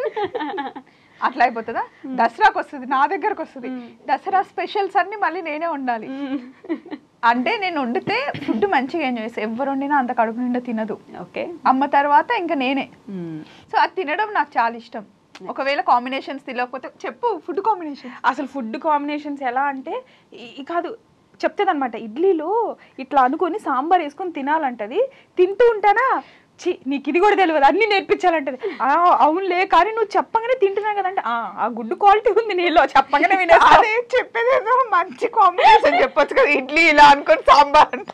అట్లా అయిపోతుందా? దసరాకి వస్తుంది, నా దగ్గరకు వస్తుంది. దసరా స్పెషల్స్ అన్ని మళ్ళీ నేనే వండాలి. అంటే నేను వండితే ఫుడ్ మంచిగా ఎంజాయ్ చేస్తాను. ఎవరు వండినా అంత కడుపు నిండా తినదు. ఓకే, అమ్మ తర్వాత ఇంకా నేనే. సో అది తినడం నాకు చాలా ఇష్టం. ఒకవేళ కాంబినేషన్స్ తెలియకపోతే చెప్పు, ఫుడ్ కాంబినేషన్. అసలు ఫుడ్ కాంబినేషన్స్ ఎలా అంటే కాదు చెప్తుంది అనమాట. ఇడ్లీలో ఇట్లా అనుకొని సాంబార్ వేసుకొని తినాలంటది. తింటూ ఉంటానా, నీకు ఇది కూడా తెలియదు, అన్ని నేర్పించాలంటది. అవునులే, కానీ నువ్వు చెప్పగానే తింటున్నావు కదంటే ఆ గుడ్ క్వాలిటీ ఉంది నీలో, చెప్పగానే అదే చెప్పేదేదో మంచి కాంబినేషన్ చెప్పొచ్చు కదా. ఇడ్లీ ఇలా అనుకొని సాంబార్ అంట,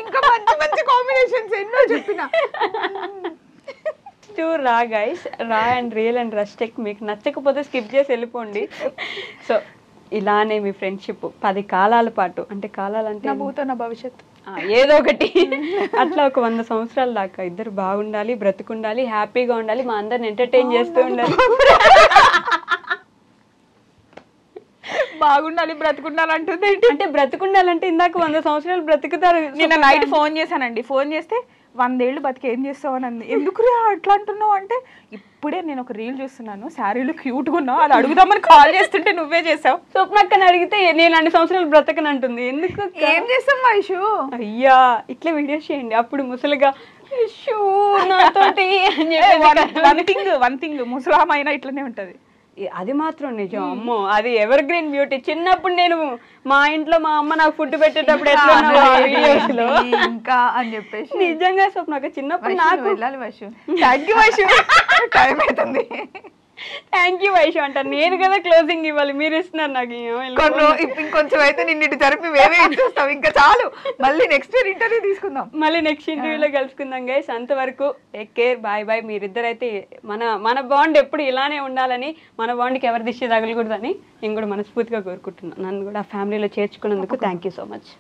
ఇంకా మంచి మంచి కాంబినేషన్స్ ఎన్నో చెప్పిన. రా గైస్, రా అండ్ రియల్ అండ్ రస్టిక్. మీకు నచ్చకపోతే స్కిప్ చేసి వెళ్ళిపోండి. సో ఇలానే మీ ఫ్రెండ్షిప్ 10 కాలాల పాటు, అంటే కాలాలంటే నా భవిష్యత్తు ఏదో ఒకటి అట్లా ఒక 100 సంవత్సరాల దాకా ఇద్దరు బాగుండాలి, బ్రతుకుండాలి, హ్యాపీగా ఉండాలి, మా అందరిని ఎంటర్టైన్ చేస్తూ ఉండాలి. బాగుండాలి, బ్రతుకుండాలి అంటుంది. అంటే బ్రతుకుండాలంటే ఇందాక 100 సంవత్సరాలు బ్రతుకుతారు. నిన్న నైట్ ఫోన్ చేశానండి, ఫోన్ చేస్తే 100 ఏళ్ళు బతికి ఏం చేస్తావు అని అంది. ఎందుకు అట్లా అంటున్నావు అంటే, ఇప్పుడే నేను ఒక రీల్ చూస్తున్నాను, శారీలు క్యూట్గా ఉన్నావు, అది అడుగుదామని కాల్ చేస్తుంటే నువ్వే చేసావు. స్వప్నక్కని అడిగితే నేను 2 సంవత్సరాలు బ్రతకని అంటుంది. ఎందుకు? ఏం చేస్తాం వైషు? అయ్యా ఇట్లా వీడియోస్ చేయండి, అప్పుడు ముసలిగా నాతోటి వన్ థింగ్ ముసలామైనా ఇట్లనే ఉంటది. అది మాత్రం నిజం. అమ్మో, అది ఎవర్ గ్రీన్ బ్యూటీ. చిన్నప్పుడు నేను మా ఇంట్లో మా అమ్మ నాకు ఫుడ్ పెట్టేటప్పుడు ఎట్లా ఇంకా అని చెప్పేసి నిజంగా స్వప్న చిన్నప్పుడు నాకు వెళ్ళాలి Vaishu. Thank you Vaishu, time అవుతుంది. థ్యాంక్ యూ వైషు అంటారు. నేను కదా క్లోజింగ్ ఇవ్వాలి, మీరు ఇస్తున్నారు నాకు. ఇంకొంచెం అయితే నిన్నిటి జరిపి మేమే ఇచ్చేస్తాం. ఇంకా చాలు, మళ్ళీ నెక్స్ట్ ఇయర్ ఇంటర్వ్యూ తీసుకుందాం. మళ్ళీ నెక్స్ట్ ఇంటర్వ్యూలో కలుసుకుందాం గైస్. అంతవరకు టేక్ కేర్, బాయ్ బాయ్. మీరిద్దరైతే మన బాండ్ ఎప్పుడు ఇలానే ఉండాలని, మన బాండ్కి ఎవరి దిష్టి తగలకూడదని నేను కూడా మనస్ఫూర్తిగా కోరుకుంటున్నాను. నన్ను కూడా ఫ్యామిలీలో చేర్చుకున్నందుకు థ్యాంక్ యూ సో మచ్.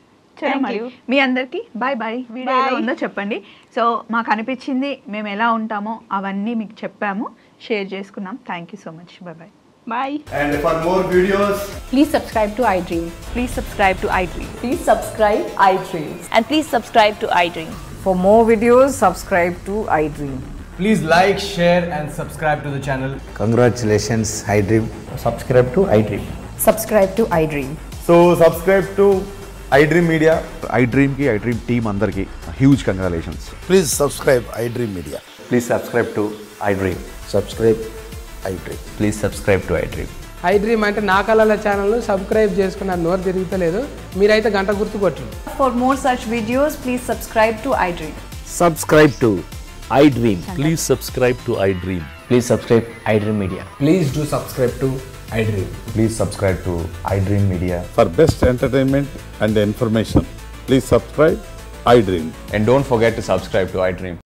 మీ అందరికి బాయ్ బాయ్. వీడియో ఎలా ఉందో చెప్పండి. సో మాకు అనిపించింది, మేము ఎలా ఉంటామో అవన్నీ మీకు చెప్పాము, షేర్ చేసుకున్నాం. Thank you so much. Bye bye. Bye. And for more videos, please subscribe to iDream. Please subscribe to iDream. Please subscribe iDream. And please subscribe to iDream. For more videos, subscribe to iDream. Please like, share and subscribe to the channel. Congratulations, iDream. Subscribe to iDream. Subscribe to iDream. So subscribe to iDream Media. iDream ki iDream team andarki huge congratulations. Please subscribe iDream Media. Please subscribe to iDream. Subscribe iDream. Please subscribe to iDream. iDream అంటే నా కళల channel subscribe చేసుకున్న నోరు తిరుగుతలేదు మీరైతే గంట గుర్తు కొట్టండి. For more such videos, please subscribe to iDream. Subscribe to iDream. Please subscribe to iDream. Please subscribe iDream Media. Please do subscribe to iDream. Please subscribe to iDream Media. For best entertainment and information, please subscribe iDream. And don't forget to subscribe to iDream.